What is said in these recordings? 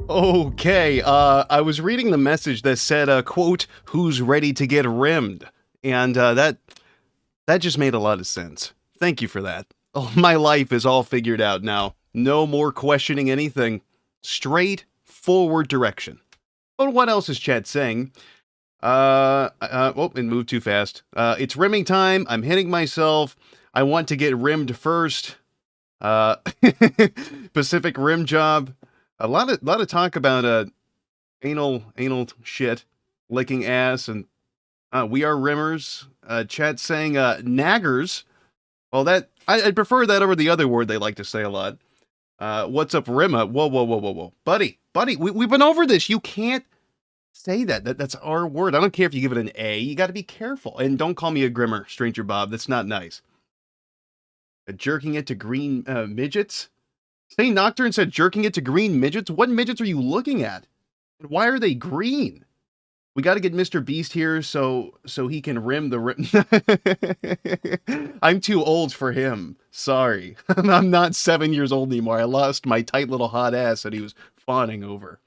Okay, I was reading the message that said, quote, "Who's ready to get rimmed?" And that just made a lot of sense. Thank you for that. Oh, my life is all figured out now. No more questioning anything. Straight forward direction. But what else is chat saying? Oh, it moved too fast. It's rimming time. I'm hitting myself. I want to get rimmed first. Uh, Pacific Rim job. A lot of talk about anal shit, licking ass, and we are rimmers. Chat saying naggers. Well, I'd prefer that over the other word they like to say a lot. What's up, Rimma? Whoa, buddy, we've been over this. You can't say that's our word. I don't care if you give it an A. You got to be careful, and don't call me a grimmer, Stranger Bob. That's not nice. Jerking it to green midgets. St. Nocturne said jerking it to green midgets? What midgets are you looking at? And why are they green? We got to get Mr. Beast here so he can rim the rim. I'm too old for him. Sorry. I'm not 7 years old anymore. I lost my tight little hot ass that he was fawning over.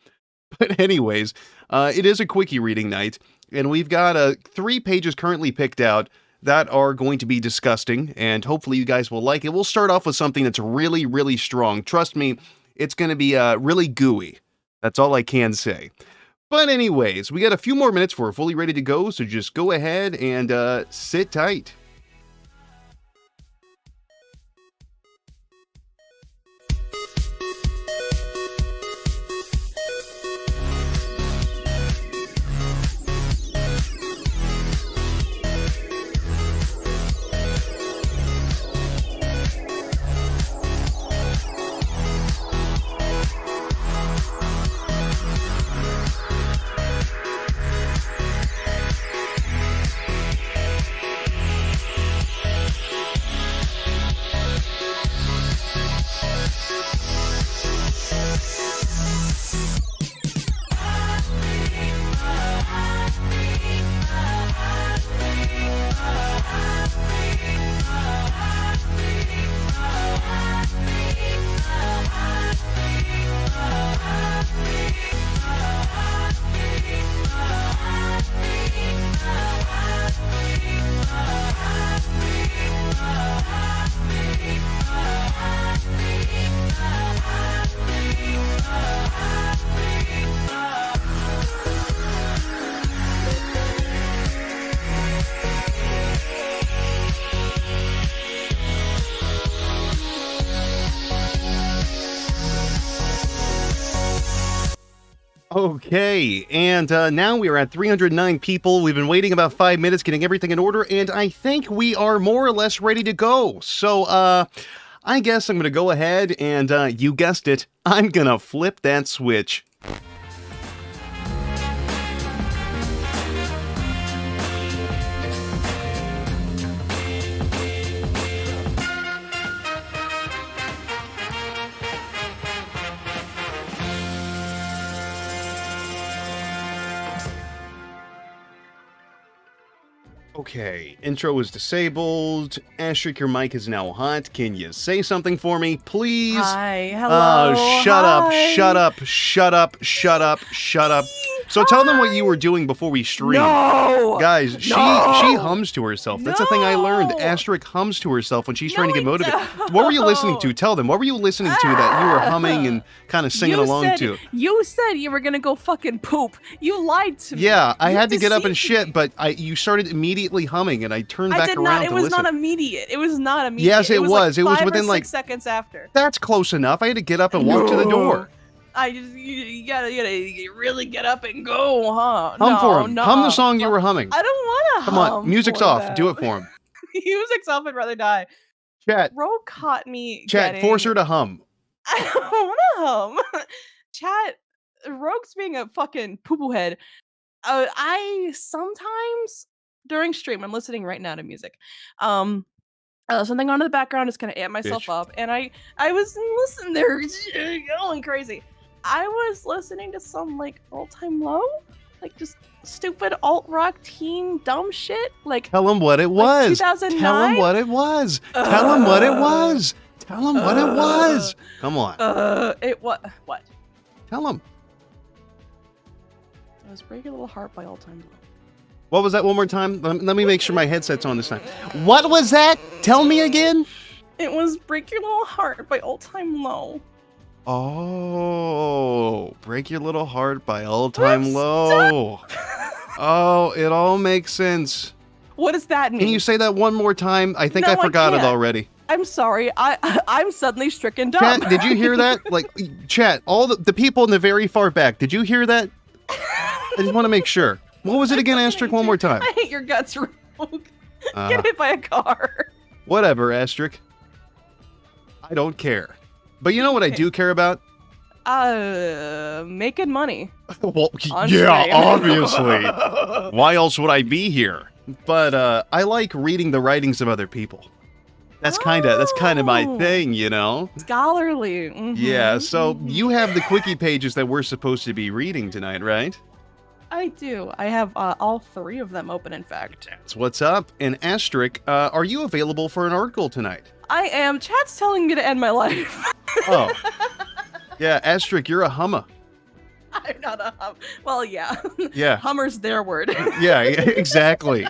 But anyways, it is a quickie reading night, and we've got 3 pages currently picked out that are going to be disgusting, and hopefully you guys will like it. We'll start off with something that's really, really strong. Trust me, it's going to be really gooey. That's all I can say. But anyways, we got a few more minutes before we're fully ready to go, so just go ahead and sit tight. Okay, and now we are at 309 people. We've been waiting about 5 minutes, getting everything in order, and I think we are more or less ready to go. So, I guess I'm going to go ahead and, you guessed it, I'm going to flip that switch. Okay, intro is disabled. Asterisk, your mic is now hot. Can you say something for me, please? Hi, hello. Oh, shut up. So tell them what you were doing before we streamed. No! Guys, she hums to herself. That's the thing I learned. Asterisk hums to herself when she's trying to get motivated. What were you listening to? Tell them. What were you listening to that you were humming and kind of singing along to? You said you were gonna go fucking poop. You lied to me. Yeah, I had to get up and shit, but you started immediately humming, and I turned back around to listen. It was not immediate. It was not immediate. Yes, it was. Like it was within 6 seconds after. That's close enough. I had to get up and walk to the door. You gotta really get up and go, huh? Hum for him. Hum the song you were humming. I don't want to Come on, music's off. That. Do it for him. Music's off. I'd rather die. Chat. Rogue caught me. Chat, force her to hum. I don't want to hum. Chat, Rogue's being a fucking poo-poo head. I sometimes during stream, I'm listening right now to music. Something on in the background is gonna amp myself up, and I was listening there, going crazy. I was listening to some like all-time low, like just stupid alt-rock teen dumb shit. Like tell him what it was. 2009? Tell him what it was. Tell him what it was. Tell him what it was. Come on. It what? Tell him. It was Break Your Little Heart by All Time Low. What was that one more time? Let me make sure my headset's on this time. What was that? Tell me again. It was Break Your Little Heart by All Time Low. Oh, Break Your Little Heart by All Time Low. Oh, it all makes sense. What does that mean? Can you say that one more time? I think I forgot it already. I'm sorry. I'm suddenly stricken dumb. Chat, did you hear that? Like, chat, all the people in the very far back, did you hear that? I just want to make sure. What was it again, Asterisk? One more time. I hate your guts, Rogue. Get hit by a car. Whatever, Asterisk. I don't care. But you know what I do care about? Making money. Well, yeah, obviously. Why else would I be here? But I like reading the writings of other people. That's kind of my thing, you know? Scholarly. Mm-hmm. Yeah, so you have the quickie pages that we're supposed to be reading tonight, right? I do. I have all 3 of them open, in fact. That's what's up. And Asterisk, are you available for an article tonight? I am. Chat's telling me to end my life. Oh. Yeah, Asterisk, you're a Hummer. I'm not a hum. Well, yeah. Yeah. Hummer's their word. Yeah, exactly.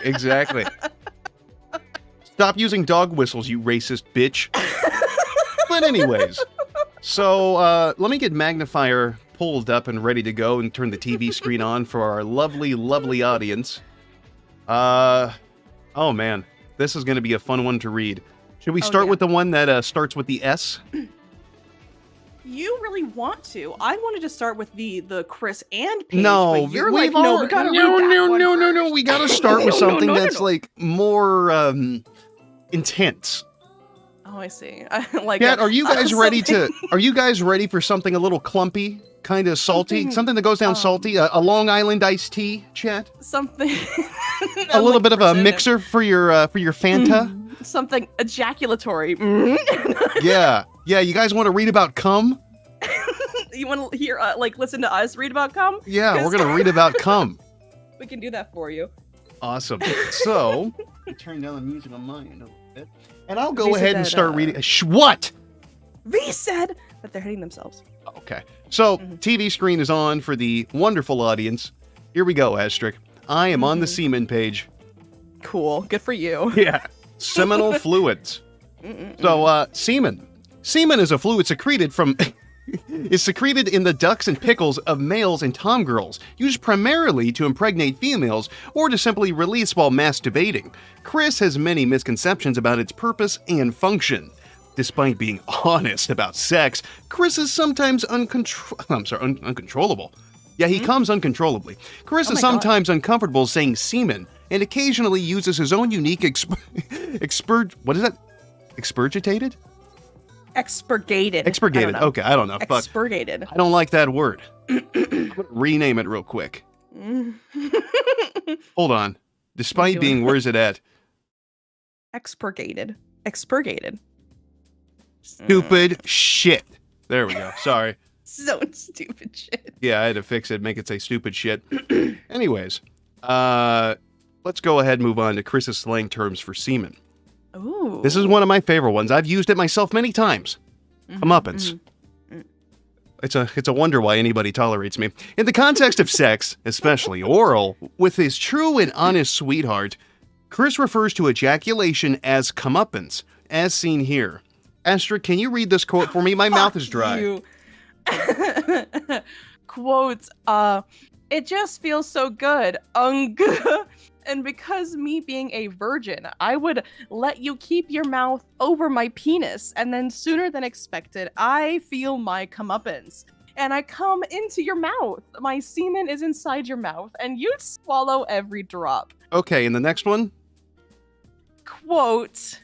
Stop using dog whistles, you racist bitch. But anyways, so let me get magnifier pulled up and ready to go and turn the TV screen on for our lovely, lovely audience. Oh man, this is going to be a fun one to read. Should we start with the one that starts with the S? You really want to. I wanted to start with the Chris and page, no, but you're like, no, we gotta read that one no. We gotta start with something that's like more intense. Oh, I see. Like, Kat, are you guys ready to? Are you guys ready for something a little clumpy, kind of salty, something that goes down salty? A Long Island iced tea, chat. Something. A little bit of a mixer for your Fanta. Something ejaculatory. Yeah. You guys want to read about cum? You want to hear, listen to us read about cum? Yeah, we're gonna read about cum. We can do that for you. Awesome. So, turn down the music on mine a little bit, and I'll go ahead and start reading. What? V said that they're hitting themselves. Okay. So, TV screen is on for the wonderful audience. Here we go, Asterisk. I am on the semen page. Cool. Good for you. Yeah. Seminal fluids. So, semen. Semen is a fluid secreted in the ducts and pickles of males and tomgirls, used primarily to impregnate females or to simply release while masturbating. Chris has many misconceptions about its purpose and function. Despite being honest about sex, Chris is sometimes uncontrollable. Yeah, he comes uncontrollably. Chris is sometimes uncomfortable saying semen, and occasionally uses his own unique expurgated? Expurgated. Okay, I don't know. Expurgated. I don't like that word. I'm gonna rename it real quick. Hold on. Despite being, where's it at? Expurgated. Stupid shit. There we go. Sorry. So stupid shit. Yeah, I had to fix it, make it say stupid shit. Anyways, let's go ahead and move on to Chris's slang terms for semen. Ooh. This is one of my favorite ones. I've used it myself many times. Comeuppance. It's a wonder why anybody tolerates me. In the context of sex, especially oral, with his true and honest sweetheart, Chris refers to ejaculation as comeuppance, as seen here. Asterisk, can you read this quote for me? My mouth is dry. Quote, it just feels so good. And because me being a virgin, I would let you keep your mouth over my penis, and then sooner than expected, I feel my comeuppance. And I come into your mouth. My semen is inside your mouth, and you'd swallow every drop. Okay, and the next one? Quote,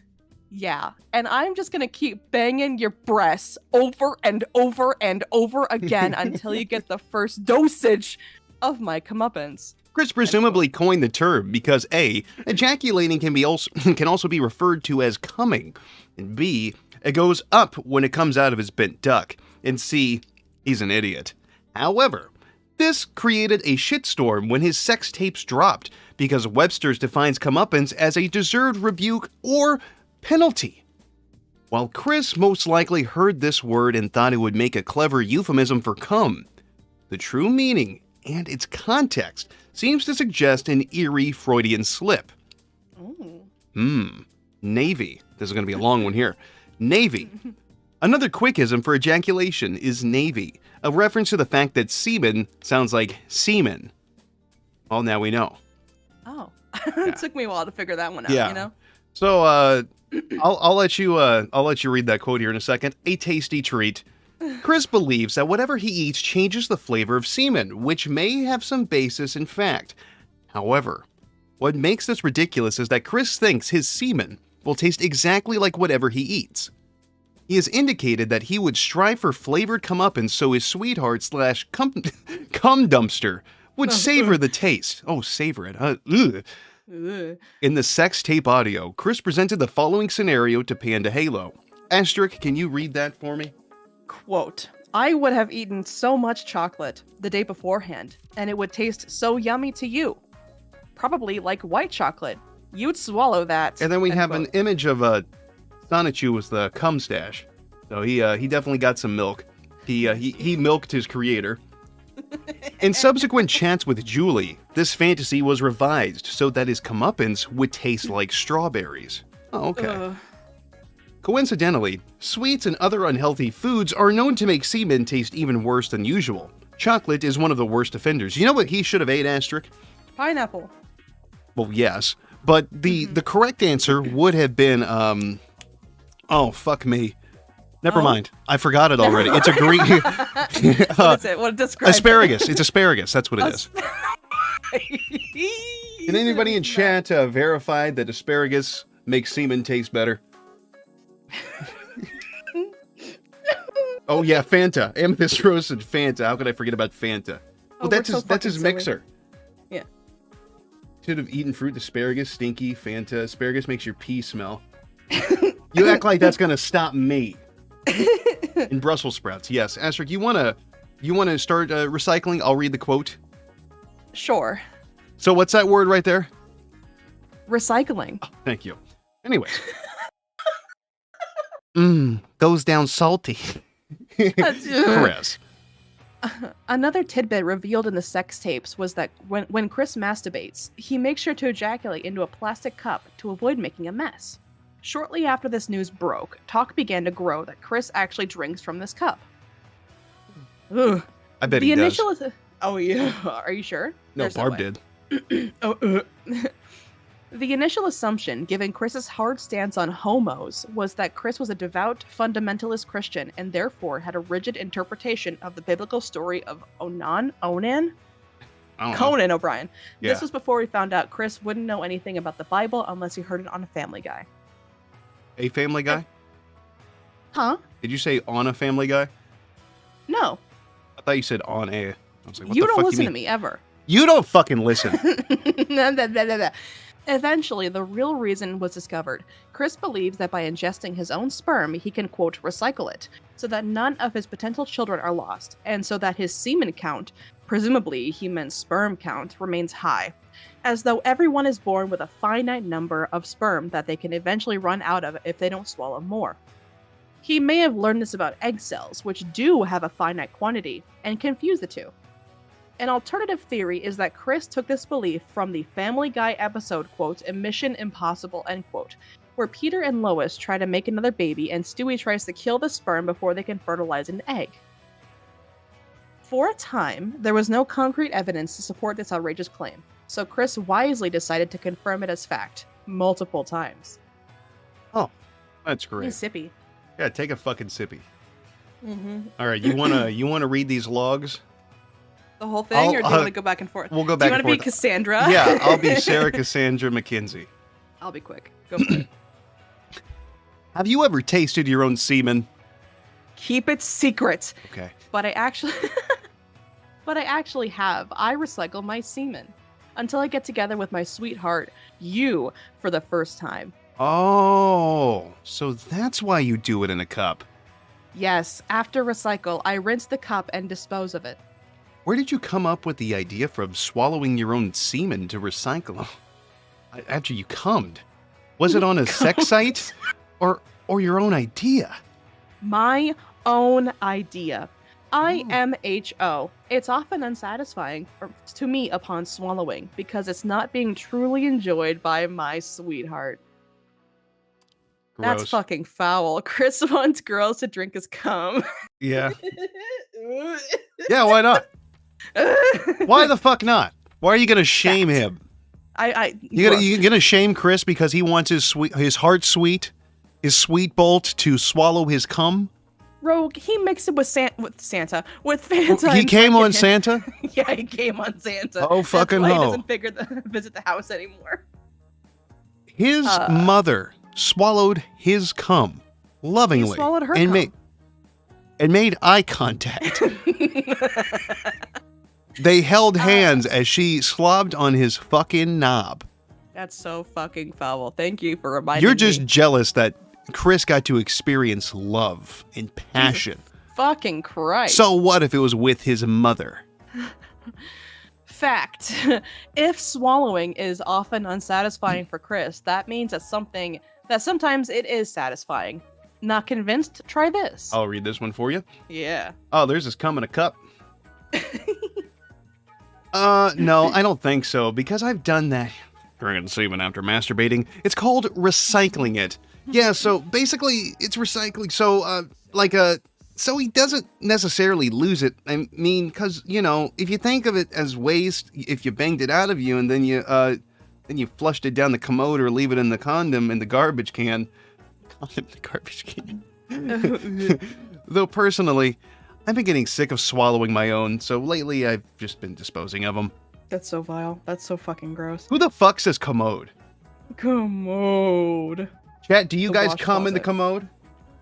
yeah, and I'm just gonna keep banging your breasts over and over and over again until you get the first dosage of my comeuppance. Chris presumably coined the term because A, ejaculating can also be referred to as coming, and B, it goes up when it comes out of his bent duck, and C, he's an idiot. However, this created a shitstorm when his sex tapes dropped, because Webster's defines comeuppance as a deserved rebuke or penalty. While Chris most likely heard this word and thought it would make a clever euphemism for cum, the true meaning and its context seems to suggest an eerie Freudian slip. Navy. This is going to be a long one here. Navy. Another quickism for ejaculation is navy, a reference to the fact that semen sounds like semen. Well, now we know. Oh, it took me a while to figure that one out. Yeah. You know. So I'll let you read that quote here in a second. A tasty treat. Chris believes that whatever he eats changes the flavor of semen, which may have some basis in fact. However, what makes this ridiculous is that Chris thinks his semen will taste exactly like whatever he eats. He has indicated that he would strive for flavored comeuppance so his sweetheart / cum dumpster would savor the taste. Oh, savor it. Ugh. In the sex tape audio, Chris presented the following scenario to Panda Halo. Asterisk, can you read that for me? Quote, I would have eaten so much chocolate the day beforehand, and it would taste so yummy to you. Probably like white chocolate. You'd swallow that. And then we have an image of Sonichu with the cum stash. So he definitely got some milk. He milked his creator. In subsequent chats with Julie, this fantasy was revised so that his comeuppance would taste like strawberries. Oh, okay. Coincidentally, sweets and other unhealthy foods are known to make semen taste even worse than usual. Chocolate is one of the worst offenders. You know what he should have ate, Asterisk? Pineapple. Well, yes. But the correct answer would have been, oh, fuck me. Never mind. I forgot it already. It's a Greek... What is it? What describes asparagus. It's asparagus. That's what it is. Can anybody in chat verify that asparagus makes semen taste better? Oh, yeah, Fanta. Amethyst roasted Fanta. How could I forget about Fanta? Well, that's his mixer. Yeah. Should have eaten fruit, asparagus, stinky, Fanta. Asparagus makes your pee smell. You act like that's gonna stop me. In Brussels sprouts, yes. Asterisk, you wanna start recycling? I'll read the quote. Sure. So what's that word right there? Recycling. Oh, thank you. Anyways. Goes down salty. Chris. Another tidbit revealed in the sex tapes was that when Chris masturbates, he makes sure to ejaculate into a plastic cup to avoid making a mess. Shortly after this news broke, talk began to grow that Chris actually drinks from this cup. Ugh. I bet he does. Oh, yeah. Are you sure? No, Barb did. The initial assumption, given Chris's hard stance on homos, was that Chris was a devout, fundamentalist Christian and therefore had a rigid interpretation of the biblical story of Conan O'Brien. Yeah. This was before we found out Chris wouldn't know anything about the Bible unless he heard it on a Family Guy. A Family Guy? Huh? Did you say on a Family Guy? No. I thought you said on a. I was like, what You the don't fuck listen you to mean? me ever. You don't fucking listen. Eventually, the real reason was discovered. Chris believes that by ingesting his own sperm, he can, quote, recycle it, so that none of his potential children are lost, and so that his semen count, presumably he meant sperm count, remains high, as though everyone is born with a finite number of sperm that they can eventually run out of if they don't swallow more. He may have learned this about egg cells, which do have a finite quantity, and confused the two. An alternative theory is that Chris took this belief from the Family Guy episode, quote, Mission Impossible, end quote, where Peter and Lois try to make another baby and Stewie tries to kill the sperm before they can fertilize an egg. For a time, there was no concrete evidence to support this outrageous claim, so Chris wisely decided to confirm it as fact, multiple times. Oh, that's great. He's sippy. Yeah, take a fucking sippy. Mm-hmm. All right, you wanna read these logs? The whole thing, or do you want to go back and forth? We'll go back and forth. Do you want to be Cassandra? Yeah, I'll be Sarah Cassandra McKenzie. I'll be quick. Go for it. Have you ever tasted your own semen? Keep it secret. Okay. But I actually have. I recycle my semen until I get together with my sweetheart, you, for the first time. Oh, so that's why you do it in a cup. Yes, after recycle, I rinse the cup and dispose of it. Where did you come up with the idea for swallowing your own semen to recycle? After you cummed? Was it on a sex site? Or your own idea? My own idea. IMHO. It's often unsatisfying to me upon swallowing because it's not being truly enjoyed by my sweetheart. That's Gross. fucking foul. Chris wants girls to drink his cum. Yeah. Yeah, why not? Why the fuck not? Why are you gonna shame him? You gonna shame Chris because he wants his heart sweet, his sweet bolt to swallow his cum? Rogue, he mixed it with Fanta. He came on Santa? Yeah, he came on Santa. Oh, fucking That's why ho. He doesn't visit the house anymore. His mother swallowed his cum lovingly. He swallowed her and cum. made eye contact. They held hands as she slobbed on his fucking knob. That's so fucking foul. Thank you for reminding me. You're just jealous that Chris got to experience love and passion. Jesus fucking Christ. So what if it was with his mother? Fact. If swallowing is often unsatisfying for Chris, that means that sometimes it is satisfying. Not convinced? Try this. I'll read this one for you. Yeah. Oh, there's this cum in a cup. No, I don't think so, because I've done that. Drinking semen after masturbating. It's called recycling it. Yeah, so basically, it's recycling. So, so he doesn't necessarily lose it. I mean, because, if you think of it as waste, if you banged it out of you and then you flushed it down the commode or leave it in the condom in the garbage can. Condom in the garbage can. Though personally, I've been getting sick of swallowing my own, so lately I've just been disposing of them. That's so vile. That's so fucking gross. Who the fuck says commode? Commode. Chat, do you The guys wash come in the closet.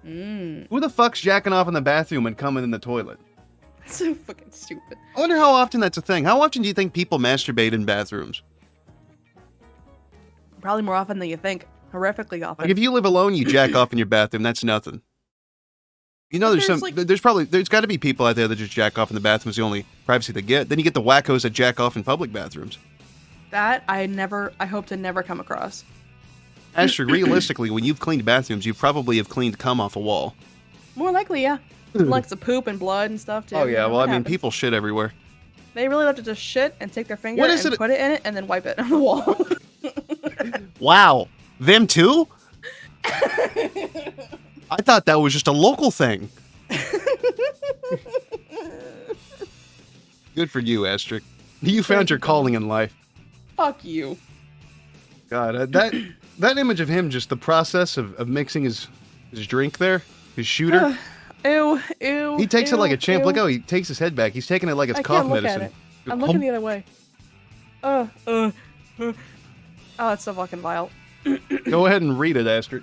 commode? Who the fuck's jacking off in the bathroom and coming in the toilet? That's so fucking stupid. I wonder how often that's a thing. How often do you think people masturbate in bathrooms? Probably more often than you think. Horrifically often. Like if you live alone, you jack off in your bathroom. That's nothing. There's got to be people out there that just jack off in the bathroom. Is the only privacy they get. Then you get the wackos that jack off in public bathrooms. That I hope to never come across. Actually, realistically, when you've cleaned bathrooms, you probably have cleaned cum off a wall. More likely, yeah. Like the poop and blood and stuff too. Oh yeah, well I mean, happens. people shit everywhere. They really love to just shit and take their finger What is and it? put it in it and then wipe it on the wall. Wow, them too? I thought that was just a local thing. Good for you, Astrid. You found your calling in life. Fuck you. God, that image of him, just the process of mixing his drink there, his shooter. Ew. He takes it like a champ. Ew. Look how he takes his head back. He's taking it like it's I cough can't look medicine. at it. I'm looking the other way. Oh, it's so fucking vile. Go ahead and read it, Astrid.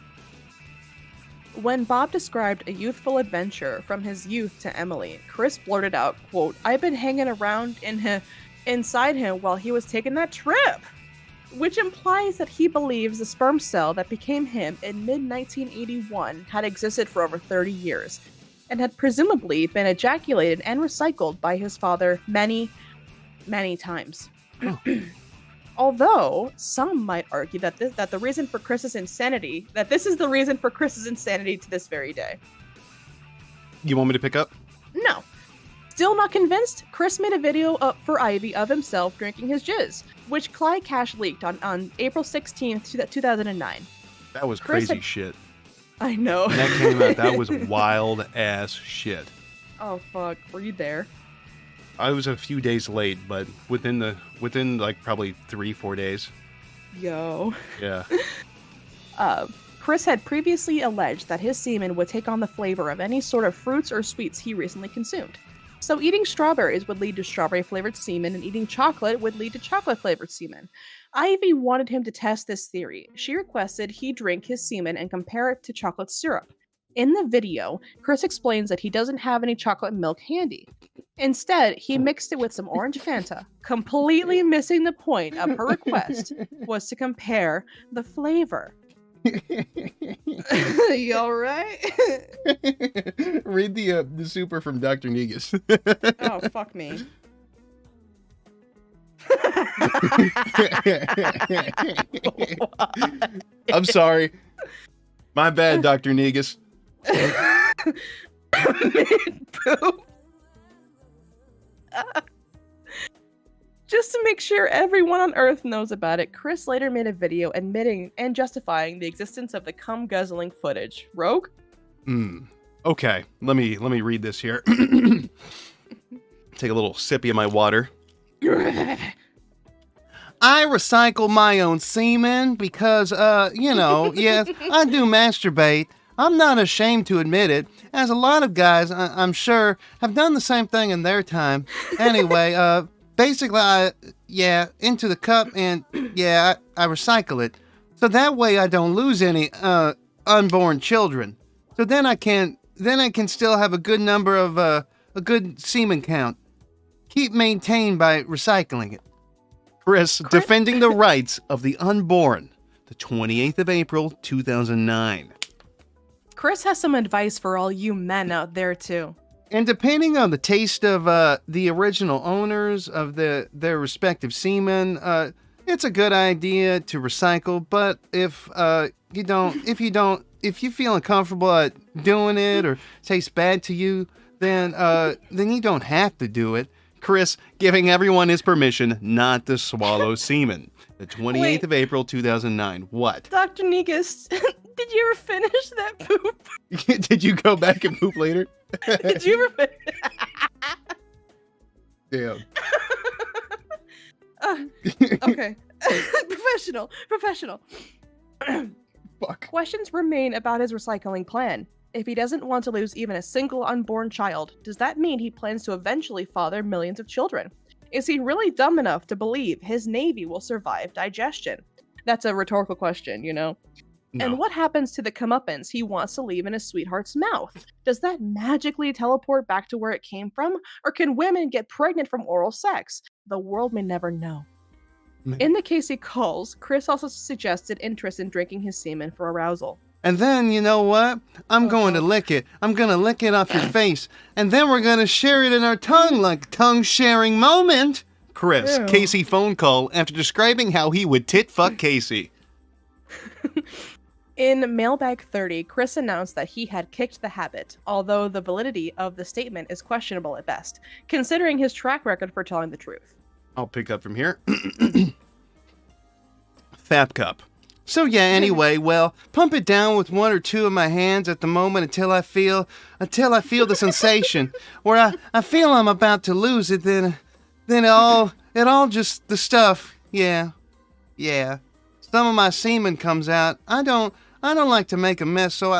When Bob described a youthful adventure from his youth to Emily, Chris blurted out, quote, "I've been hanging around inside him while he was taking that trip," which implies that he believes the sperm cell that became him in mid-1981 had existed for over 30 years and had presumably been ejaculated and recycled by his father many, many times. Oh. Although some might argue that this is the reason for Chris's insanity to this very day. You want me to pick up? No. Still not convinced? Chris made a video up for Ivy of himself drinking his jizz, which Clyde Cash leaked on April 16th, 2009. That was Chris crazy had- shit. I know. When that came out, that was wild ass shit. Oh fuck, were you there? I was a few days late, but within like probably 3-4 days. Yo. Yeah. Chris had previously alleged that his semen would take on the flavor of any sort of fruits or sweets he recently consumed. So eating strawberries would lead to strawberry-flavored semen, and eating chocolate would lead to chocolate-flavored semen. Ivy wanted him to test this theory. She requested he drink his semen and compare it to chocolate syrup. In the video, Chris explains that he doesn't have any chocolate milk handy. Instead, he mixed it with some orange Fanta, completely missing the point of her request was to compare the flavor. You alright? Read the super from Dr. Negus. Oh, fuck me. I'm sorry. My bad, Dr. Negus. Mid-poop. Just to make sure everyone on Earth knows about it, Chris later made a video admitting and justifying the existence of the cum guzzling footage. Rogue? Okay, let me read this here. Take a little sippy of my water. I recycle my own semen because, yes, I do masturbate. I'm not ashamed to admit it, as a lot of guys, I'm sure, have done the same thing in their time. Anyway, basically, into the cup, and, I recycle it. So that way I don't lose any, unborn children. So then I can still have a good number of, a good semen count. Keep maintained by recycling it. Chris, defending the rights of the unborn. The 28th of April, 2009. Chris has some advice for all you men out there, too. And depending on the taste of the original owners of their respective semen, it's a good idea to recycle. But if you feel uncomfortable at doing it or tastes bad to you, then you don't have to do it. Chris giving everyone his permission not to swallow semen. The 28th of April, 2009. What? Dr. Negus, did you ever finish that poop? Did you go back and poop later? Did you ever finish? Damn. Okay. Professional. Fuck. Questions remain about his recycling plan. If he doesn't want to lose even a single unborn child, does that mean he plans to eventually father millions of children? Is he really dumb enough to believe his navy will survive digestion? That's a rhetorical question, you know? No. And what happens to the comeuppance he wants to leave in his sweetheart's mouth? Does that magically teleport back to where it came from? Or can women get pregnant from oral sex? The world may never know. In the case he calls, Chris also suggested interest in drinking his semen for arousal. And then, you know what? I'm going to lick it. I'm going to lick it off your face. And then we're going to share it in our tongue like tongue-sharing moment. Chris, Ew. Casey phone call after describing how he would tit-fuck Casey. In Mailbag 30, Chris announced that he had kicked the habit, although the validity of the statement is questionable at best, considering his track record for telling the truth. I'll pick up from here. Fap cup. So anyway, pump it down with one or two of my hands at the moment until I feel the sensation. Where I feel I'm about to lose it, then it all just the stuff. Yeah. Some of my semen comes out. I don't like to make a mess, so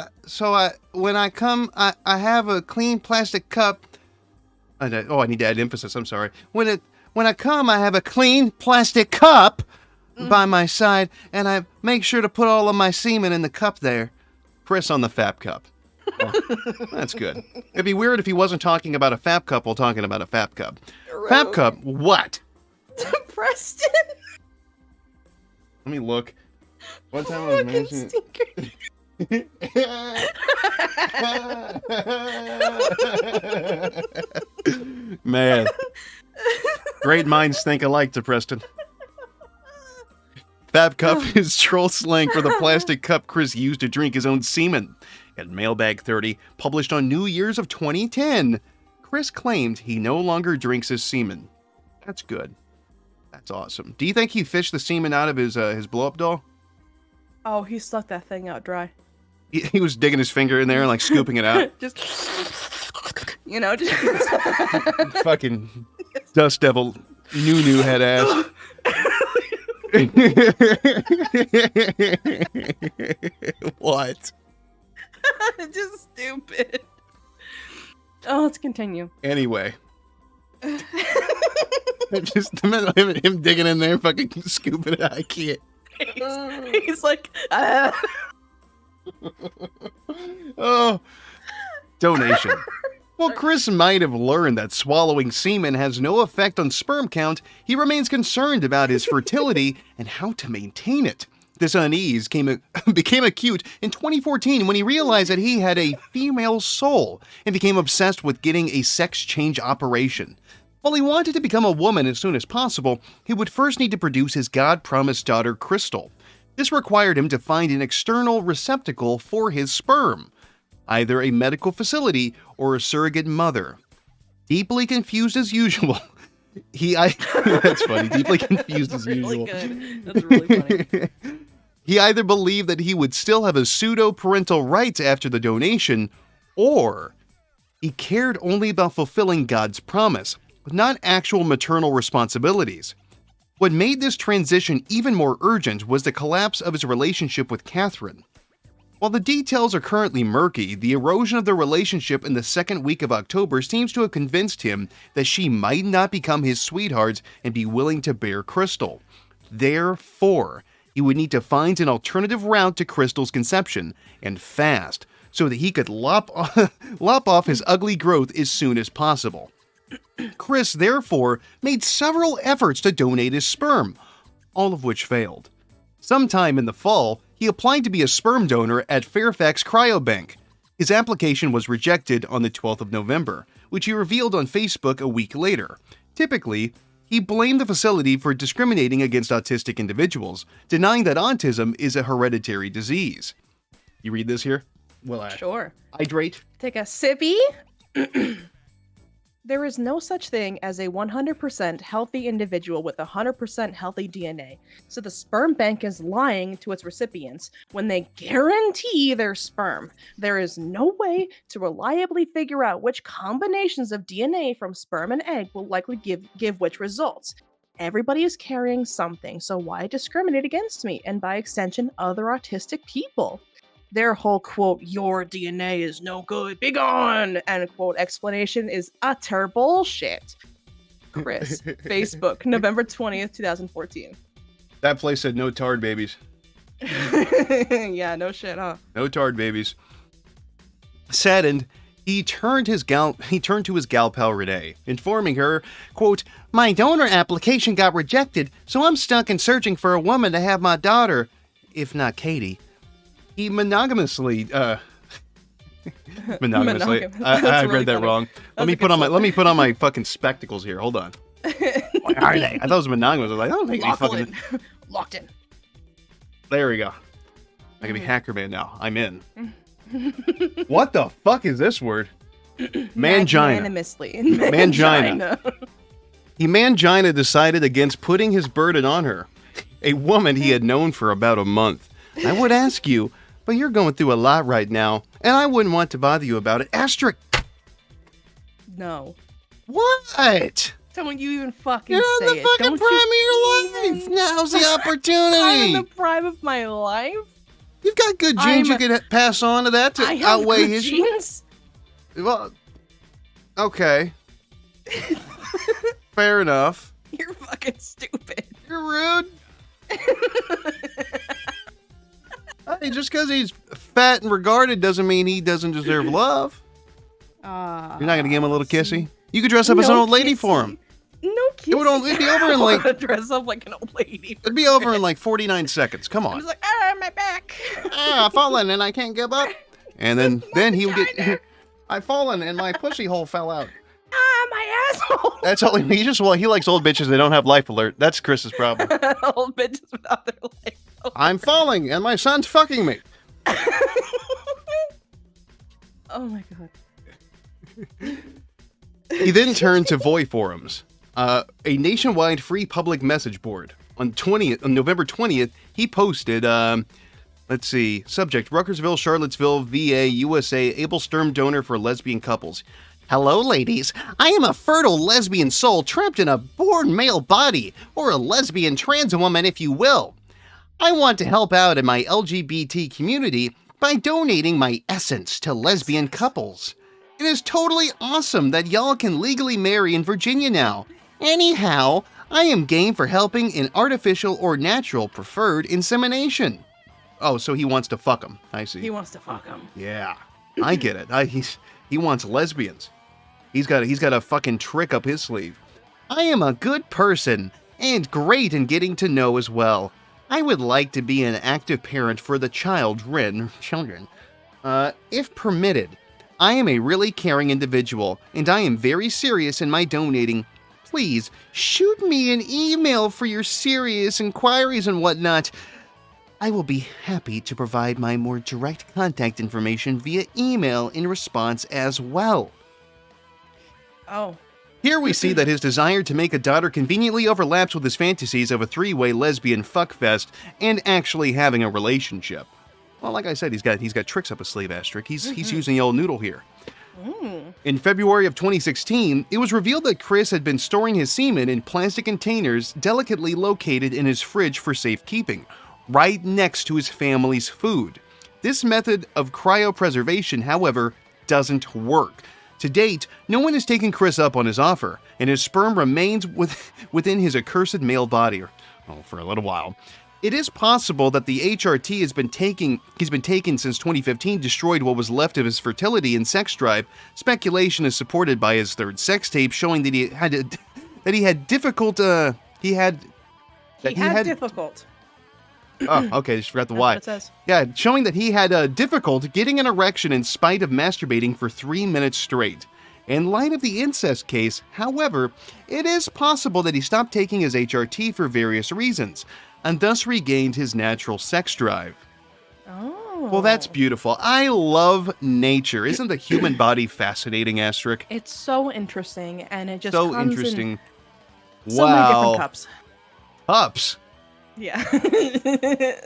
I when I come, I have a clean plastic cup. I need to add emphasis. I'm sorry. When I come, I have a clean plastic cup by my side, and I make sure to put all of my semen in the cup there. Chris on the Fap cup. Oh, that's good. It'd be weird if he wasn't talking about a Fap cup while talking about a Fap cup. Rogue. Fap cup, what? Preston! Let me look. One time I was mentioning... Man. Great minds think alike to Preston. Fap cup is troll slang for the plastic cup Chris used to drink his own semen. At Mailbag 30, published on New Year's of 2010, Chris claimed he no longer drinks his semen. That's good. That's awesome. Do you think he fished the semen out of his blow-up doll? Oh, he sucked that thing out dry. He was digging his finger in there and like scooping it out. Just Fucking dust devil, new head ass. What? Just stupid. Oh, let's continue. Anyway. Just him digging in there, fucking scooping it out. I can't. He's like, Oh, donation. While Chris might have learned that swallowing semen has no effect on sperm count, he remains concerned about his fertility and how to maintain it. This unease became acute in 2014 when he realized that he had a female soul and became obsessed with getting a sex change operation. While he wanted to become a woman as soon as possible, he would first need to produce his God-promised daughter, Crystal. This required him to find an external receptacle for his sperm, either a medical facility or a surrogate mother. Deeply confused as usual. That's funny. Deeply confused as really usual. Good. That's really funny. He either believed that he would still have a pseudo-parental rights after the donation, or he cared only about fulfilling God's promise, not actual maternal responsibilities. What made this transition even more urgent was the collapse of his relationship with Catherine. While the details are currently murky, the erosion of the relationship in the second week of October seems to have convinced him that she might not become his sweetheart and be willing to bear Crystal. Therefore, he would need to find an alternative route to Crystal's conception, and fast, so that he could lop off his ugly growth as soon as possible. Chris, therefore, made several efforts to donate his sperm, all of which failed. Sometime in the fall, he applied to be a sperm donor at Fairfax Cryobank. His application was rejected on the 12th of November, which he revealed on Facebook a week later. Typically, he blamed the facility for discriminating against autistic individuals, denying that autism is a hereditary disease. You read this here? Will I? Sure. Hydrate. Take a sippy. There is no such thing as a 100% healthy individual with 100% healthy DNA, so the sperm bank is lying to its recipients when they guarantee their sperm. There is no way to reliably figure out which combinations of DNA from sperm and egg will likely give which results. Everybody is carrying something, so why discriminate against me, and by extension, other autistic people? Their whole quote, your DNA is no good, be gone, end quote explanation is utter bullshit. Chris, Facebook, November 20th, 2014. That place said no tard babies. Yeah, no shit, huh? No tard babies. Saddened, he turned to his gal pal Renee, informing her, quote, my donor application got rejected, so I'm stuck and searching for a woman to have my daughter, if not Katie. He monogamously, I read that wrong. Let me put on my fucking spectacles here. Hold on. What are they? I thought it was monogamous. I was like, I don't think these fucking... Locked in. There we go. I can be Hacker Man now. I'm in. What the fuck is this word? Mangina. Mangina. He Mangina decided against putting his burden on her, a woman he had known for about a month. I would ask you, but you're going through a lot right now, and I wouldn't want to bother you about it. Asterisk. No. What? Don't you even fucking You're say in the it. fucking prime of your life. Now's the opportunity. I'm in the prime of my life. You've got good genes you could pass on to that to outweigh his genes. Well, okay. Fair enough. You're fucking stupid. You're rude. Hey, just because he's fat and regarded doesn't mean he doesn't deserve love. You're not going to give him a little kissy? You could dress up as an old lady for him. No kissy. It'd be over in like... dress up like an old lady. It'd be over in like 49 seconds. Come on. I was like, my back. I've fallen and I can't give up. And then he would get... I've fallen and my pussy hole fell out. My asshole. That's all he just... Well, he likes old bitches that don't have life alert. That's Chris's problem. Old bitches without their life alert. I'm falling and my son's fucking me. Oh my god. He then turned to Voy forums, a nationwide free public message board. On November 20th, he posted, let's see, subject, Ruckersville, Charlottesville, VA, USA, able sperm donor for lesbian couples. Hello, ladies. I am a fertile lesbian soul trapped in a born male body, or a lesbian trans woman, if you will. I want to help out in my LGBT community by donating my essence to lesbian couples. It is totally awesome that y'all can legally marry in Virginia now. Anyhow, I am game for helping in artificial or natural preferred insemination. Oh, so he wants to fuck them. I see. He wants to fuck them. Yeah, I get it. He wants lesbians. He's got a fucking trick up his sleeve. I am a good person and great in getting to know as well. I would like to be an active parent for the children. If permitted. I am a really caring individual, and I am very serious in my donating. Please, shoot me an email for your serious inquiries and whatnot. I will be happy to provide my more direct contact information via email in response as well. Oh. Here we see that his desire to make a daughter conveniently overlaps with his fantasies of a three-way lesbian fuckfest and actually having a relationship. Well, like I said, he's got tricks up his sleeve, Asterisk. He's using the old noodle here. In February of 2016, it was revealed that Chris had been storing his semen in plastic containers delicately located in his fridge for safekeeping, right next to his family's food. This method of cryopreservation, however, doesn't work. To date, no one has taken Chris up on his offer, and his sperm remains within his accursed male body, for a little while. It is possible that the HRT he's been taking since 2015 destroyed what was left of his fertility and sex drive. Speculation is supported by his third sex tape, showing that he had difficult. Oh, okay, just forgot the That's Y. what it says. Yeah, showing that he had difficult getting an erection in spite of masturbating for 3 minutes straight. In light of the incest case, however, it is possible that he stopped taking his HRT for various reasons, and thus regained his natural sex drive. Oh. Well, that's beautiful. I love nature. Isn't the human body fascinating, Asterisk? It's so interesting, and it just So comes interesting. in so many different cups. Cups. Yeah.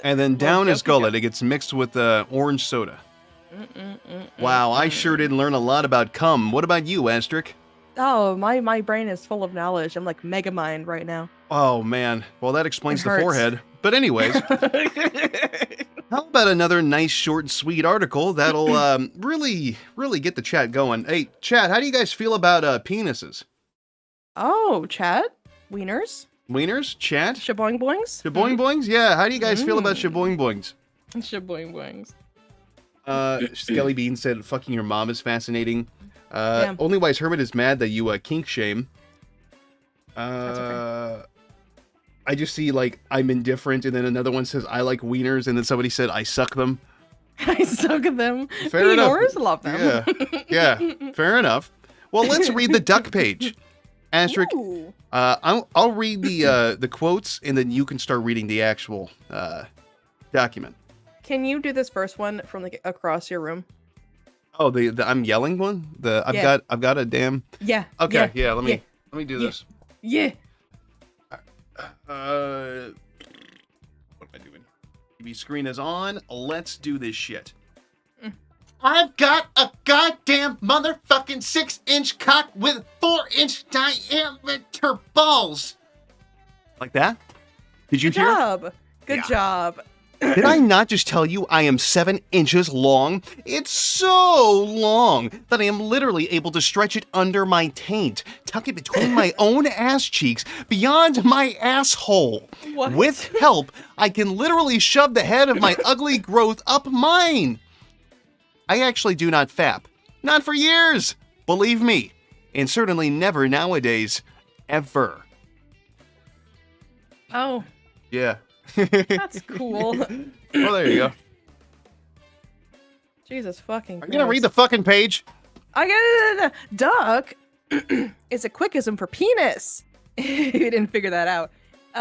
And then down his jokey gullet, joke. it gets mixed with orange soda. Wow, I sure did learn a lot about cum. What about you, Asterisk? Oh, my brain is full of knowledge. I'm like mega mind right now. Oh, man. Well, that explains It the hurts. forehead. But anyways, how about another nice, short, and sweet article that'll really get the chat going? Hey, chat, how do you guys feel about penises? Oh, chat? Wieners? Wieners? Chat? Shaboing boings? Shaboing boings? Yeah, how do you guys feel about shaboing boings? Shaboing boings. Skelly Bean said, fucking your mom is fascinating. Damn. Only Wise Hermit is mad that you kink shame. That's okay. I just see, like, I'm indifferent, and then another one says, I like wieners, and then somebody said, I suck them. I suck at them. Fair enough. Wieners, love them. Yeah, fair enough. Well, let's read the duck page. Asterisk, Ooh. I'll read the quotes, and then you can start reading the actual document. Can you do this first one from like across your room? Oh, the I'm yelling one. Yeah. I've got a damn. Yeah. Okay, yeah. Let me do Yeah. this. Yeah. What am I doing? TV screen is on. Let's do this shit. I've got a goddamn motherfucking 6-inch cock with 4-inch diameter balls. Like that? Did you Good hear? job. Good Yeah. job. Did I not just tell you I am 7 inches long? It's so long that I am literally able to stretch it under my taint, tuck it between my own ass cheeks, beyond my asshole. What? With help, I can literally shove the head of my ugly growth up mine. I actually do not fap. Not for years, believe me. And certainly never nowadays. Ever. Oh, Yeah. that's cool. Well, there you go. Jesus fucking Are you gonna read the fucking page? I get it. Duck is a quickism for penis. You didn't figure that out.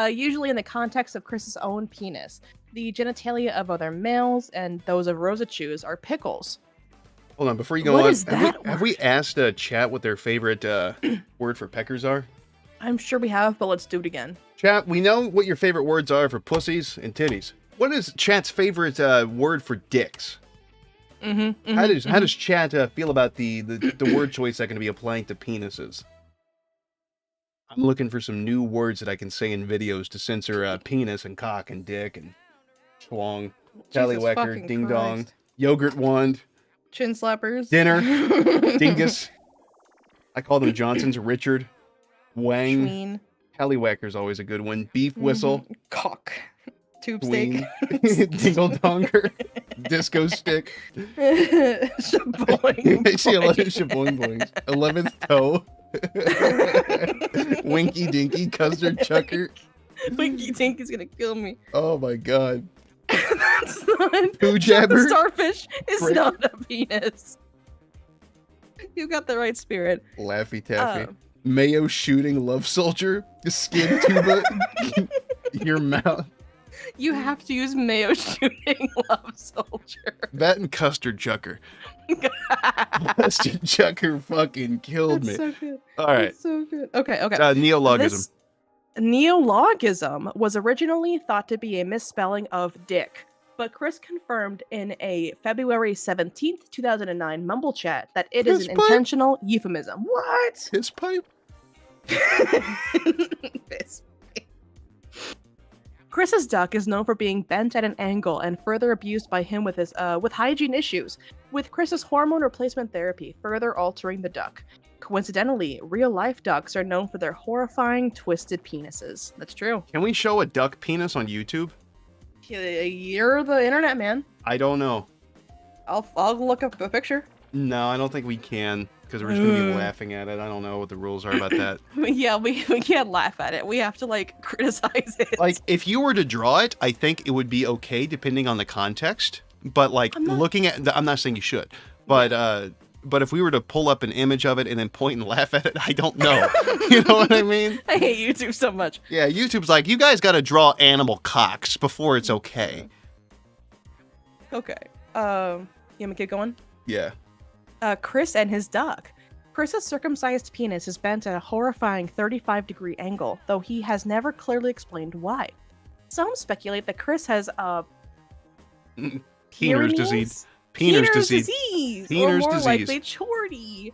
Usually in the context of Chris's own penis. The genitalia of other males and those of Rosachus are pickles. Hold on, before you go What on, is that have we asked chat what their favorite word for peckers are? I'm sure we have, but let's do it again. Chat, we know what your favorite words are for pussies and titties. What is chat's favorite word for dicks? How does chat feel about the word choice that can be applying to penises? I'm looking for some new words that I can say in videos to censor penis and cock and dick and schlong, tallywhacker, fucking ding dong, Christ. yogurt wand, Chin slappers. dinner, dingus. I call them Johnsons, Richard, Wang. Schween. Tallywhacker's always a good one. Beef whistle. Cock. Tube steak. Tween. Dingle donger. Disco stick. Shaboing. She 11 shaboing boings. 11th toe. Winky dinky custard chucker. Winky Tinky's gonna kill me. Oh my god. That's not. Who jabber? The starfish is Frick. not a penis. You got the right spirit. Laffy Taffy. Um. Mayo shooting love soldier. Skin tuba. Your mouth. You have to use mayo shooting love soldier. That and custard chucker. Custard chucker fucking killed me. So good. All right. That's so good. Okay. Neologism. Neologism was originally thought to be a misspelling of dick, but Chris confirmed in a February 17th, 2009 Mumble chat that it is an intentional euphemism. What? Piss pipe? Piss pipe. Chris's duck is known for being bent at an angle and further abused by him with his with hygiene issues, with Chris's hormone replacement therapy further altering the duck. Coincidentally, real-life ducks are known for their horrifying, twisted penises. That's true. Can we show a duck penis on YouTube? You're the internet man. I don't know. I'll look up a picture. No, I don't think we can, because we're just going to be laughing at it. I don't know what the rules are about that. Yeah, we can't laugh at it. We have to, like, criticize it. Like, if you were to draw it, I think it would be okay, depending on the context. But, like, looking at... I'm not saying you should. But if we were to pull up an image of it and then point and laugh at it, I don't know. You know what I mean? I hate YouTube so much. Yeah, YouTube's like, you guys got to draw animal cocks before it's okay. Okay. You want me to keep going? Yeah. Chris and his duck. Chris's circumcised penis is bent at a horrifying 35-degree angle, though he has never clearly explained why. Some speculate that Chris has Peener's disease. Peener's disease. Or more likely, chordy.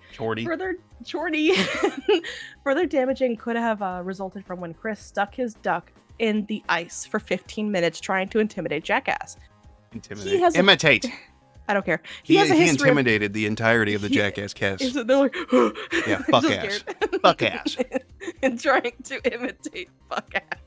Further damaging could have resulted from when Chris stuck his duck in the ice for 15 minutes trying to intimidate Jackass. Imitate. I don't care. He intimidated the entirety of the Jackass cast. They're like, yeah, fuck ass. Fuck ass. And trying to imitate fuck ass.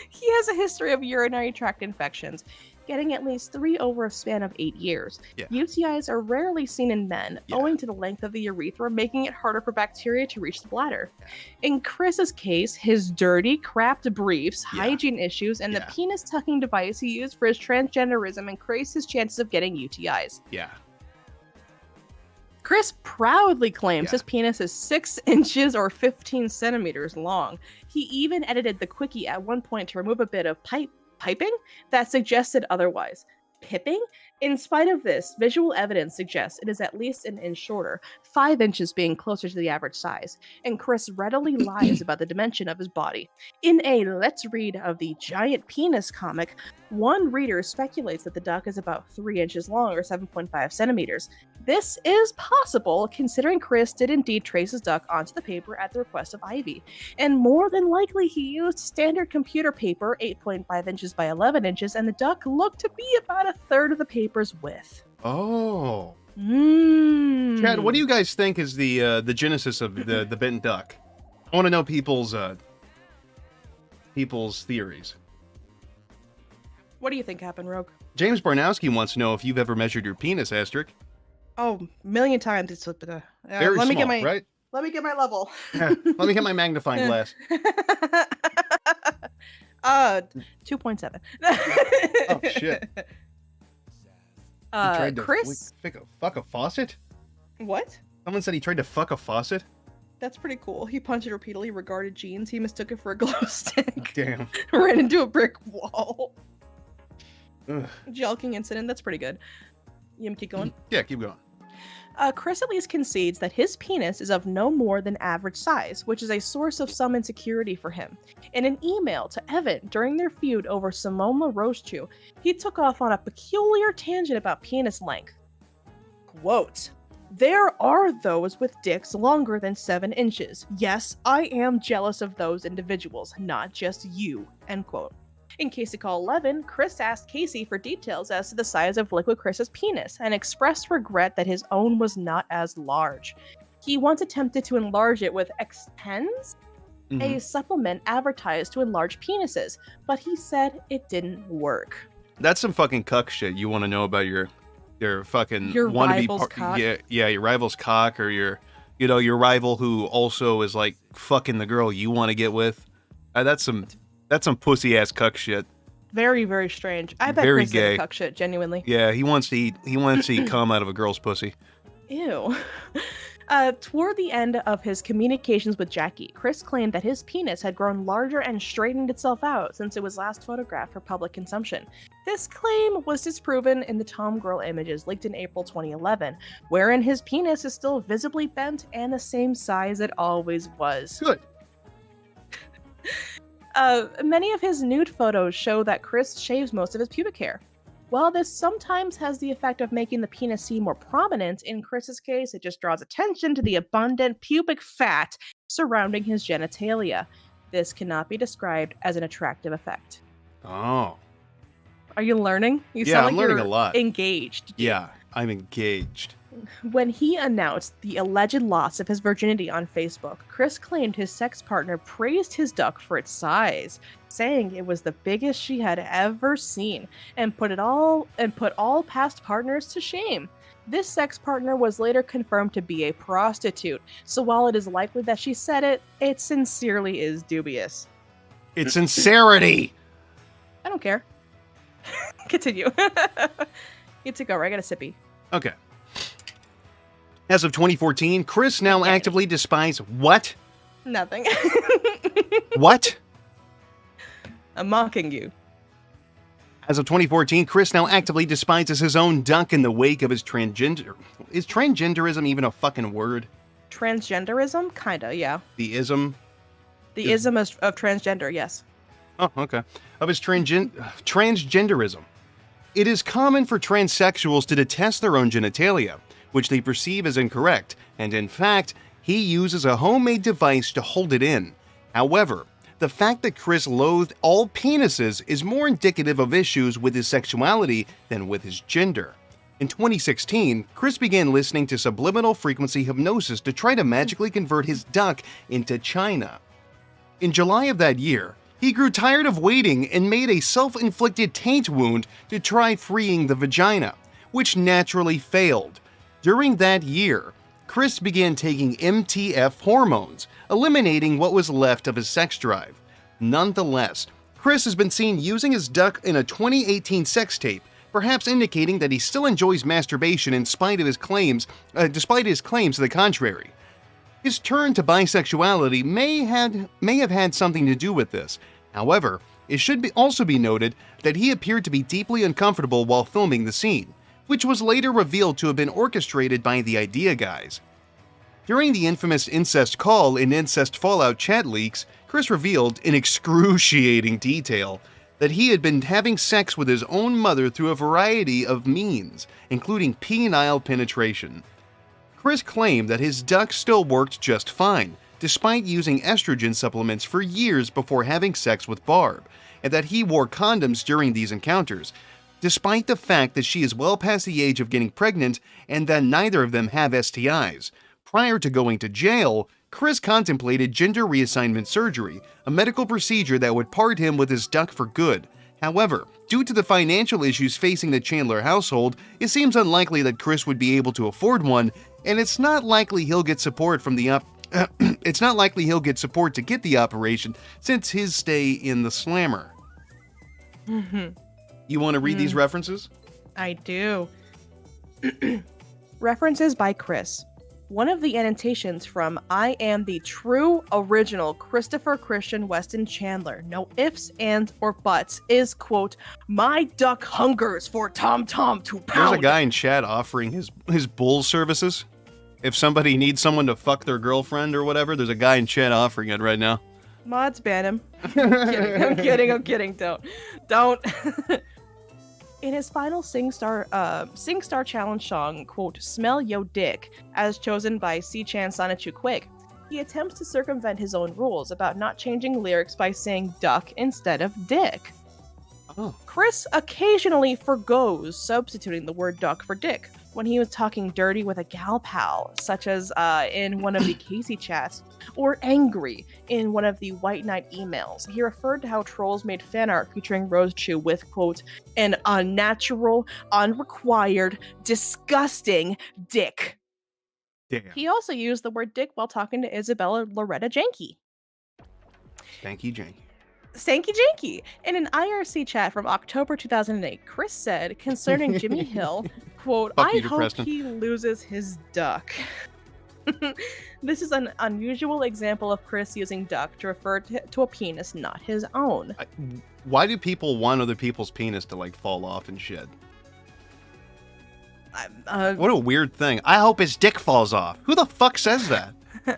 He has a history of urinary tract infections, getting at least 3 over a span of 8 years. Yeah. UTIs are rarely seen in men, owing to the length of the urethra, making it harder for bacteria to reach the bladder. Yeah. In Chris's case, his dirty, crapped briefs, hygiene issues, and the penis tucking device he used for his transgenderism increased his chances of getting UTIs. Yeah. Chris proudly claims his penis is 6 inches or 15 centimeters long. He even edited the quickie at one point to remove a bit of piping that suggested otherwise. Pipping? In spite of this, visual evidence suggests it is at least an inch shorter, 5 inches being closer to the average size, and Chris readily lies about the dimension of his body. In a Let's Read of the Giant Penis comic, one reader speculates that the duck is about 3 inches long or 7.5 centimeters. This is possible, considering Chris did indeed trace his duck onto the paper at the request of Ivy, and more than likely he used standard computer paper, 8.5 inches by 11 inches, and the duck looked to be about a third of the paper's width. Oh. Chad, what do you guys think is the genesis of the bent duck? I want to know people's theories. What do you think happened, Rogue? James Barnowski wants to know if you've ever measured your penis, Asterisk. Oh, a million times. It's very let me small, get my right? Let me get my level. Let me get my magnifying glass. 2.7. Oh shit. He tried to Chris? Fuck a faucet? What? Someone said he tried to fuck a faucet? That's pretty cool. He punched it repeatedly, regarded jeans. He mistook it for a glow stick. Damn. Ran into a brick wall. Ugh. Jelking incident. That's pretty good. You want me to keep going? Yeah, keep going. Chris at least concedes that his penis is of no more than average size, which is a source of some insecurity for him. In an email to Evan during their feud over Simone LaRoche, he took off on a peculiar tangent about penis length. Quote, "There are those with dicks longer than 7 inches. Yes, I am jealous of those individuals, not just you." End quote. In Casey Call 11, Chris asked Casey for details as to the size of Liquid Chris's penis and expressed regret that his own was not as large. He once attempted to enlarge it with Xtens, a supplement advertised to enlarge penises, but he said it didn't work. That's some fucking cuck shit you want to know about your fucking rival's cock. Yeah, your rival's cock, or your rival who also is like fucking the girl you want to get with. That's some pussy ass cuck shit. Very, very strange. I bet very Chris gay. did cuck shit, genuinely. Yeah, he wants to eat cum out of a girl's pussy. Ew. Toward the end of his communications with Jackie, Chris claimed that his penis had grown larger and straightened itself out since it was last photographed for public consumption. This claim was disproven in the Tom Girl images leaked in April 2011, wherein his penis is still visibly bent and the same size it always was. Good. Many of his nude photos show that Chris shaves most of his pubic hair. While this sometimes has the effect of making the penis seem more prominent, in Chris's case, it just draws attention to the abundant pubic fat surrounding his genitalia. This cannot be described as an attractive effect. Oh. Are you learning? You Yeah, sound I'm like learning you're a lot. engaged. Yeah, I'm engaged. When he announced the alleged loss of his virginity on Facebook, Chris claimed his sex partner praised his duck for its size, saying it was the biggest she had ever seen, and put all past partners to shame. This sex partner was later confirmed to be a prostitute, so while it is likely that she said it, it sincerely is dubious. It's sincerity! I don't care. Continue. Get to go, right? I got a sippy. Okay. As of 2014, Chris now actively despises what? Nothing. What? I'm mocking you. As of 2014, Chris now actively despises his own duck in the wake of his transgender. Is transgenderism even a fucking word? Transgenderism? Kinda, yeah. The ism? The ism of transgender, yes. Oh, okay. Of his transgenderism. It is common for transsexuals to detest their own genitalia, which they perceive as incorrect, and in fact, he uses a homemade device to hold it in. However, the fact that Chris loathed all penises is more indicative of issues with his sexuality than with his gender. In 2016, Chris began listening to subliminal frequency hypnosis to try to magically convert his duck into China. In July of that year, he grew tired of waiting and made a self-inflicted taint wound to try freeing the vagina, which naturally failed. During that year, Chris began taking MTF hormones, eliminating what was left of his sex drive. Nonetheless, Chris has been seen using his duck in a 2018 sex tape, perhaps indicating that he still enjoys masturbation in spite of his claims, despite his claims to the contrary. His turn to bisexuality may have had something to do with this. However, it should also be noted that he appeared to be deeply uncomfortable while filming the scene, which was later revealed to have been orchestrated by the Idea guys. During the infamous incest call in Incest Fallout chat leaks, Chris revealed in excruciating detail that he had been having sex with his own mother through a variety of means, including penile penetration. Chris claimed that his duck still worked just fine, despite using estrogen supplements for years before having sex with Barb, and that he wore condoms during these encounters, despite the fact that she is well past the age of getting pregnant and that neither of them have STIs. Prior to going to jail, Chris contemplated gender reassignment surgery, a medical procedure that would part him with his duck for good. However, due to the financial issues facing the Chandler household, it seems unlikely that Chris would be able to afford one, and it's not likely he'll get support from the it's not likely he'll get support to get the operation since his stay in the slammer. You want to read these references? I do. References by Chris. One of the annotations from I Am the True Original Christopher Christian Weston Chandler, no ifs, ands, or buts, is, quote, "My duck hungers for Tom Tom to pound." There's a guy in chat offering his bull services. If somebody needs someone to fuck their girlfriend or whatever, there's a guy in chat offering it right now. Mods ban him. I'm kidding. Don't. In his final SingStar Challenge song, quote, "Smell Yo Dick," as chosen by C-Chan Sonichu Quake, he attempts to circumvent his own rules about not changing lyrics by saying duck instead of dick. Oh. Chris occasionally forgoes substituting the word duck for dick when he was talking dirty with a gal pal, such as in one of the Casey chats, or angry in one of the White Knight emails. He referred to how trolls made fan art featuring Rose Chew with, quote, "an unnatural, unrequired, disgusting dick." Damn. He also used the word dick while talking to Isabella Loretta Janke. Stanky janky. Stanky Janky. In an IRC chat from October 2008, Chris said concerning Jimmy Hill, quote, Fuck "I you, hope Preston. he loses his duck." This is an unusual example of Chris using duck to refer to a penis not his own. Why do people want other people's penis to like fall off and shit? What a weird thing. I hope his dick falls off. Who the fuck says that?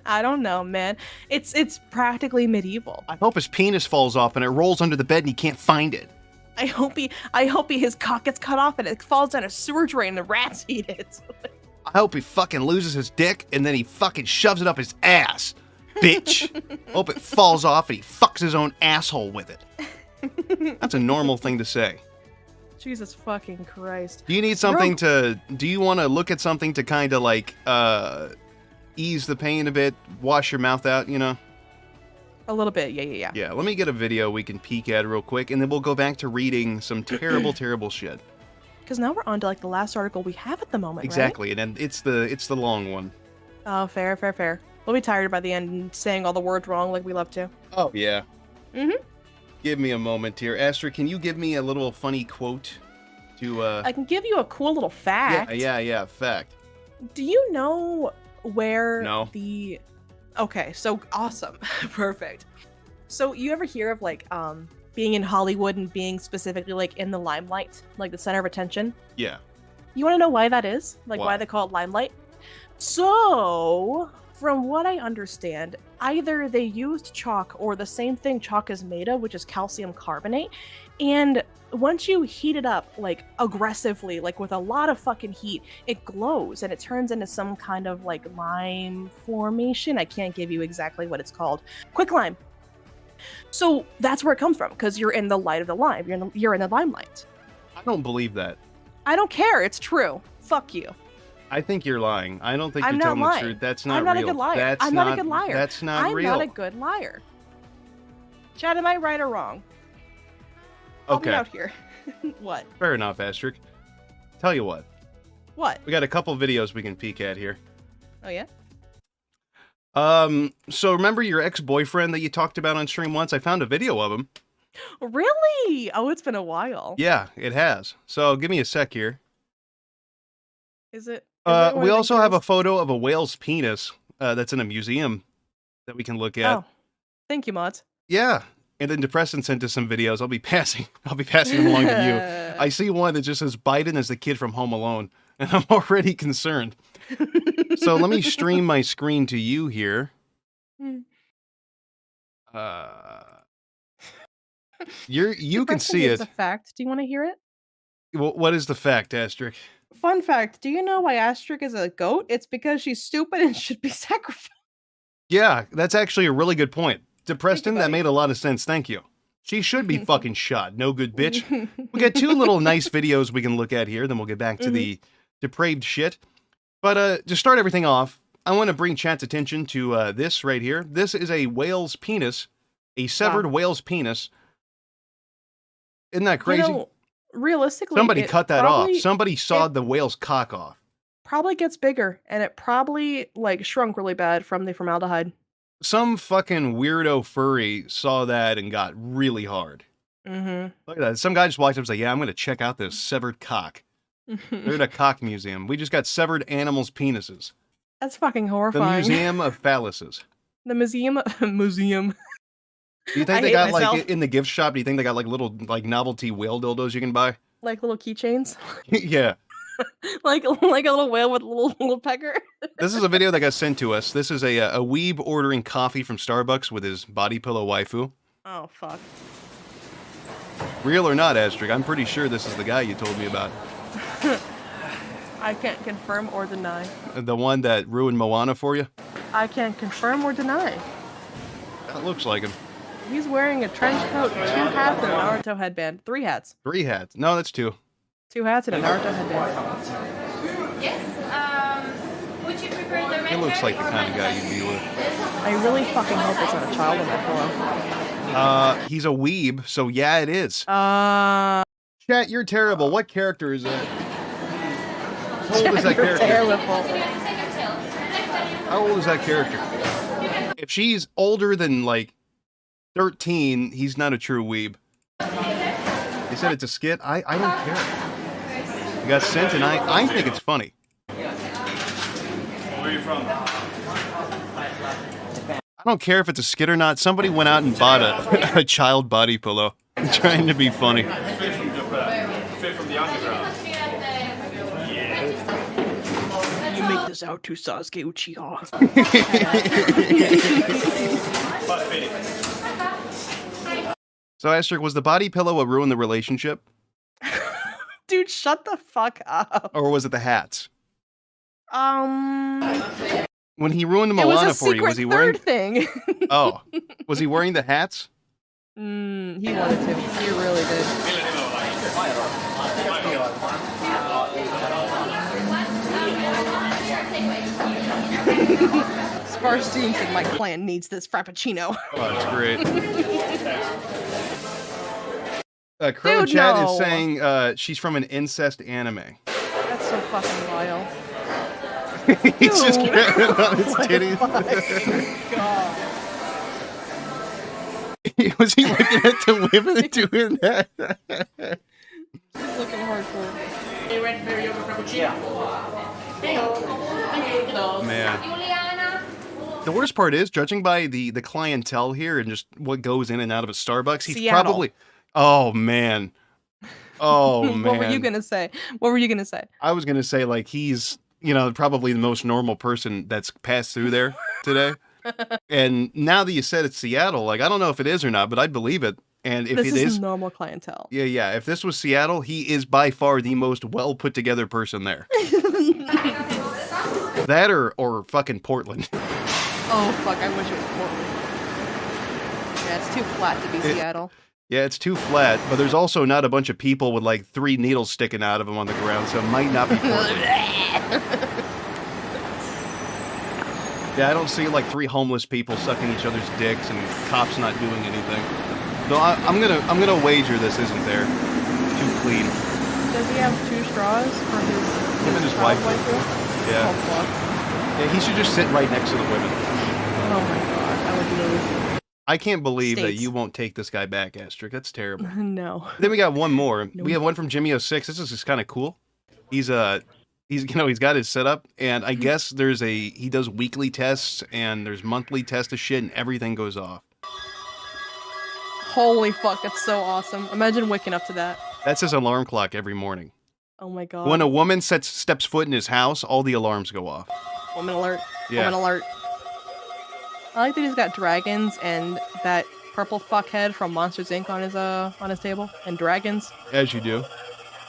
I don't know, man. It's practically medieval. I hope his penis falls off and it rolls under the bed and he can't find it. I hope his cock gets cut off and it falls down a sewer drain and the rats eat it. I hope he fucking loses his dick and then he fucking shoves it up his ass. Bitch. Hope it falls off and he fucks his own asshole with it. That's a normal thing to say. Jesus fucking Christ. Do you need something do you want to look at something to kind of like, ease the pain a bit, wash your mouth out, you know? A little bit, yeah. Yeah, let me get a video we can peek at real quick, and then we'll go back to reading some terrible, terrible shit. Because now we're on to like the last article we have at the moment, exactly, right? And then it's the long one. Oh, fair. We'll be tired by the end and saying all the words wrong like we love to. Oh, yeah. Mm-hmm. Give me a moment here. Astrid, can you give me a little funny quote to, I can give you a cool little fact. Yeah, fact. Do you know where No. Okay, so awesome. Perfect. So you ever hear of like being in Hollywood and being specifically like in the limelight, like the center of attention? Yeah. You want to know why that is? Like Why? why they call it limelight? So, from what I understand, either they used chalk or the same thing chalk is made of, which is calcium carbonate, and once you heat it up like aggressively, like with a lot of fucking heat, it glows and it turns into some kind of like lime formation. I can't give you exactly what it's called. Quicklime. So that's where it comes from, because you're in the light of the lime. You're in the limelight. I don't believe that. I don't care. It's true. Fuck you. I think you're lying. I don't think I'm you're not telling lying. the truth. That's not I'm not real. a good liar. That's I'm not a good liar. That's not real. I'm not a good liar. Chad, am I right or wrong? Okay. Help me out here. What? Fair enough, Astrid. Tell you what. What? We got a couple videos we can peek at here. Oh, yeah? So remember your ex-boyfriend that you talked about on stream once? I found a video of him. Really? Oh, it's been a while. Yeah, it has. So give me a sec here. Is it? We also have a photo of a whale's penis that's in a museum that we can look at. Oh, thank you, Mods. Yeah, and then Depression sent us some videos. I'll be passing them along to you. I see one that just says Biden is the kid from Home Alone, and I'm already concerned. So let me stream my screen to you here. You can see it. It's a fact. Do you want to hear it? What is the fact, Astrid? Fun fact. Do you know why Astrid is a goat? It's because she's stupid and should be sacrificed. Yeah, that's actually a really good point. Depression, that buddy. made a lot of sense. Thank you. She should be fucking shot. No good bitch. We got two little nice videos we can look at here. Then we'll get back to the depraved shit. But to start everything off, I want to bring chat's attention to this right here. This is a whale's penis, a severed whale's penis. Isn't that crazy? You know, realistically, Somebody cut that off. probably- Somebody sawed the whale's cock off. Probably gets bigger, and it probably like shrunk really bad from the formaldehyde. Some fucking weirdo furry saw that and got really hard. Mm-hmm. Look at that. Some guy just walked up and was like, yeah, I'm going to check out this severed cock. They're at a cock museum. We just got severed animals' penises. That's fucking The horrifying. Museum of Phalluses. The museum. Do you think I they hate got myself. like in the gift shop? Do you think they got like little like novelty whale dildos you can buy? Like little keychains. Yeah. like a little whale with a little pecker. This is a video that got sent to us. This is a weeb ordering coffee from Starbucks with his body pillow waifu. Oh fuck. Real or not, Astrid? I'm pretty sure this is the guy you told me about. I can't confirm or deny. The one that ruined Moana for you? I can't confirm or deny. That looks like him. He's wearing a trench coat, 2 hats, and a Naruto headband. 3 hats. 3 hats. No, that's 2. 2 hats and a Naruto headband. Yes. Would you prefer the red He looks like the or kind of guy red you'd be with. I really fucking hope it's not a child on that pillow. He's a weeb, so yeah, it is. Chat, you're terrible. What character is that? How old is that You're character? terrible. How old is that character? If she's older than, like, 13, he's not a true weeb. They said it's a skit. I don't care. It got sent, and I think it's funny. Where are you from? I don't care if it's a skit or not. Somebody went out and bought a child body pillow, trying to be funny. Straight from the underground. You make this out to CWCki. So, Asterisk, was the body pillow what ruined the relationship? Dude, shut the fuck up. Or was it the hats? When he ruined It was Moana a for you, was he secret wearing... third thing. Oh. Was he wearing the hats? He wanted to. He really did. Sparstein said my clan needs this frappuccino. Oh, that's great. Crow Dude, Chat no. is saying she's from an incest anime. That's so fucking vile. He's just Ew. grabbing on his titties. God. Was he looking at the women doing that? He's looking hardcore. Man. Juliana. The worst part is, judging by the clientele here and just what goes in and out of a Starbucks, he's Seattle. probably... Oh, man. Oh, man. What were you gonna say? What were you gonna say? I was gonna say, like, he's, you know, probably the most normal person that's passed through there today. And now that you said it's Seattle, like, I don't know if it is or not, but I believe it. And if This it is is, normal clientele. yeah, if this was Seattle, he is by far the most well put together person there. That or fucking Portland. Oh fuck! I wish it was Portland. Yeah, it's too flat to be Seattle. Yeah, it's too flat, but there's also not a bunch of people with like 3 needles sticking out of them on the ground, so it might not be Portland. Yeah, I don't see like 3 homeless people sucking each other's dicks and cops not doing anything. So I'm gonna wager this isn't there. Too clean. Does he have 2 straws for his? Him and his child wife. waifu? Yeah. Oh fuck! Yeah, he should just sit right next to the women. Oh my god! I would move. I can't believe that States. you won't take this guy back, Asterisk. That's terrible. No. Then we got one more. No. We have one from Jimmy06. This is just kind of cool. He's got his setup, and I guess he does weekly tests and there's monthly tests of shit, and everything goes off. Holy fuck! That's so awesome. Imagine waking up to that. That's his alarm clock every morning. Oh my god. When a woman steps foot in his house, all the alarms go off. Woman alert. Yeah. Woman alert. I like that he's got dragons and that purple fuckhead from Monsters Inc. on his table, and dragons. As you do.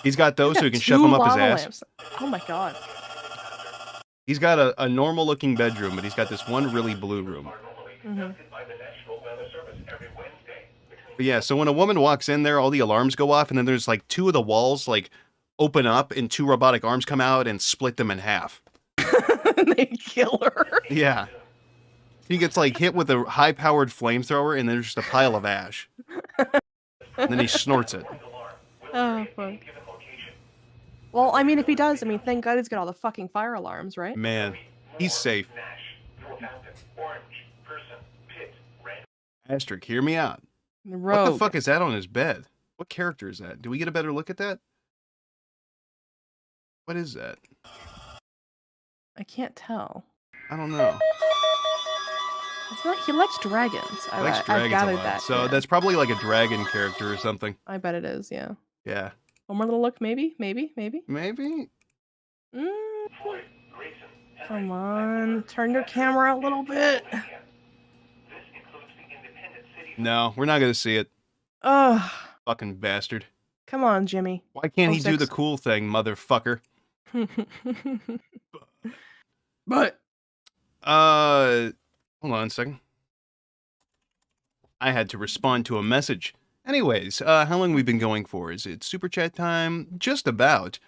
He's got those so he can Two shove them up his lava ass. lamps. Oh my god. He's got a normal looking bedroom, but he's got this one really blue room. But yeah, so when a woman walks in there, all the alarms go off, and then there's like 2 of the walls like open up and 2 robotic arms come out and split them in half. They kill her. Yeah. He gets like hit with a high powered flamethrower and there's just a pile of ash. And then he snorts it. Oh fuck. Well, I mean, if he does, thank God he's got all the fucking fire alarms, right? Man, he's safe. Asterisk, hear me out. Rogue. What the fuck is that on his bed? What character is that? Do we get a better look at that? What is that? I can't tell. I don't know. It's not. He likes dragons. He likes I dragons a gathered lot. that. So yeah. that's probably like a dragon character or something. I bet it is. Yeah. Yeah. One more little look, maybe. Maybe? Come on, turn your camera a little bit. No, we're not gonna see it. Ugh. Fucking bastard. Come on, Jimmy. Why can't he do 06. the cool thing, motherfucker? But Hold on a second. I had to respond to a message. Anyways, how long we've been going for? Is it super chat time? Just about.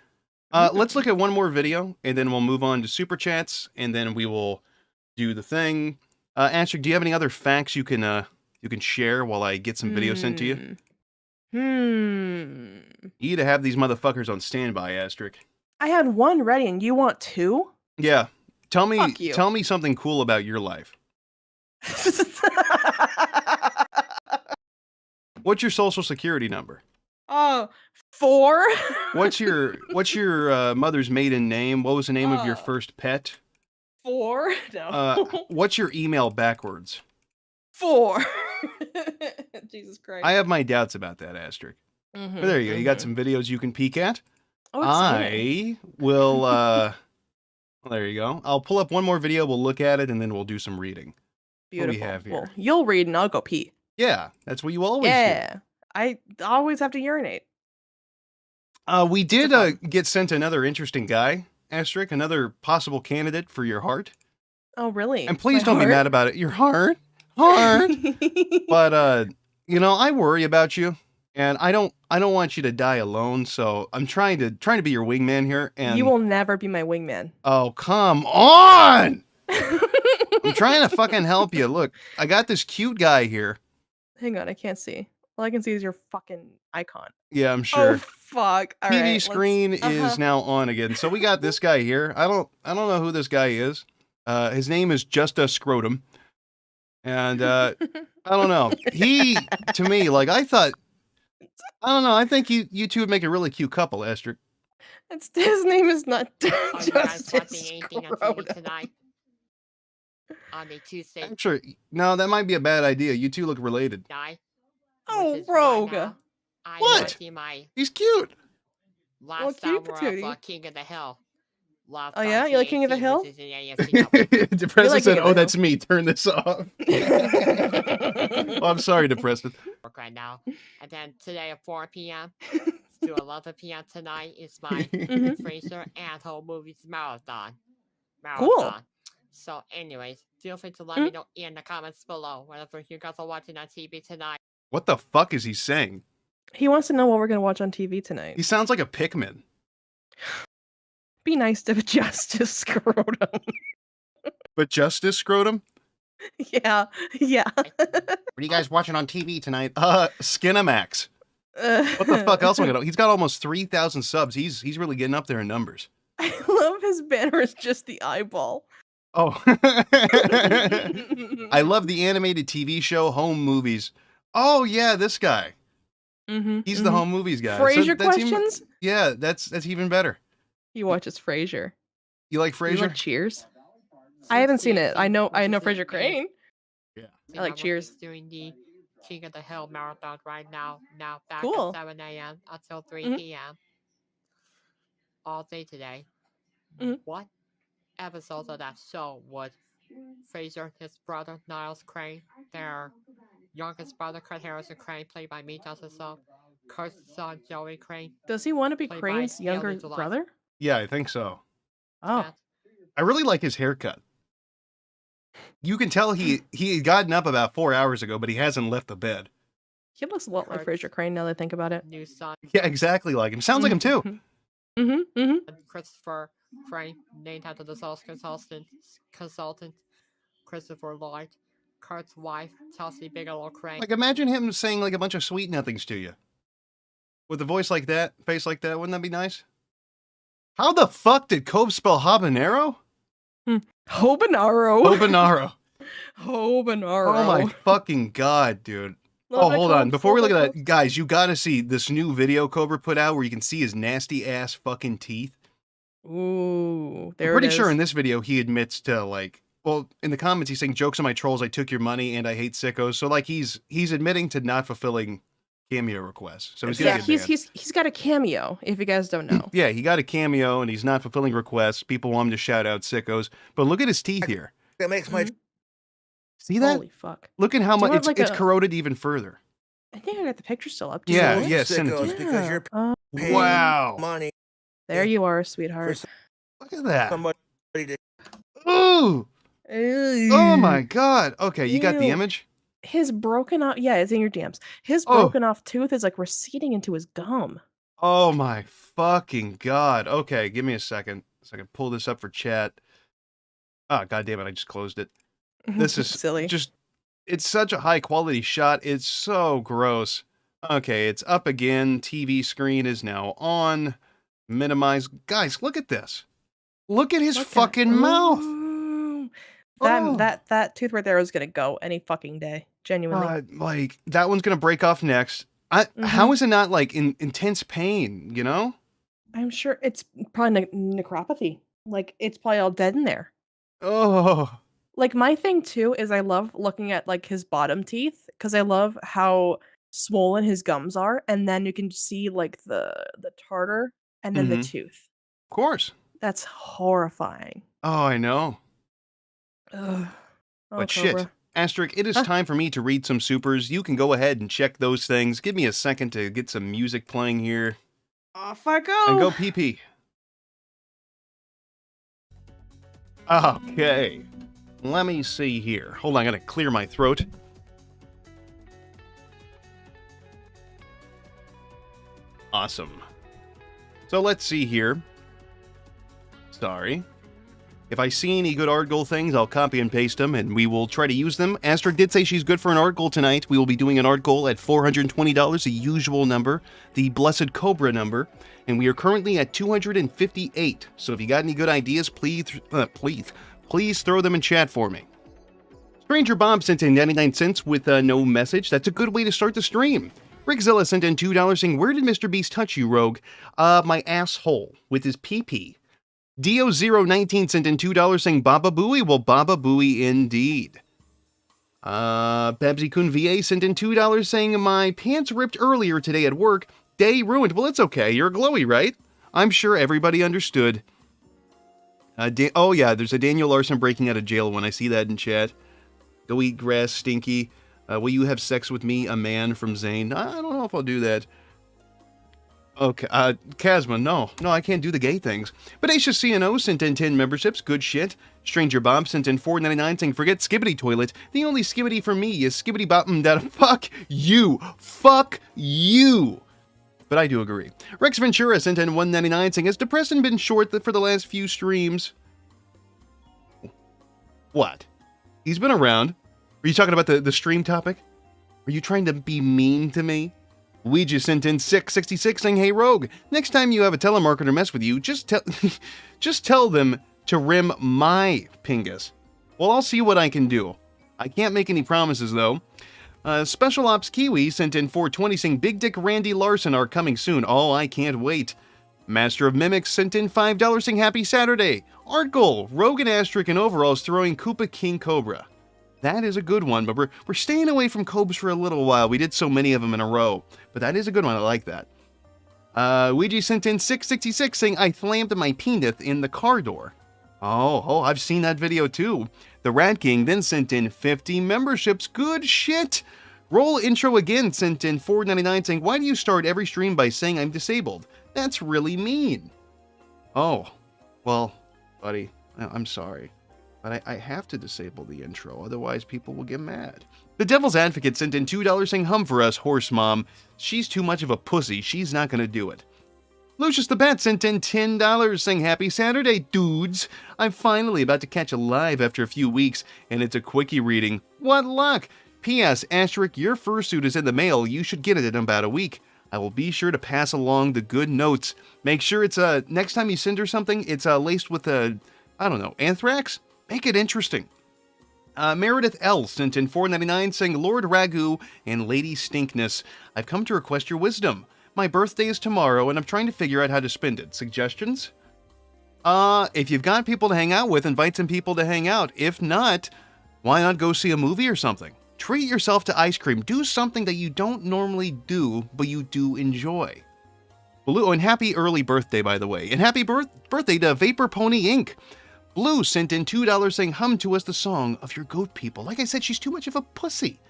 Let's look at one more video, and then we'll move on to super chats, and then we will do the thing. Asterisk, do you have any other facts you can share while I get some video sent to you? You need to have these motherfuckers on standby, Asterisk. I had one ready, and you want 2? Yeah. Tell Fuck you. me something cool about your life. What's your social security number? 4? What's your mother's maiden name? What was the name of your first pet? 4? No. What's your email backwards? 4. Jesus Christ. I have my doubts about that, Asterisk. Mhm, But there you go. You got mhm. some videos you can peek at. Oh, exciting. I will, well, there you go. I'll pull up one more video, we'll look at it, and then we'll do some reading. What do we Beautiful. have here? Well, you'll read and I'll go pee. Yeah, that's what you always Yeah. I always have to urinate. do. We did fun. get sent another interesting guy, Asterisk, another possible candidate for your heart. Oh, really? And please My don't be mad heart? about it. Your heart? Heart? But, you know, I worry about you. And I don't want you to die alone, so I'm trying to be your wingman here. And You will never be my wingman. oh, come on! I'm trying to fucking help you. Look, I got this cute guy here. Hang on, I can't see. All I can see is your fucking icon. Yeah, I'm Oh, sure. fuck. All TV right, let's- screen is now on again. So we got this guy here. I don't know who this guy is. His name is Just a Scrotum. And I don't know. He, to me, like I thought, I don't know. I think you two would make a really cute couple, Esther. His name is not Are you guys Justice watching anything on TV Scrotum. tonight? On a Tuesday Actually, no, that might be a bad idea. You two look related. night? Oh, which is right Rogue. now, I'm What? watching my He's cute. last cute hour patootie. of King of the Hill. Last Oh, yeah? You like King of the Hill? Which is an AFC Cup. Depreston like said, King of "Oh, the that's me. Turn this off." Oh, I'm sorry, Depreston. work right now. And then today at 4 p.m. to 11 p.m. tonight is my Mhm. Fraser and Whole Movies Marathon. Cool. So anyways, feel free to let me know in the comments below whatever you guys are watching on TV tonight. What the fuck is he saying? He wants to know what we're going to watch on TV tonight. He sounds like a Pikmin. Be nice to Justice Scrotum. But Justice Scrotum? Yeah. What are you guys watching on TV tonight? Skinamax. What What the fuck else am I gonna? He's got almost 3,000 subs. He's really getting up there in numbers. I love his banner is just the eyeball. Oh. I love the animated TV show Home Movies. Oh yeah, this guy. Mm-hmm, He's the Home Movies guy. Frasier that's even- questions? yeah, that's even better. He watches Frasier. You like You Frasier? like Cheers? I haven't seen it. I know Frasier Crane. See, I like we're Cheers. just doing the King of the Hill marathon right now. Now back Cool. at 7 a.m. until 3 Mhm. p.m. All day today. Mhm. What episodes of that show would Fraser, his brother Niles Crane, their youngest brother Kurt Harrison Crane, played by me, Justice So, Kurt's son Joey Crane, Does he want to be Played by Crane's Haley younger July. brother? Yeah, I think so. Oh, Matt, I really like his haircut. You can tell he had gotten up about 4 hours ago, but he hasn't left the bed. he looks a lot like Kurt's Frasier Crane now that I think about it. new son Yeah, exactly like him. Sounds like him too. Mm-hmm. Mm-hmm. Christopher Crane, named after the Souls consultant Christopher Lloyd, Kurt's wife Chelsea Bigelow Crane. Like imagine him saying like a bunch of sweet nothings to you. With a voice like that, face like that, wouldn't that be nice? How the fuck did Cope spell habanero? Hobanaro. Habanero. Hobanaro. Oh my fucking god, dude. Little Oh, bit of hold on. Coke, Before we look little at bit that, guys, you gotta see this new video Cobra put out where you can see his nasty ass fucking teeth. of Coke. Ooh, there I'm pretty it sure is. in this video he admits to like, well, in the comments he's saying jokes on my trolls, I took your money and I hate sickos. So like he's admitting to not fulfilling cameo requests. So he's gonna Yeah, get banned. he's got a cameo. If you guys don't know, Yeah, he got a cameo and he's not fulfilling requests. People want him to shout out sickos. But look at his teeth here. That makes my See that? holy fuck! Look at how Do you much want, it's, like, it's a- corroded even further. I think I got the picture still up. Yeah, you? yeah, send it to sickos me. because you're Oh, paying Wow. money there you are, for sweetheart. Look at that. somebody to Ooh. Oh my god. Okay, you got the Ew. image? His broken off. Yeah, it's in your DMs. His Oh. broken off tooth is like receding into his gum. Oh my fucking god. Okay, give me a second so I can pull this up for chat. Ah, god damn it, I just closed it. This is silly. just it's such a high quality shot. It's so gross. Okay, it's up again. TV screen is now on. Minimize. Guys, look at this. Look at his Look at- fucking mouth. Ooh. Oh. That tooth right there is gonna go any fucking day. Genuinely. Like that one's gonna break off next. How is it not like in intense pain? You know? I'm sure it's probably necropathy. Like it's probably all dead in there. Oh, Like, my thing too is I love looking at, like, his bottom teeth because I love how swollen his gums are, and then you can see, like, the tartar and then the Mm-hmm. tooth. Of course. That's horrifying. Oh, I know. Ugh. Oh, But shit. Cobra. Asterisk, it is Huh? time for me to read some supers. You can go ahead and check those things. Give me a second to get some music playing here. Off I And go! go pee-pee. Okay. Let me see here. Hold on, I gotta clear my throat. Awesome. So let's see here. Sorry. If I see any good art goal things, I'll copy and paste them, and we will try to use them. Asterisk did say she's good for an art goal tonight. We will be doing an art goal at $420, the usual number, the Blessed Cobra number, and we are currently at 258. So if you got any good ideas, please throw them in chat for me. Stranger Bob sent in 99 cents with no message. That's a good way to start the stream. Rickzilla sent in $2 saying, "Where did Mr. Beast touch you, Rogue?" My asshole with his pee-pee. Dio019 sent in $2 saying, "Baba Booey." Well, Baba Booey indeed. Babsy Kun VA sent in $2 saying, "My pants ripped earlier today at work. Day ruined." Well, it's okay. You're glowy, right? I'm sure everybody understood. Oh, yeah, there's a Daniel Larson breaking out of jail when I see that in chat. Go eat grass, Stinky. Will you have sex with me, a man from Zane? I don't know if I'll do that. Okay, Kazma, no, I can't do the gay things. But Aisha CNO sent in 10 memberships, good shit. Stranger Bob sent in $4.99 saying, "Forget Skibbity Toilet. The only Skibbity for me is Skibbity Bottom that fuck you. Fuck you." But I do agree. Rex Ventura sent in $1.99 saying, "Has Depression been short for the last few streams?" What? He's been around. Are you talking about the stream topic? Are you trying to be mean to me? Ouija sent in 666 saying, "Hey Rogue, next time you have a telemarketer mess with you, just tell them to rim my pingus. Well, I'll see what I can do. I can't make any promises though." Special Ops Kiwi sent in 420 saying, "Big Dick Randy Larson are coming soon. Oh, I can't wait." Master of Mimics sent in $5 saying, "Happy Saturday." Art Goal, Rogan Asterisk in overalls throwing Koopa King Cobra. That is a good one, but we're staying away from Cobes for a little while. We did so many of them in a row, but that is a good one. I like that. Ouija sent in 666 saying, "I slammed my penis in the car door." Oh, I've seen that video too. The Rat King then sent in 50 memberships. Good shit. Roll Intro again sent in $4.99 saying, "Why do you start every stream by saying I'm disabled? That's really mean." Oh, well, buddy, I'm sorry. But I have to disable the intro, otherwise people will get mad. The Devil's Advocate sent in $2 saying, "Hum for us, horse mom. She's too much of a pussy. She's not going to do it." Lucius the Bat sent in $10 saying, "Happy Saturday, dudes. I'm finally about to catch a live after a few weeks, and it's a quickie reading. What luck. P.S. Asterisk, your fursuit is in the mail. You should get it in about a week. I will be sure to pass along the good notes. Make sure it's, next time you send her something, it's laced with, I don't know, anthrax? Make it interesting." Meredith L. sent in $4.99 saying, "Lord Ragu and Lady Stinkness, I've come to request your wisdom. My birthday is tomorrow and I'm trying to figure out how to spend it. Suggestions?" If you've got people to hang out with, invite some people to hang out. If not, why not go see a movie or something? Treat yourself to ice cream. Do something that you don't normally do, but you do enjoy. Blue, and happy early birthday, by the way. And happy birthday to Vapor Pony Inc. Blue sent in $2 saying, "Hum to us the song of your goat people." Like I said, she's too much of a pussy.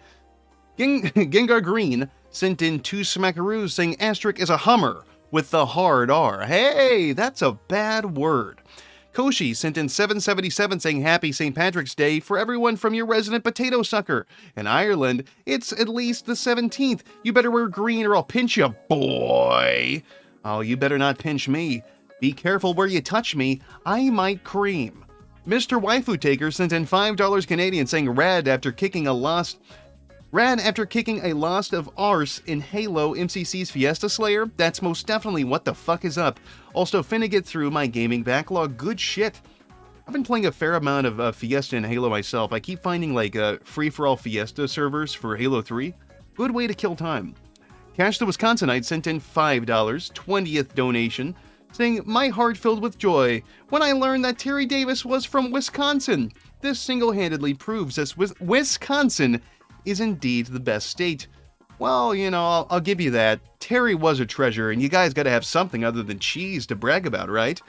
Gengar Green sent in 2 smackaroos saying, "Asterisk is a Hummer with the hard R." Hey, that's a bad word. Koshi sent in 777 saying, "Happy St. Patrick's Day for everyone from your resident potato sucker." In Ireland, it's at least the 17th. You better wear green or I'll pinch you, boy. Oh, you better not pinch me. Be careful where you touch me. I might cream. Mr. Waifu Taker sent in $5 Canadian saying, Rad after kicking a lost of arse in Halo MCC's Fiesta Slayer. That's most definitely what the fuck is up. Also, finna get through my gaming backlog. Good shit. I've been playing a fair amount of Fiesta and Halo myself. I keep finding like free-for-all Fiesta servers for Halo 3. Good way to kill time. Cash the Wisconsinite sent in $5, 20th donation, saying, "My heart filled with joy when I learned that Terry Davis was from Wisconsin. this single-handedly proves that Wisconsin is indeed the best state. Well, you know, I'll give you that. Terry was a treasure, and you guys gotta have something other than cheese to brag about, right?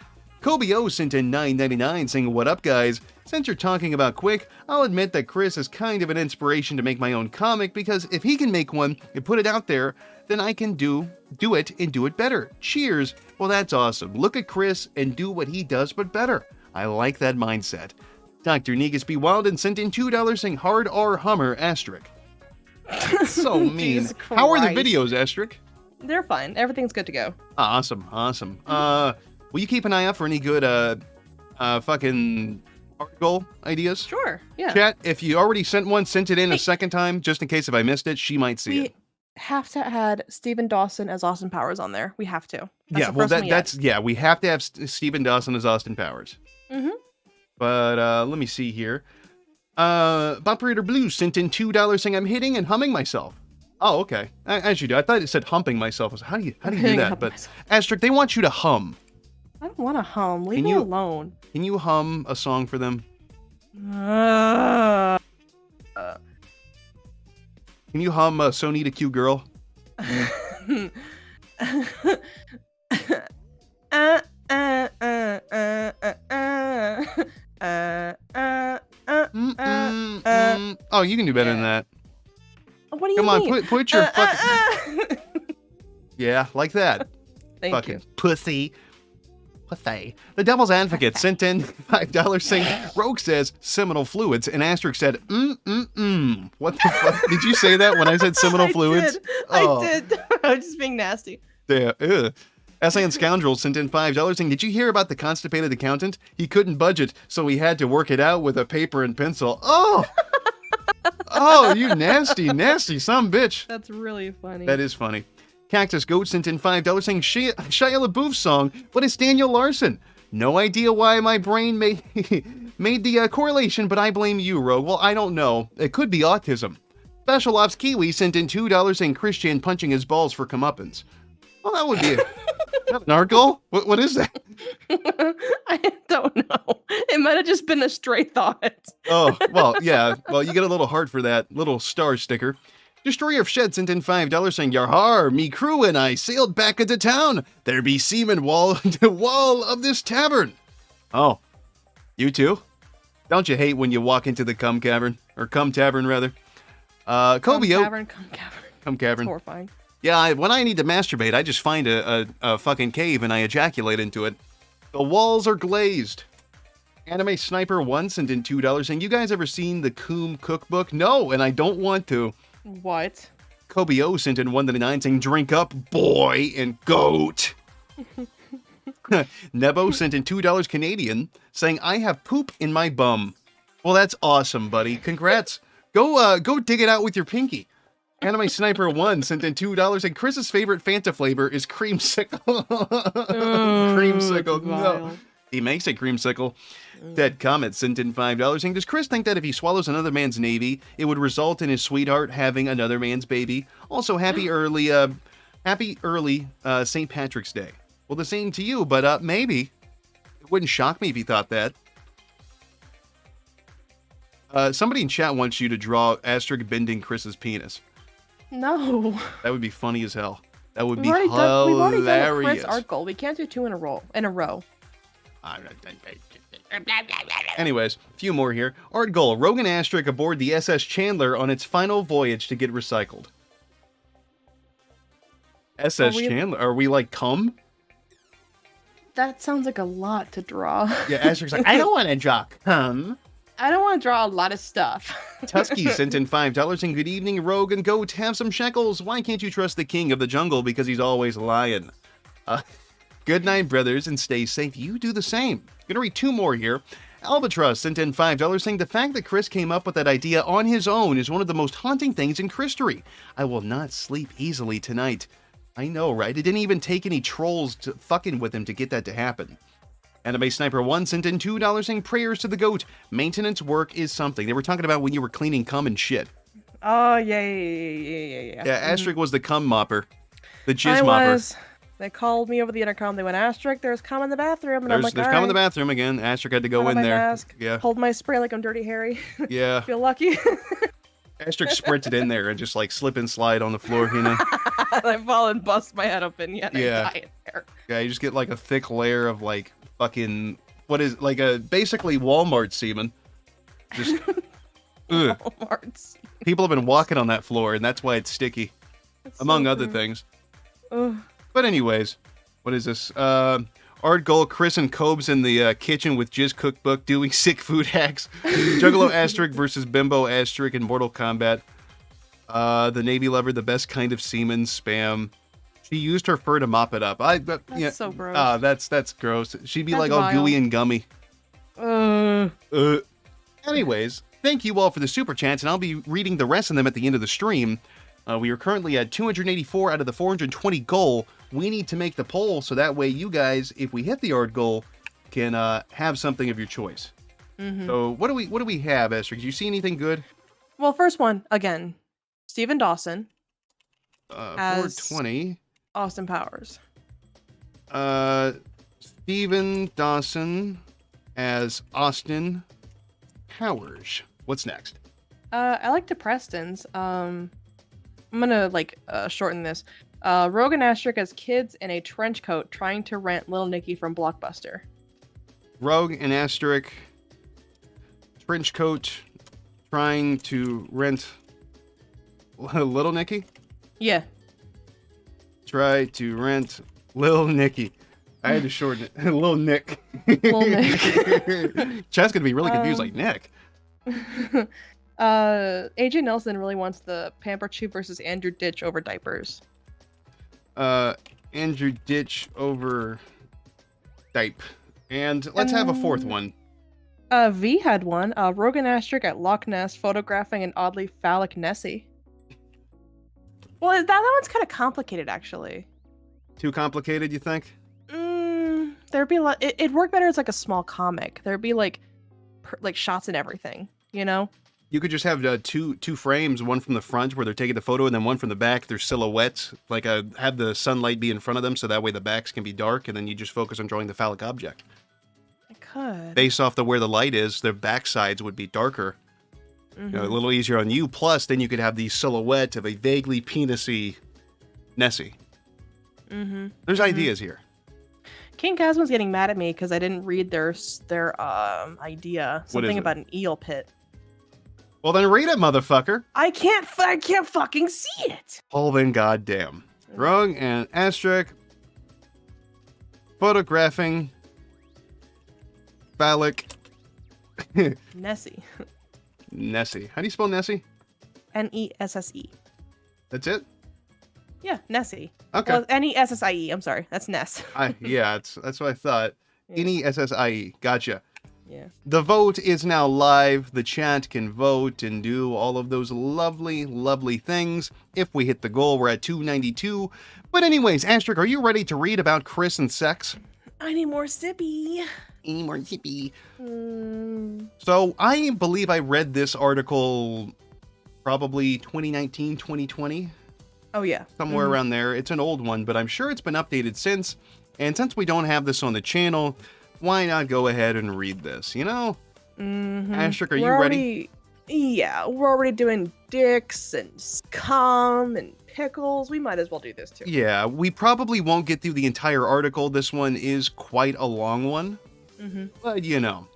Kobe O sent in $9.99 saying, what up, guys? Since you're talking about quick, I'll admit that Chris is kind of an inspiration to make my own comic, because if he can make one and put it out there, then I can do it and do it better. Cheers. Well, that's awesome. Look at Chris and do what he does, but better. I like that mindset. Dr. Negus B. Wilden sent in $2 saying, hard R Hummer, asterisk. So mean. Jesus How are the Christ. videos, asterisk? They're fine. Everything's good to go. Awesome. Will you keep an eye out for any good fucking article ideas? Sure. Yeah. Chat, if you already sent one, sent it in a second time, just in case if I missed it, she might see We it. have to add Stephen Dawson as Austin Powers on there. We have to. That's Yeah, the well, first one yet. we have to have Stephen Dawson as Austin Powers. Mhm. But let me see here. Operator Blue sent in $2 saying I'm hitting and humming myself. Oh, okay. As you do. I thought it said humping myself. I was, how do you do Hitting and that? humping But myself. Asterisk, they want you to hum. I don't want to hum. Leave Can me you- alone. Can you hum a song for them? Uh, Can you hum Sonita Q Girl? Oh, you can do better than that. What do you Come on, mean? put your fucking... Yeah, like that. Thank fucking you. pussy. Pussy. The Devil's Advocate sent in $5 saying, Rogue says seminal fluids, and Asterisk said, What the fuck? Did you say that when I said seminal fluids? Oh. I did. I was just being nasty. Yeah, ugh. S.A.N. Scoundrel sent in $5 saying, did you hear about the constipated accountant? He couldn't budget, so he had to work it out with a paper and pencil. Oh! Oh, you nasty, nasty son of a bitch. That's really funny. That is funny. Cactus Goat sent in $5 saying, Shia LaBeouf's song, but it's Daniel Larson. No idea why my brain made the correlation, but I blame you, Rogue. Well, I don't know. It could be autism. Special Ops Kiwi sent in $2 saying Christian punching his balls for comeuppance. Well, that would be a... an article? What is that? I don't know. It might have just been a stray thought. Oh, well, yeah. Well, you get a little heart for that little star sticker. Destroyer of Shed sent in $5 saying, Yarhar, me crew and I sailed back into town. There be seamen wall of this tavern. Oh, you too? Don't you hate when you walk into the cum cavern? Or cum tavern, rather. Kobe Come O. cavern, come cavern. Cum It's cavern. horrifying. Yeah, when I need to masturbate, I just find a fucking cave and I ejaculate into it. The walls are glazed. Anime Sniper 1 sent in $2 saying, you guys ever seen the Coom cookbook? No, and I don't want to. What? Kobe O sent in $1.99 saying, drink up, boy, and goat. Nebo sent in $2 Canadian saying, I have poop in my bum. Well, that's awesome, buddy. Congrats. Go dig it out with your pinky. Anime Sniper 1 sent in $2 and Chris's favorite Fanta flavor is creamsicle. Creamsicle. No. vile. He makes it creamsicle. Dead Comet sent in $5 saying, does Chris think that if he swallows another man's navy, it would result in his sweetheart having another man's baby? Also, happy early St. Patrick's Day. Well, the same to you, but maybe. It wouldn't shock me if he thought that. Somebody in chat wants you to draw asterisk bending Chris's penis. No. That would be funny as hell. That would be We've already done a Chris hilarious. art goal. We can't do two in a row. Anyways, a few more here. Art goal. Rogan asterisk aboard the SS Chandler on its final voyage to get recycled. SS Chandler? Are we like cum? That sounds like a lot to draw. Yeah, asterisk's like, I don't want to draw cum. I don't want to draw a lot of stuff. Tusky sent in $5 and good evening, Rogue and Goat. Have some shekels. Why can't you trust the king of the jungle? Because he's always lying. Good night, brothers, and stay safe. You do the same. Gonna read two more here. Albatross sent in $5 saying the fact that Chris came up with that idea on his own is one of the most haunting things in Christery. I will not sleep easily tonight. I know, right? It didn't even take any trolls to fucking with him to get that to happen. Anime Sniper 1 sent in $2 saying prayers to the goat. Maintenance work is something. They were talking about when you were cleaning cum and shit. Oh, yeah. Yeah, Asterisk was the cum mopper. The jizz I mopper. was. They called me over the intercom. They went, Asterisk, there's cum in the bathroom. And I'm like, There's all cum in the right. bathroom again. Asterisk had to go Put on in my there. mask, Yeah. hold my spray like I'm Dirty Harry. Yeah. Feel lucky. Asterisk sprinted in there and just like slip and slide on the floor, you know? I fall and bust my head open. Yeah. Yeah. I die in there. Yeah, you just get like a thick layer of like fucking, what is, like a, basically Walmart semen. Just, ugh. Walmart's. People have been walking on that floor and that's why it's sticky, That's among so other gross. things. Ugh. But anyways, what is this? Art Goal, Chris and Cobes in the kitchen with Jizz Cookbook doing sick food hacks. Juggalo Asterisk versus Bimbo Asterisk in Mortal Kombat. The Navy Lover, the best kind of semen spam. She used her fur to mop it up. That's so gross. That's gross. She'd be That's like all vile. gooey and gummy. Ugh. Anyways, thank you all for the super chats, and I'll be reading the rest of them at the end of the stream. We are currently at 284 out of the 420 goal. We need to make the poll so that way you guys, if we hit the art goal, can have something of your choice. Mhm. So what do we have, Esther? Do you see anything good? Well, first one again, Stephen Dawson, As- 420. Austin Powers. Stephen Dawson as Austin Powers. What's next? I like the Prestons. I'm gonna shorten this. Rogan Asterisk as kids in a trench coat trying to rent Little Nicky from Blockbuster. Rogue and Asterisk. Trench coat. Trying to rent Little Nicky? Yeah. Try to rent Lil Nicky. I had to shorten it. Lil Nick. Lil Nick. Chat's gonna be really confused, like Nick. AJ Nelson really wants the Pamper Chew versus Andrew Ditch over diapers. Andrew Ditch over Dipe. And let's have a fourth one. V had one. Rogan Asterisk at Loch Ness photographing an oddly phallic Nessie. Well, that one's kind of complicated, actually. Too complicated, you think? There'd be a lot. It'd work better as like a small comic. There'd be like shots and everything, you know? You could just have two frames, one from the front where they're taking the photo, and then one from the back. They're silhouettes. Like have the sunlight be in front of them, so that way the backs can be dark, and then you just focus on drawing the phallic object. I could. Based off the where the light is, their back sides would be darker. Mhm. You know, a little easier on you. Plus, then you could have the silhouette of a vaguely penisy Nessie. Mm-hmm. There's ideas here. King Casman's getting mad at me because I didn't read their idea. What is Something it? about an eel pit. Well, then read it, motherfucker. I can't fucking see it. Oh, then goddamn. Rogue and Asterisk photographing phallic Nessie. Nessie. How do you spell Nessie? Nesse. That's it? Yeah, Nessie. Okay. Well, Nessie. I'm sorry. That's Ness. Yeah, that's what I thought. Yeah. Nessie. Gotcha. Yeah. The vote is now live. The chat can vote and do all of those lovely, lovely things. If we hit the goal, we're at 292. But anyways, Asterisk, are you ready to read about Chris and sex? I need more sippy. Any more zippy? Mm. So I believe I read this article probably 2019, 2020. Oh, yeah. Somewhere around there. It's an old one, but I'm sure it's been updated since. And since we don't have this on the channel, why not go ahead and read this, you know? Mm-hmm. Asterisk, are you ready? Yeah, we're already doing dicks and scum and pickles. We might as well do this too. Yeah, we probably won't get through the entire article. This one is quite a long one, Mm-hmm. but you know.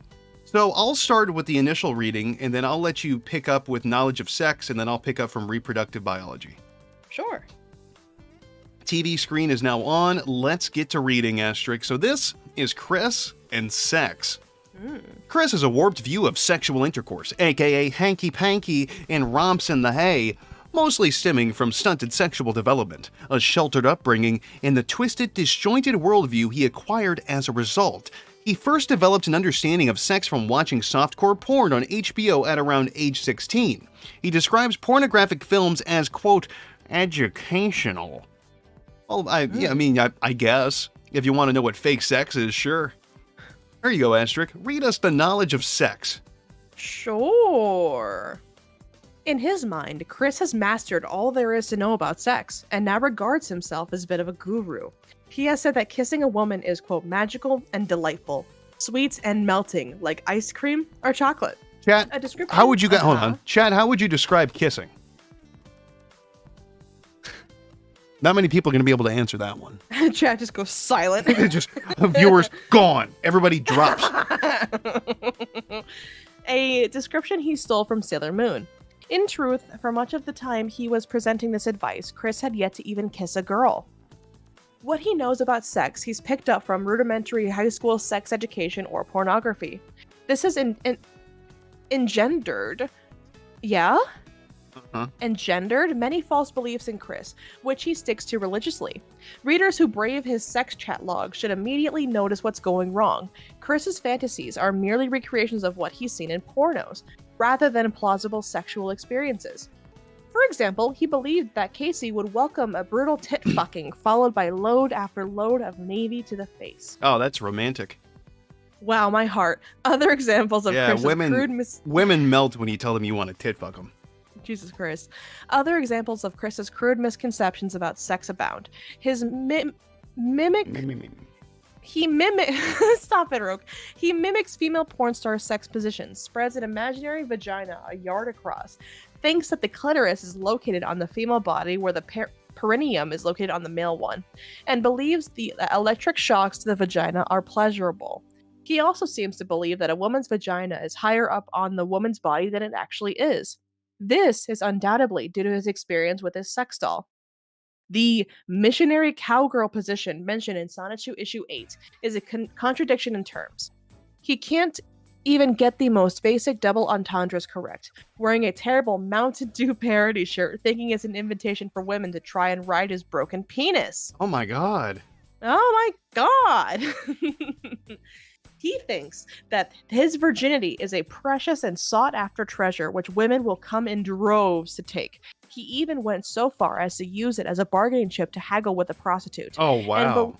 So I'll start with the initial reading, and then I'll let you pick up with knowledge of sex, and then I'll pick up from reproductive biology. Sure. TV screen is now on. Let's get to reading, Asterisk. So this is Chris and sex. Chris has a warped view of sexual intercourse, aka hanky-panky and romps in the hay, mostly stemming from stunted sexual development, a sheltered upbringing, and the twisted, disjointed worldview he acquired as a result. He first developed an understanding of sex from watching softcore porn on HBO at around age 16. He describes pornographic films as, quote, educational. Well, I guess. If you want to know what fake sex is, sure. There you go, Asterisk. Read us the knowledge of sex. Sure. In his mind, Chris has mastered all there is to know about sex, and now regards himself as a bit of a guru. He has said that kissing a woman is, quote, magical and delightful, sweet and melting, like ice cream or chocolate. Chat, A description. how would you hold on. Chat, how would you describe kissing? Not many people are going to be able to answer that one. Chat just goes silent. Just viewers gone. Everybody drops. A description he stole from Sailor Moon. In truth, for much of the time he was presenting this advice, Chris had yet to even kiss a girl. What he knows about sex, he's picked up from rudimentary high school sex education or pornography. This has engendered many false beliefs in Chris, which he sticks to religiously. Readers who brave his sex chat log should immediately notice what's going wrong. Chris's fantasies are merely recreations of what he's seen in pornos, rather than plausible sexual experiences. For example, he believed that Casey would welcome a brutal tit fucking followed by load after load of Navy to the face. Oh, that's romantic. Wow, my heart. Other examples of Chris's crude women melt when you tell them you want to tit fuck them. Jesus Christ. Other examples of Chris's crude misconceptions about sex abound. His Stop it, Roke. He mimics female porn star sex positions, spreads an imaginary vagina a yard across, thinks that the clitoris is located on the female body where the perineum is located on the male one, and believes the electric shocks to the vagina are pleasurable. He also seems to believe that a woman's vagina is higher up on the woman's body than it actually is. This is undoubtedly due to his experience with his sex doll. The missionary cowgirl position mentioned in Sonnet 2 Issue 8 is a contradiction in terms. He can't even get the most basic double entendres correct, wearing a terrible Mountain Dew parody shirt, thinking it's an invitation for women to try and ride his broken penis. Oh my god. Oh my god! He thinks that his virginity is a precious and sought-after treasure which women will come in droves to take. He even went so far as to use it as a bargaining chip to haggle with a prostitute. Oh, wow.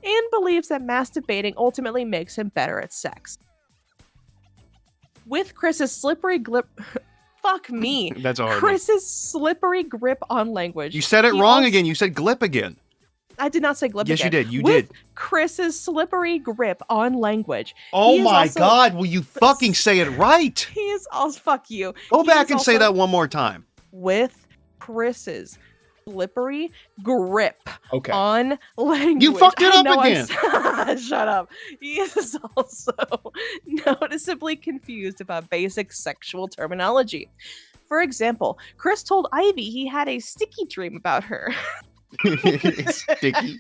And believes that masturbating ultimately makes him better at sex. With Chris's slippery grip... Fuck me. That's a hard one. Chris's slippery grip on language. You said it wrong again. You said glip again. I did not say glip Yes, again. you did. You With did. Chris's slippery grip on language. Oh my god, will you fucking say it right? He is also... Fuck you. Go back and say that one more time. With Chris's slippery grip Okay. on language. You fucked it up again. Shut up. He is also noticeably confused about basic sexual terminology. For example, Chris told Ivy he had a sticky dream about her. Sticky.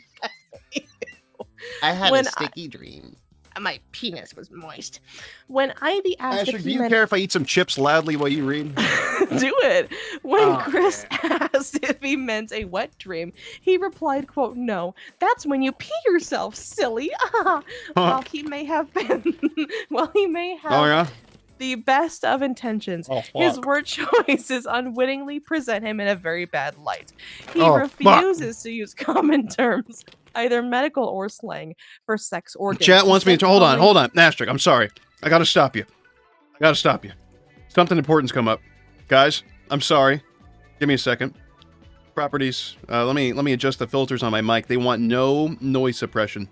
I had a sticky dream. My penis was moist. When Ivy asked Asher, do you care if I eat some chips loudly while you read? Do it. When Chris asked if he meant a wet dream, he replied, quote, "No, that's when you pee yourself, silly." While he may have the best of intentions, his word choices unwittingly present him in a very bad light. He refuses to use common terms, either medical or slang, for sex organs. Chat wants me to... Hold on. Asterisk, I'm sorry. I gotta stop you. Something important's come up. Guys, I'm sorry. Give me a second. Properties. Let me adjust the filters on my mic. They want no noise suppression.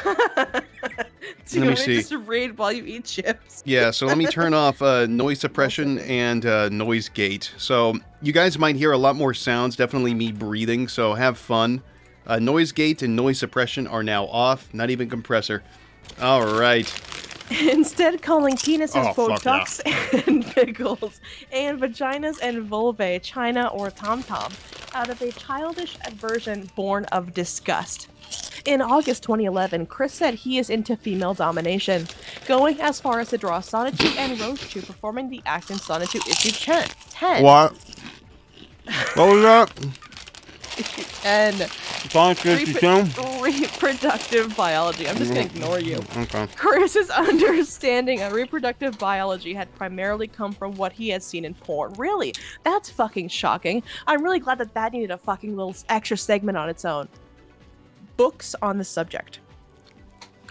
Do you want me just read while you eat chips? Yeah, so let me turn off noise suppression and noise gate. So you guys might hear a lot more sounds, definitely me breathing, so have fun. Noise gate and noise suppression are now off, not even compressor. All right. Instead calling penises Botox and pickles, and vaginas and vulvae China or tom-tom, out of a childish aversion born of disgust. In August 2011, Chris said he is into female domination, going as far as to draw Sonichu and Roach performing the act in Sonichu issue 10. What? What was that? And Sonichu reproductive biology. I'm just gonna ignore you. Okay. Chris's understanding of reproductive biology had primarily come from what he had seen in porn. Really? That's fucking shocking. I'm really glad that needed a fucking little extra segment on its own. Books on the subject.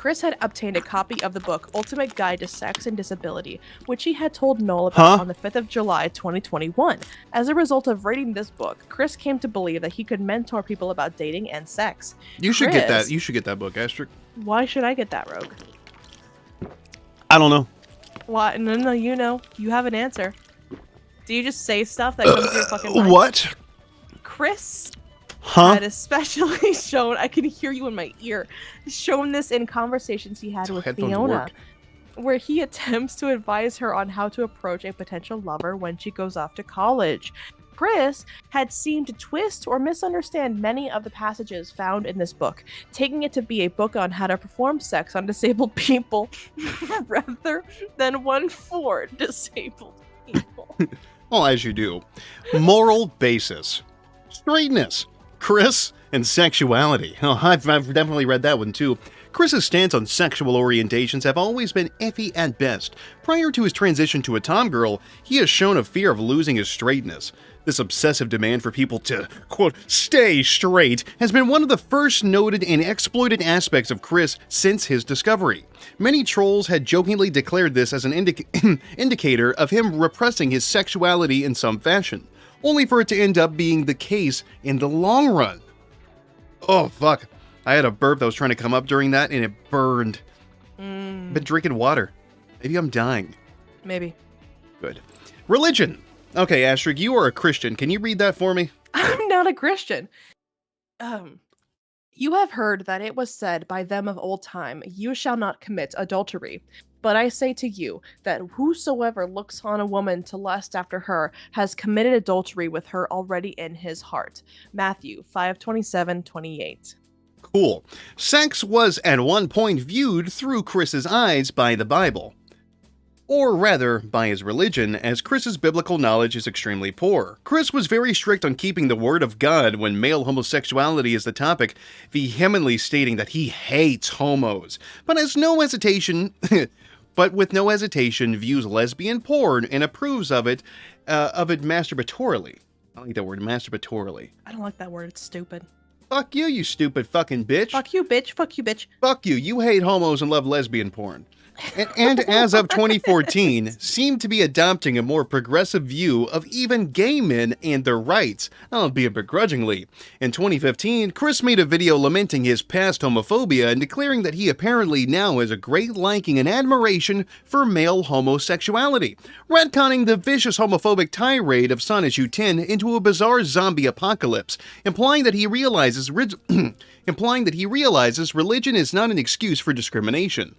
Chris had obtained a copy of the book Ultimate Guide to Sex and Disability, which he had told Noel about on the 5th of July, 2021. As a result of reading this book, Chris came to believe that he could mentor people about dating and sex. You should get that. You should get that book, Astrid. Why should I get that, Rogue? I don't know. Why? No, you know. You have an answer. Do you just say stuff that comes to your fucking mind? What? Chris Huh? had especially shown, I can hear you in my ear, shown this in conversations he had with Headphones Fiona, work. where he attempts to advise her on how to approach a potential lover when she goes off to college. Chris had seemed to twist or misunderstand many of the passages found in this book, taking it to be a book on how to perform sex on disabled people rather than one for disabled people. Well, as you do. Moral basis. Straightness. Chris and sexuality. Oh, I've definitely read that one too. Chris's stance on sexual orientations have always been iffy at best. Prior to his transition to a tomgirl, he has shown a fear of losing his straightness. This obsessive demand for people to, quote, stay straight has been one of the first noted and exploited aspects of Chris since his discovery. Many trolls had jokingly declared this as an indicator of him repressing his sexuality in some fashion, only for it to end up being the case in the long run. Oh, fuck. I had a burp that was trying to come up during that, and it burned. Been drinking water. Maybe I'm dying. Maybe. Good. Religion. Okay, Astrid, you are a Christian. Can you read that for me? I'm not a Christian. You have heard that it was said by them of old time, you shall not commit adultery. But I say to you that whosoever looks on a woman to lust after her has committed adultery with her already in his heart. Matthew 5:27-28. Cool. Sex was at one point viewed through Chris's eyes by the Bible. Or rather, by his religion, as Chris's biblical knowledge is extremely poor. Chris was very strict on keeping the word of God when male homosexuality is the topic, vehemently stating that he hates homos, but with no hesitation views lesbian porn and approves of it masturbatorily. I like that word, masturbatorily. I don't like that word, it's stupid. Fuck you, you stupid fucking bitch. Fuck you, bitch. Fuck you, bitch. Fuck you, you hate homos and love lesbian porn. And as of 2014, seemed to be adopting a more progressive view of even gay men and their rights, albeit begrudgingly. In 2015, Chris made a video lamenting his past homophobia and declaring that he apparently now has a great liking and admiration for male homosexuality, retconning the vicious homophobic tirade of Sonic U10 into a bizarre zombie apocalypse, implying that he realizes religion is not an excuse for discrimination.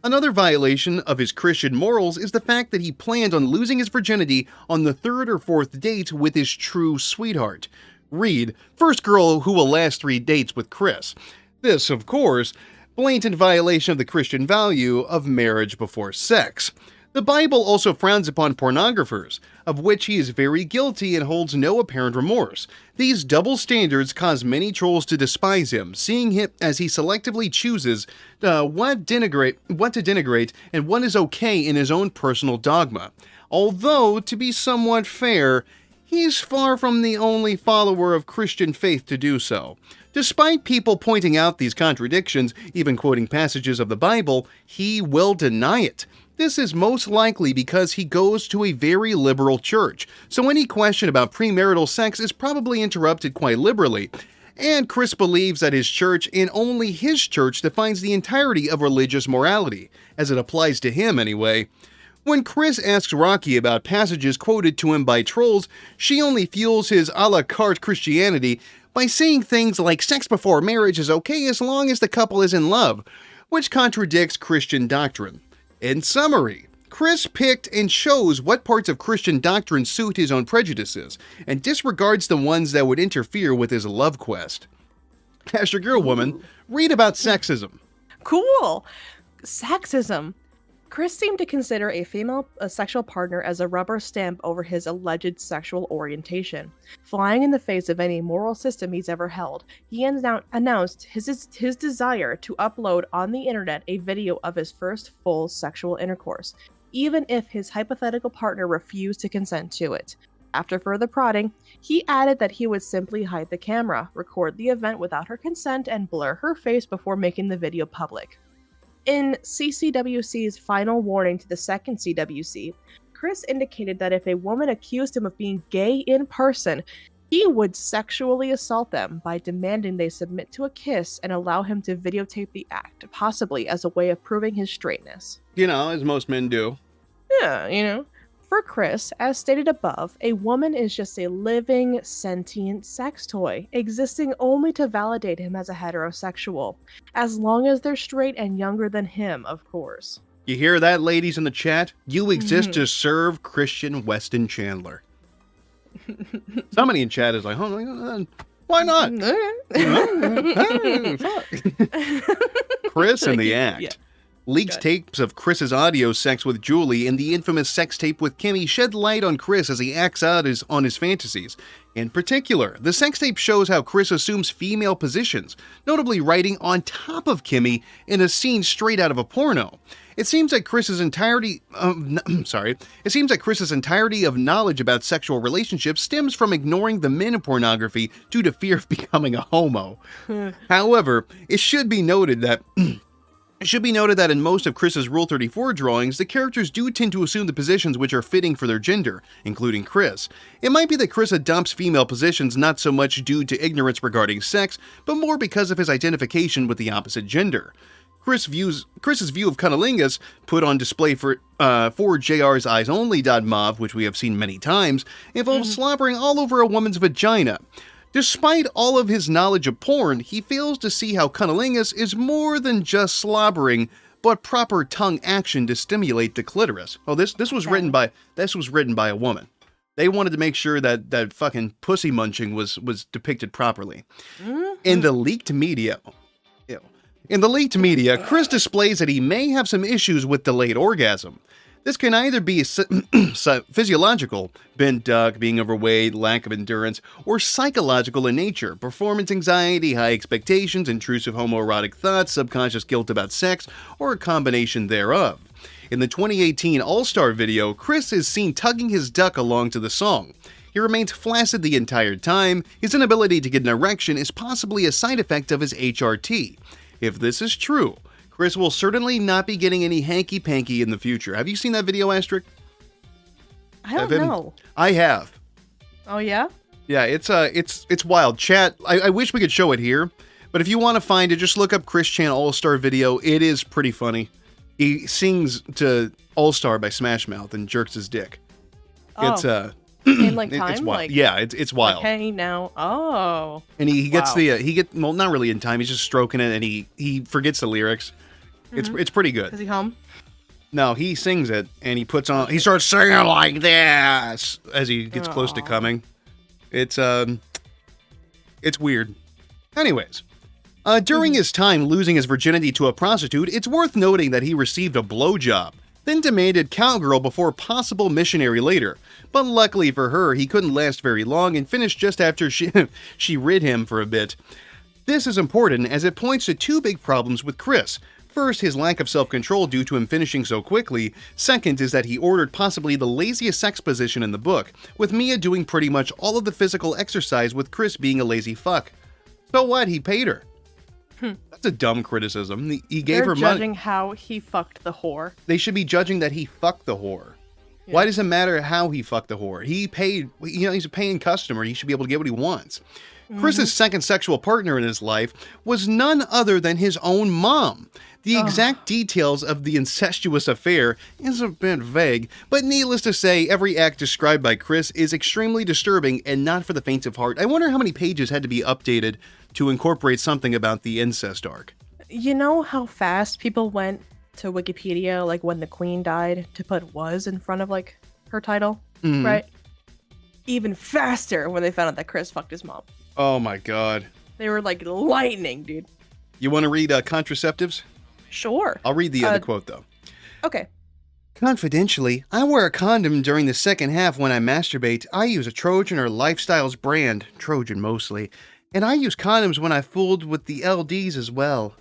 Another violation of his Christian morals is the fact that he planned on losing his virginity on the third or fourth date with his true sweetheart. Read, first girl who will last 3 dates with Chris. This, of course, blatant violation of the Christian value of marriage before sex. The Bible also frowns upon pornographers, of which he is very guilty and holds no apparent remorse. These double standards cause many trolls to despise him, seeing him as he selectively chooses what to denigrate and what is okay in his own personal dogma. Although, to be somewhat fair, he's far from the only follower of Christian faith to do so. Despite people pointing out these contradictions, even quoting passages of the Bible, he will deny it. This is most likely because he goes to a very liberal church, so any question about premarital sex is probably interrupted quite liberally. And Chris believes that his church, and only his church, defines the entirety of religious morality, as it applies to him anyway. When Chris asks Rocky about passages quoted to him by trolls, she only fuels his a la carte Christianity by saying things like sex before marriage is okay as long as the couple is in love, which contradicts Christian doctrine. In summary, Chris picked and chose what parts of Christian doctrine suit his own prejudices, and disregards the ones that would interfere with his love quest. Pastor Girl Woman, read about sexism. Cool. Sexism. Chris seemed to consider a female sexual partner as a rubber stamp over his alleged sexual orientation. Flying in the face of any moral system he's ever held, he announced his desire to upload on the internet a video of his first full sexual intercourse, even if his hypothetical partner refused to consent to it. After further prodding, he added that he would simply hide the camera, record the event without her consent, and blur her face before making the video public. In CCWC's final warning to the second CWC, Chris indicated that if a woman accused him of being gay in person, he would sexually assault them by demanding they submit to a kiss and allow him to videotape the act, possibly as a way of proving his straightness. You know, as most men do. Yeah, you know. For Chris, as stated above, a woman is just a living, sentient sex toy, existing only to validate him as a heterosexual, as long as they're straight and younger than him, of course. You hear that, ladies in the chat? You exist to serve Christian Weston Chandler. Somebody in chat is like, oh, why not? Chris and the act. Yeah. Leaked tapes of Chris's audio sex with Julie and the infamous sex tape with Kimmy shed light on Chris as he acts out on his fantasies. In particular, the sex tape shows how Chris assumes female positions, notably riding on top of Kimmy in a scene straight out of a porno. It seems that Chris's entirety of knowledge about sexual relationships stems from ignoring the men pornography due to fear of becoming a homo. However, it should be noted that in most of Chris's Rule 34 drawings, the characters do tend to assume the positions which are fitting for their gender, including Chris. It might be that Chris adopts female positions not so much due to ignorance regarding sex, but more because of his identification with the opposite gender. Chris's view of cunnilingus, put on display for JR's Eyes Only .mov, which we have seen many times, involves slobbering all over a woman's vagina. Despite all of his knowledge of porn, he fails to see how cunnilingus is more than just slobbering, but proper tongue action to stimulate the clitoris. Oh, this was written by a woman. They wanted to make sure that fucking pussy munching was depicted properly. In the leaked media, Chris displays that he may have some issues with delayed orgasm. This can either be physiological, bent duck, being overweight, lack of endurance, or psychological in nature, performance anxiety, high expectations, intrusive homoerotic thoughts, subconscious guilt about sex, or a combination thereof. In the 2018 All-Star video, Chris is seen tugging his duck along to the song. He remains flaccid the entire time. His inability to get an erection is possibly a side effect of his HRT. If this is true, Chris will certainly not be getting any hanky-panky in the future. Have you seen that video, Astrid? I don't know. I have. Oh, yeah? Yeah, it's wild. Chat, I wish we could show it here, but if you want to find it, just look up Chris Chan All-Star video. It is pretty funny. He sings to All-Star by Smash Mouth and jerks his dick. Oh. It's in like time? it's wild. Like, yeah, it's wild. Okay, now. Oh. And he gets well, not really in time. He's just stroking it, and he forgets the lyrics. It's pretty good. Does he hum? No, he sings it, and he starts singing like this as he gets close to coming. It's weird. Anyways, during his time losing his virginity to a prostitute, it's worth noting that he received a blowjob, then demanded cowgirl before possible missionary later. But luckily for her, he couldn't last very long and finished just after she rid him for a bit. This is important as it points to two big problems with Chris. First, his lack of self-control due to him finishing so quickly. Second is that he ordered possibly the laziest sex position in the book, with Mia doing pretty much all of the physical exercise with Chris being a lazy fuck. So what? He paid her. That's a dumb criticism. He gave her money. They're judging how he fucked the whore. They should be judging that he fucked the whore. Yeah. Why does it matter how he fucked the whore? He paid, he's a paying customer. He should be able to get what he wants. Chris's second sexual partner in his life was none other than his own mom. The exact details of the incestuous affair is a bit vague, but needless to say, every act described by Chris is extremely disturbing and not for the faint of heart. I wonder how many pages had to be updated to incorporate something about the incest arc. You know how fast people went to Wikipedia, like when the queen died, to put was in front of like her title, right? Even faster when they found out that Chris fucked his mom. Oh my god. They were like lightning, dude. You want to read contraceptives? Sure. I'll read the other quote though. Okay. Confidentially, I wear a condom during the second half when I masturbate. I use a Trojan or Lifestyles brand, Trojan mostly, and I use condoms when I fooled with the LDs as well.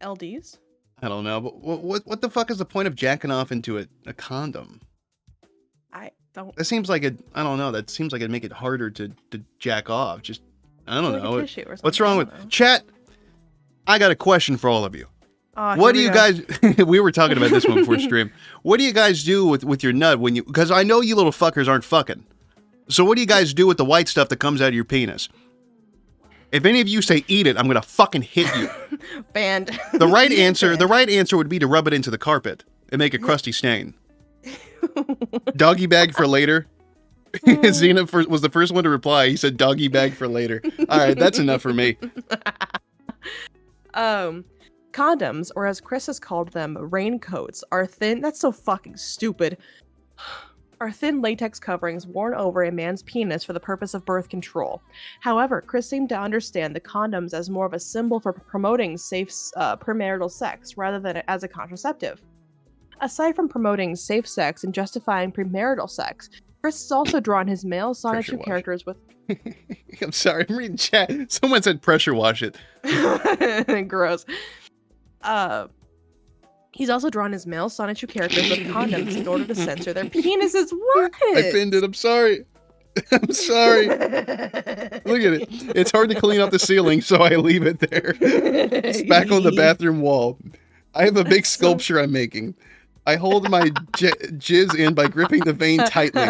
LDs? I don't know, but what the fuck is the point of jacking off into a condom? I don't. That seems like I don't know. That seems like it'd make it harder to jack off. Just I don't know. Like What's wrong with chat? I got a question for all of you. What do you guys? We were talking about this one before stream. What do you guys do with your nut when you? Because I know you little fuckers aren't fucking. So what do you guys do with the white stuff that comes out of your penis? If any of you say eat it, I'm gonna fucking hit you. Banned. The right answer would be to rub it into the carpet and make a crusty stain. Doggy bag for later. Xena was the first one to reply. He said doggy bag for later. All right, that's enough for me. Condoms, or as Chris has called them, raincoats, are thin. That's so fucking stupid. Are thin latex coverings worn over a man's penis for the purpose of birth control. However, Chris seemed to understand the condoms as more of a symbol for promoting safe premarital sex rather than as a contraceptive. Aside from promoting safe sex and justifying premarital sex, Chris has also drawn his male sonnet characters with... I'm sorry, I'm reading chat. Someone said pressure wash it. Gross. He's also drawn his male Sonichu characters with condoms in order to censor their penises. What? I pinned it. I'm sorry. I'm sorry. Look at it. It's hard to clean up the ceiling, so I leave it there. It's back on the bathroom wall. I have a big sculpture I'm making. I hold my jizz in by gripping the vein tightly.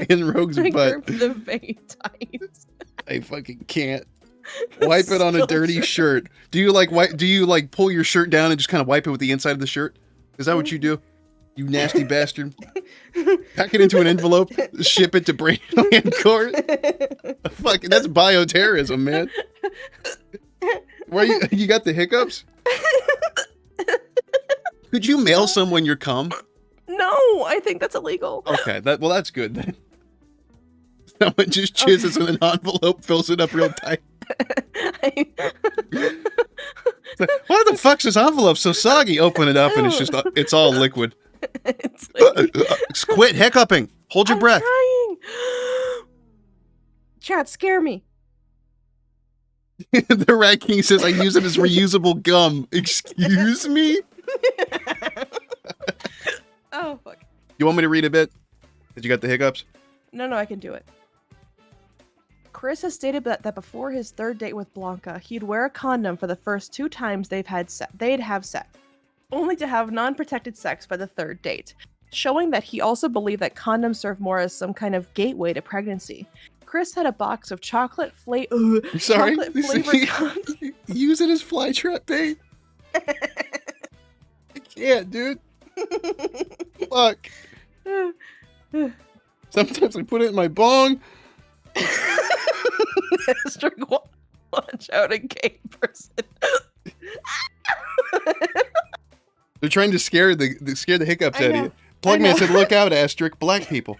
In Rogue's butt. Grip the vein tight. I fucking can't. Wipe it on a dirty shirt. Do you like pull your shirt down and just kind of wipe it with the inside of the shirt? Is that what you do? You nasty bastard. Pack it into an envelope, ship it to Brainland Court. Fuck, that's bioterrorism, man. Where you got the hiccups? Could you mail someone your cum? No, I think that's illegal. Okay, that's good then. Someone just jizzes in an envelope, fills it up real tight. Why the fuck's this envelope so soggy? Open it up and it's all liquid. Quit hiccuping. Hold your breath. Trying. Chat, scare me. The Rat King says I use it as reusable gum. Excuse me? Oh fuck. You want me to read a bit? Did you got the hiccups? No, I can do it. Chris has stated that before his third date with Blanca, he'd wear a condom for the first 2 times they'd have sex, only to have non-protected sex by the third date, showing that he also believed that condoms serve more as some kind of gateway to pregnancy. Chris had a box of chocolate flavored condoms. Use it as flytrap bait. I can't, dude. Fuck. Sometimes I put it in my bong. Watch out, a gay person. They're trying to scare the hiccups out of you. Plugman said, "Look out, asterisk, black people."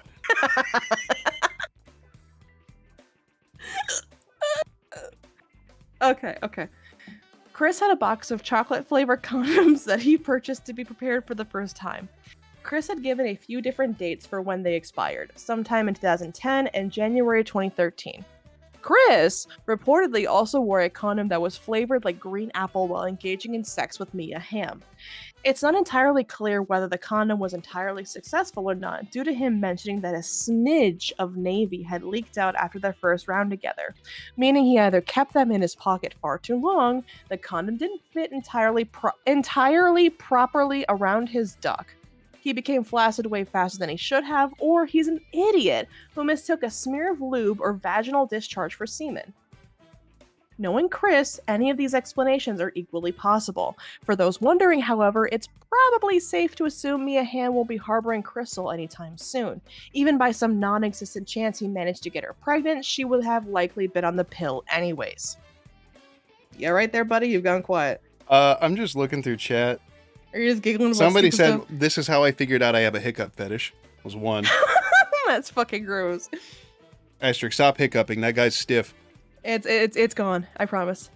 Okay. Chris had a box of chocolate-flavored condoms that he purchased to be prepared for the first time. Chris had given a few different dates for when they expired, sometime in 2010 and January 2013. Chris reportedly also wore a condom that was flavored like green apple while engaging in sex with Mia Hamm. It's not entirely clear whether the condom was entirely successful or not, due to him mentioning that a smidge of Navy had leaked out after their first round together, meaning he either kept them in his pocket far too long, the condom didn't fit entirely properly around his duck, he became flaccid way faster than he should have, or he's an idiot who mistook a smear of lube or vaginal discharge for semen. Knowing Chris, any of these explanations are equally possible. For those wondering, however, it's probably safe to assume Mia Hamm will be harboring Crystal anytime soon. Even by some non-existent chance he managed to get her pregnant, she would have likely been on the pill anyways. Yeah, right there, buddy? You've gone quiet. I'm just looking through chat. Are you just giggling about Somebody said, stuff? "This is how I figured out I have a hiccup fetish." Was one. That's fucking gross. Asterisk, stop hiccuping. That guy's stiff. It's gone. I promise.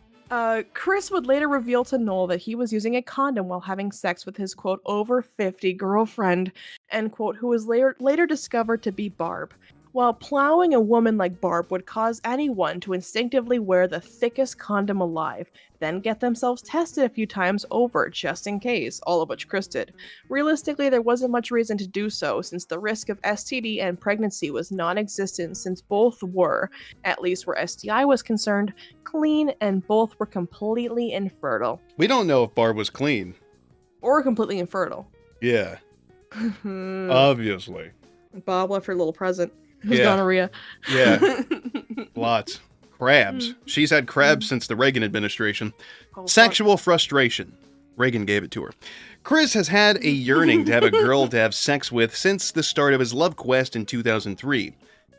Chris would later reveal to Noel that he was using a condom while having sex with his, quote, over 50 girlfriend, end quote, who was later discovered to be Barb. while plowing a woman like Barb would cause anyone to instinctively wear the thickest condom alive, then get themselves tested a few times over just in case, all of which Chris did. Realistically, there wasn't much reason to do so since the risk of STD and pregnancy was non-existent since both were, at least where STI was concerned, clean and both were completely infertile. We don't know if Barb was clean. Or completely infertile. Yeah. Obviously. Bob left her little present. It was Yeah. gonorrhea. Yeah. Lots. Crabs. She's had crabs since the Reagan administration. Oh, fuck. Sexual frustration. Reagan gave it to her. Chris has had a yearning to have a girl to have sex with since the start of his love quest in 2003.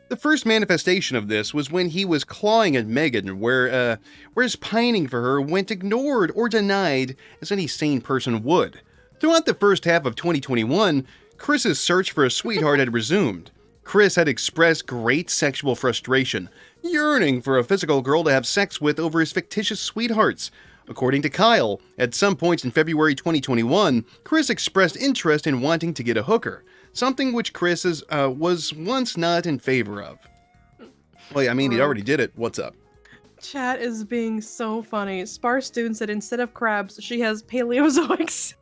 The first manifestation of this was when he was clawing at Megan, where his pining for her went ignored or denied as any sane person would. Throughout the first half of 2021, Chris's search for a sweetheart had resumed. Chris had expressed great sexual frustration, yearning for a physical girl to have sex with over his fictitious sweethearts. According to Kyle, at some points in February 2021, Chris expressed interest in wanting to get a hooker, something which Chris was once not in favor of. Well, I mean, he already did it. What's up? Chat is being so funny. Sparse Dune said instead of crabs, she has Paleozoics.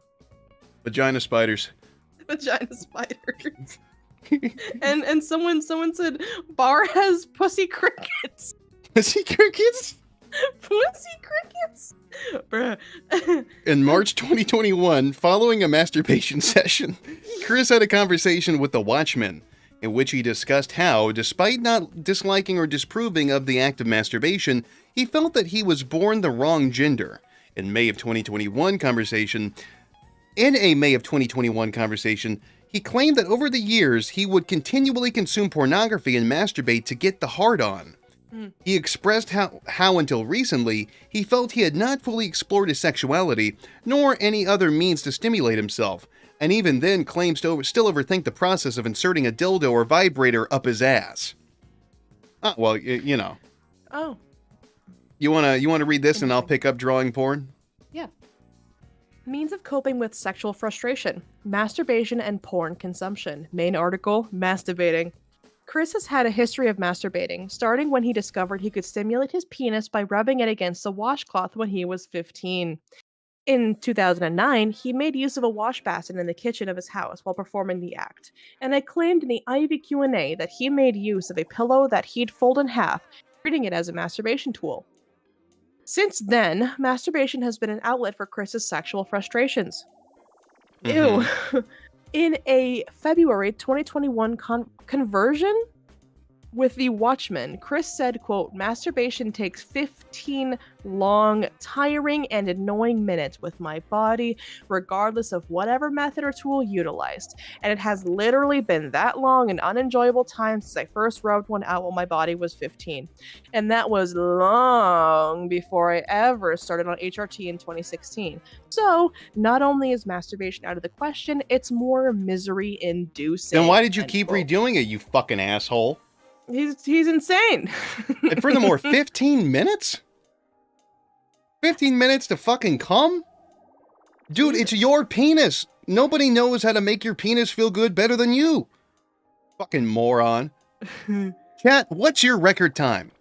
Vagina spiders. Vagina spiders. and someone said Bar has pussy crickets. Pussy crickets? Pussy crickets? Bruh. In March 2021, following a masturbation session, Chris had a conversation with the Watchman, in which he discussed how, despite not disliking or disapproving of the act of masturbation, he felt that he was born the wrong gender. In a May of 2021 conversation, he claimed that over the years, he would continually consume pornography and masturbate to get the hard-on. He expressed how until recently, he felt he had not fully explored his sexuality, nor any other means to stimulate himself, and even then claims to still overthink the process of inserting a dildo or vibrator up his ass. Well, you know. Oh. You wanna read this and I'll pick up drawing porn? Yeah. Means of coping with sexual frustration. Masturbation and porn consumption. Main article, masturbating. Chris has had a history of masturbating, starting when he discovered he could stimulate his penis by rubbing it against a washcloth when he was 15. In 2009, he made use of a wash basin in the kitchen of his house while performing the act, and had claimed in the Ivy Q&A that he made use of a pillow that he'd fold in half, treating it as a masturbation tool. Since then, masturbation has been an outlet for Chris's sexual frustrations. Ew. In a February 2021 conversion with the Watchman, Chris said, quote, masturbation takes 15 long, tiring, and annoying minutes with my body, regardless of whatever method or tool utilized. And it has literally been that long and unenjoyable time since I first rubbed one out when my body was 15. And that was long before I ever started on HRT in 2016. So, not only is masturbation out of the question, it's more misery-inducing. Then why did you keep redoing it, you fucking asshole? He's insane. And furthermore, 15 minutes? 15 minutes to fucking come? Dude, it's your penis. Nobody knows how to make your penis feel good better than you. Fucking moron. Chat, what's your record time?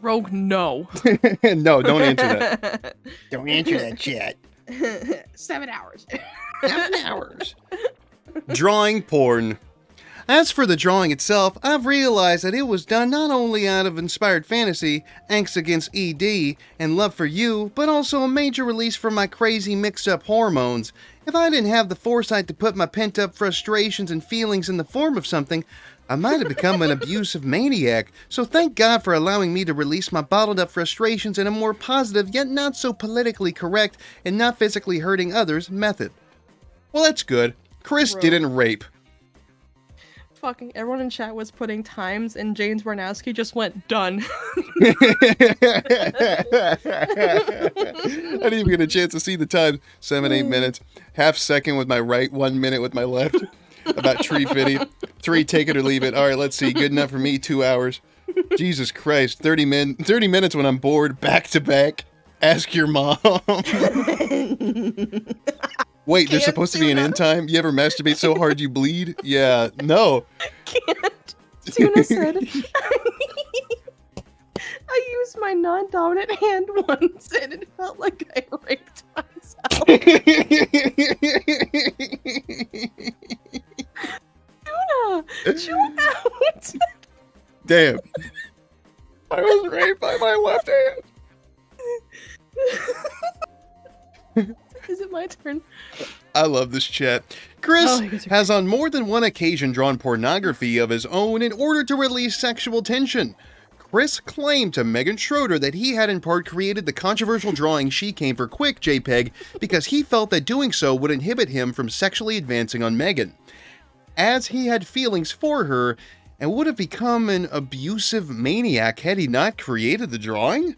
Rogue, no. No, don't answer that. Don't answer that, chat. 7 hours. 7 hours. Drawing porn. As for the drawing itself, I've realized that it was done not only out of inspired fantasy, angst against ED, and love for you, but also a major release from my crazy mixed-up hormones. If I didn't have the foresight to put my pent-up frustrations and feelings in the form of something, I might have become an abusive maniac, so thank God for allowing me to release my bottled-up frustrations in a more positive, yet not so politically correct and not physically hurting others method. Well, that's good. Chris didn't rape. Fucking everyone in chat was putting times, and James Warnowski just went done. I didn't even get a chance to see the time. 7-8 minutes. Half second with my right, 1 minute with my left. About tree fitting. 3, take it or leave it. All right, let's see. Good enough for me, 2 hours. Jesus Christ. 30 minutes when I'm bored, back to back. Ask your mom. Wait, there's supposed to be an end time? You ever masturbate so hard you bleed? Yeah, no. Can't. Tuna said, I used my non-dominant hand once and it felt like I raped myself. Tuna, chill out. Damn. I was raped by my left hand. Is it my turn? I love this chat. Chris Oh, you guys are has on more than one occasion drawn pornography of his own in order to release sexual tension. Chris claimed to Megan Schroeder that he had in part created the controversial drawing She Came for Quick JPEG because he felt that doing so would inhibit him from sexually advancing on Megan, as he had feelings for her and would have become an abusive maniac had he not created the drawing.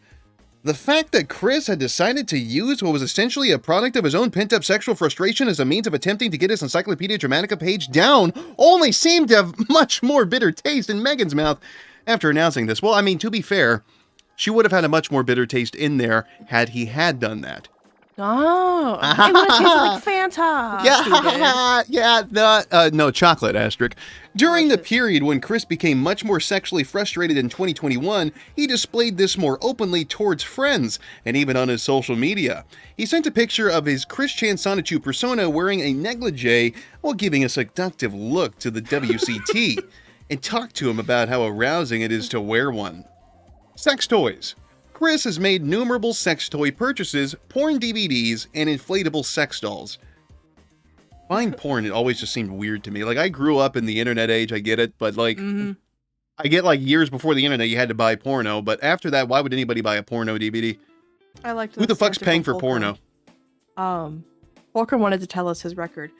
The fact that Chris had decided to use what was essentially a product of his own pent-up sexual frustration as a means of attempting to get his Encyclopedia Dramatica page down only seemed to have much more bitter taste in Megan's mouth after announcing this. Well, I mean, to be fair, she would have had a much more bitter taste in there had he had done that. Oh, it would have tasted like Fanta. No, chocolate, asterisk. During the shit. period when Chris became much more sexually frustrated in 2021, he displayed this more openly towards friends, and even on his social media. He sent a picture of his Chris Chan Sonichu persona wearing a negligee while giving a seductive look to the WCT, and talked to him about how arousing it is to wear one. Sex toys. Chris has made numerable sex toy purchases, porn DVDs, and inflatable sex dolls. Buying porn, it always just seemed weird to me. Like, I grew up in the internet age, I get it, but like, I get like years before the internet you had to buy porno, but after that, why would anybody buy a porno DVD? I liked Who the fuck's skeptical paying for Fulcrum. porno? Fulcrum wanted to tell us his record.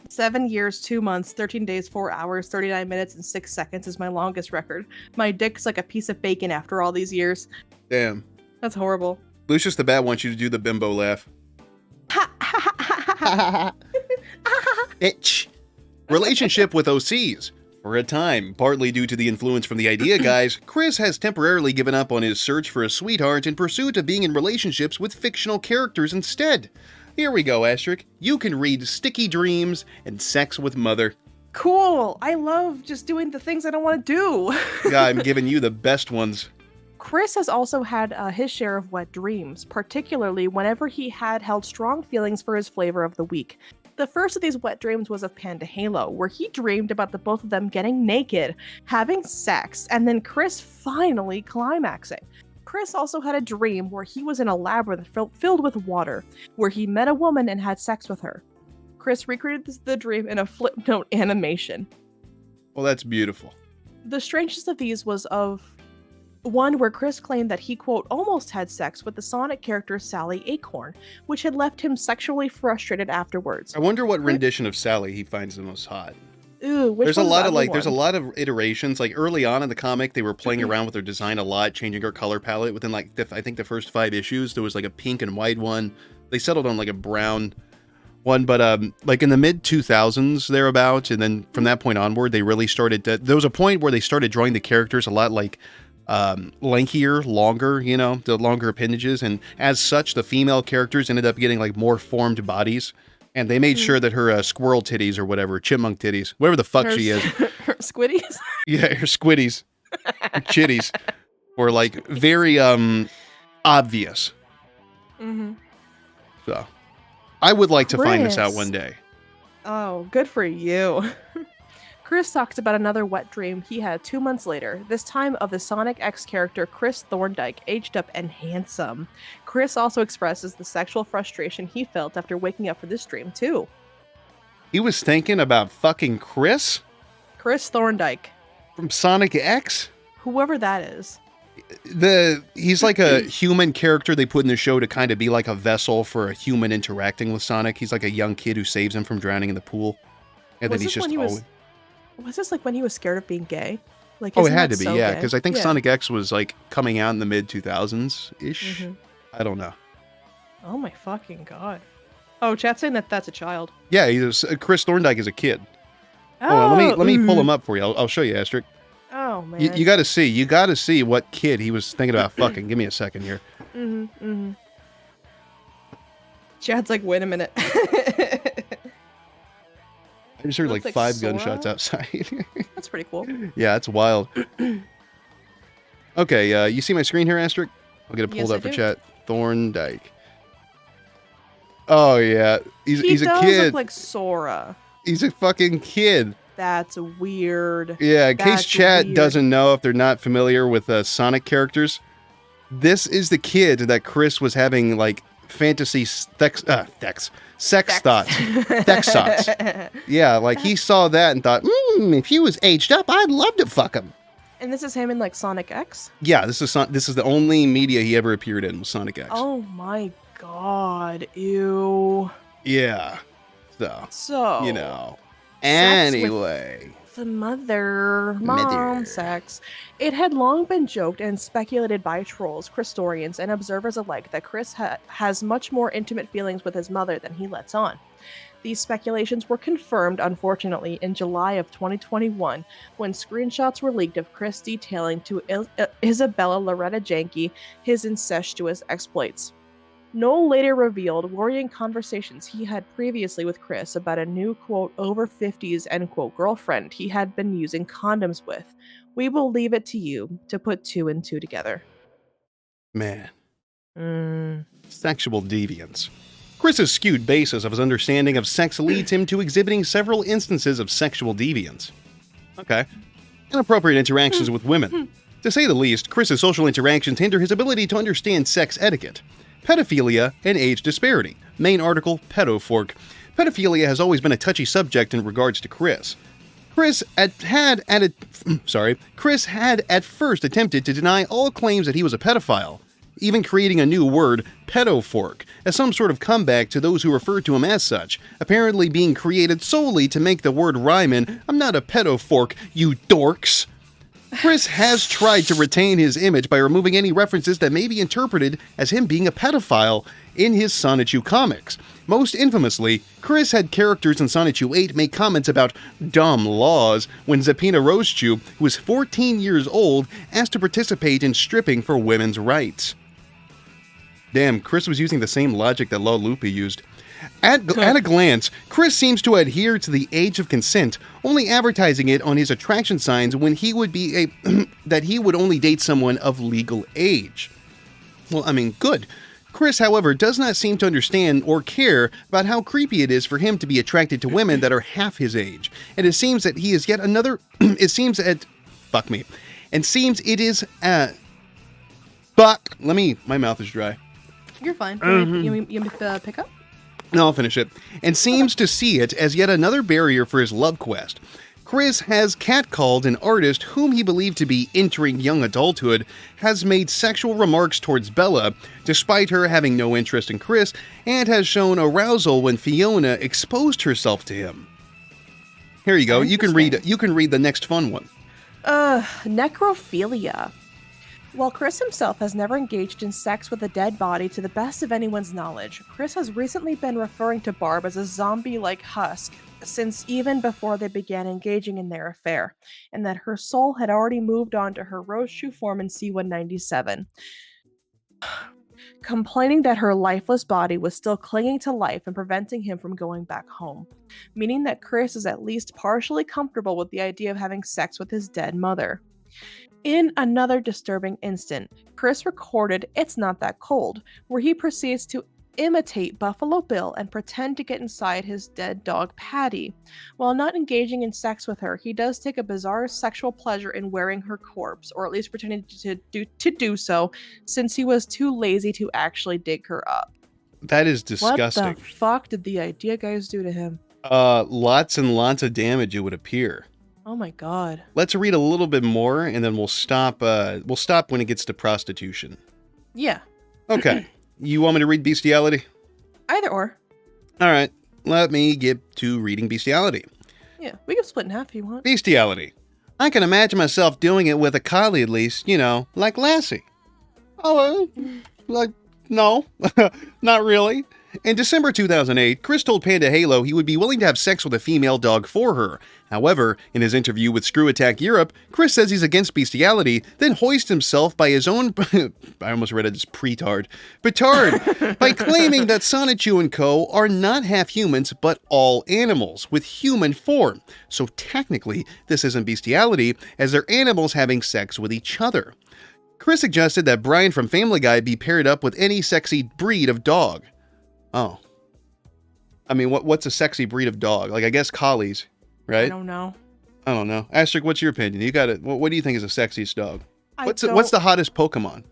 7 years, 2 months, 13 days, 4 hours, 39 minutes, and 6 seconds is my longest record. My dick's like a piece of bacon after all these years. Damn. That's horrible. Lucius the Bat wants you to do the bimbo laugh. Bitch. Relationship with OCs. For a time, partly due to the influence from the Idea Guys, Chris has temporarily given up on his search for a sweetheart in pursuit of being in relationships with fictional characters instead. Here we go, asterisk. You can read Sticky Dreams and Sex with Mother. Cool. I love just doing the things I don't want to do. Yeah, I'm giving you the best ones. Chris has also had his share of wet dreams, particularly whenever he had held strong feelings for his flavor of the week. The first of these wet dreams was of Panda Halo, where he dreamed about the both of them getting naked, having sex, and then Chris finally climaxing. Chris also had a dream where he was in a labyrinth filled with water, where he met a woman and had sex with her. Chris recreated the dream in a flipnote animation. Well, that's beautiful. The strangest of these was of one where Chris claimed that he, quote, almost had sex with the Sonic character Sally Acorn, which had left him sexually frustrated afterwards. I wonder what rendition of Sally he finds the most hot. Ooh, which There's a one's lot the of like, ugly there's a one? lot of iterations. Like early on in the comic, they were playing around with their design a lot, changing her color palette. Within like, I think the first 5 issues, there was like a pink and white one. They settled on like a brown one, but like in the mid 2000s thereabout, and then from that point onward, they really started to. There was a point where they started drawing the characters a lot like lankier, longer, you know, the longer appendages, and as such, the female characters ended up getting like more formed bodies. And they made sure that her squirrel titties or whatever, chipmunk titties, whatever the fuck she is. Her squiddies? Yeah, her squiddies, her chitties, were like very obvious. Mm-hmm. So, I would like to find this out Chris. one day. Oh, good for you. Chris talks about another wet dream he had 2 months later, this time of the Sonic X character Chris Thorndike, aged up and handsome. Chris also expresses the sexual frustration he felt after waking up for this dream, too. He was thinking about fucking Chris Chris Thorndike, from Sonic X? whoever that is. He's like a human character they put in the show to kind of be like a vessel for a human interacting with Sonic. He's like a young kid who saves him from drowning in the pool. And Was then he's this just when he was- always... Was this like when he was scared of being gay? Like, Oh, it isn't had that to be, so yeah, gay? because I think Yeah. Sonic X was like coming out in the mid 2000s-ish. Mhm. I don't know. Oh my fucking god. Oh, chat's saying that that's a child. Yeah, Chris Thorndike is a kid. Oh, let me pull him up for you. I'll show you, Astrid. Oh man. You got to see what kid he was thinking about fucking. Give me a second here. Chad's like, wait a minute. I just heard Looks like like 5 gunshots Sora? outside. That's pretty cool. Yeah, it's wild. Okay, you see my screen here, Asterisk? I'll get it pulled Yes, up I for do. chat. Thorndike. Oh yeah, he's a does kid. look like Sora. He's a fucking kid. That's weird. Yeah, in case That's chat weird. doesn't know, if they're not familiar with Sonic characters, this is the kid that Chris was having like fantasy sex thoughts. Sex thoughts. Yeah, like he saw that and thought, if he was aged up, I'd love to fuck him. And this is him in like Sonic X? Yeah, this is the only media he ever appeared in was Sonic X. Oh my god. Ew. Yeah. So, you know. Anyway. The mom sex. It had long been joked and speculated by trolls, Christorians, and observers alike that Chris has much more intimate feelings with his mother than he lets on. These speculations were confirmed, unfortunately, in July of 2021 when screenshots were leaked of Chris detailing to Isabella Loretta Janke his incestuous exploits. Noel later revealed worrying conversations he had previously with Chris about a new, quote, over 50s, end quote, girlfriend he had been using condoms with. We will leave it to you to put 2 and 2 together. Man. Sexual deviance. Chris's skewed basis of his understanding of sex leads him to exhibiting several instances of sexual deviance. Okay. Inappropriate interactions with women. To say the least, Chris's social interactions hinder his ability to understand sex etiquette. Pedophilia and age disparity. Main article, Pedofork. Pedophilia has always been a touchy subject in regards to Chris. Chris had at first attempted to deny all claims that he was a pedophile, even creating a new word, pedofork, as some sort of comeback to those who referred to him as such, apparently being created solely to make the word rhyme in, I'm not a pedofork, you dorks. Chris has tried to retain his image by removing any references that may be interpreted as him being a pedophile in his Sonichu comics. Most infamously, Chris had characters in Sonichu 8 make comments about dumb laws when Zephina Rosechew, who was 14 years old, asked to participate in stripping for women's rights. Damn, Chris was using the same logic that La Lupe used. At a glance, Chris seems to adhere to the age of consent, only advertising it on his attraction signs when he would be that he would only date someone of legal age. Well, I mean, good. Chris, however, does not seem to understand or care about how creepy it is for him to be attracted to women that are half his age. And it seems that he is yet another... my mouth is dry. You're fine. You want me to pick up? No, I'll finish it. And seems to see it as yet another barrier for his love quest. Chris has catcalled an artist whom he believed to be entering young adulthood, has made sexual remarks towards Bella, despite her having no interest in Chris, and has shown arousal when Fiona exposed herself to him. Here you go. You can read the next fun one. Necrophilia. While Chris himself has never engaged in sex with a dead body to the best of anyone's knowledge, Chris has recently been referring to Barb as a zombie-like husk since even before they began engaging in their affair, and that her soul had already moved on to her Rosechew form in C-197. Complaining that her lifeless body was still clinging to life and preventing him from going back home, meaning that Chris is at least partially comfortable with the idea of having sex with his dead mother. In another disturbing instant, Chris recorded It's Not That Cold, where he proceeds to imitate Buffalo Bill and pretend to get inside his dead dog Patty. While not engaging in sex with her, he does take a bizarre sexual pleasure in wearing her corpse, or at least pretending to do so, since he was too lazy to actually dig her up. That is disgusting. What the fuck did the idea guys do to him? Lots and lots of damage, it would appear. Oh my god. Let's read a little bit more, and then we'll stop. We'll stop when it gets to prostitution. Yeah. Okay. You want me to read bestiality? Either or. All right. Let me get to reading bestiality. Yeah, we can split in half if you want. Bestiality. I can imagine myself doing it with a collie at least, like Lassie. Oh, like, no, not really. In December 2008, Chris told Panda Halo he would be willing to have sex with a female dog for her. However, in his interview with Screw Attack Europe, Chris says he's against bestiality, then hoists himself by his own I almost read it as petard by claiming that Sonichu and Co. are not half humans, but all animals, with human form. So technically, this isn't bestiality, as they're animals having sex with each other. Chris suggested that Brian from Family Guy be paired up with any sexy breed of dog. Oh. I mean, what's a sexy breed of dog? Like, I guess collies, right? I don't know. I don't know. Astrid, what's your opinion? You got it. What do you think is the sexiest dog? What's the hottest Pokemon?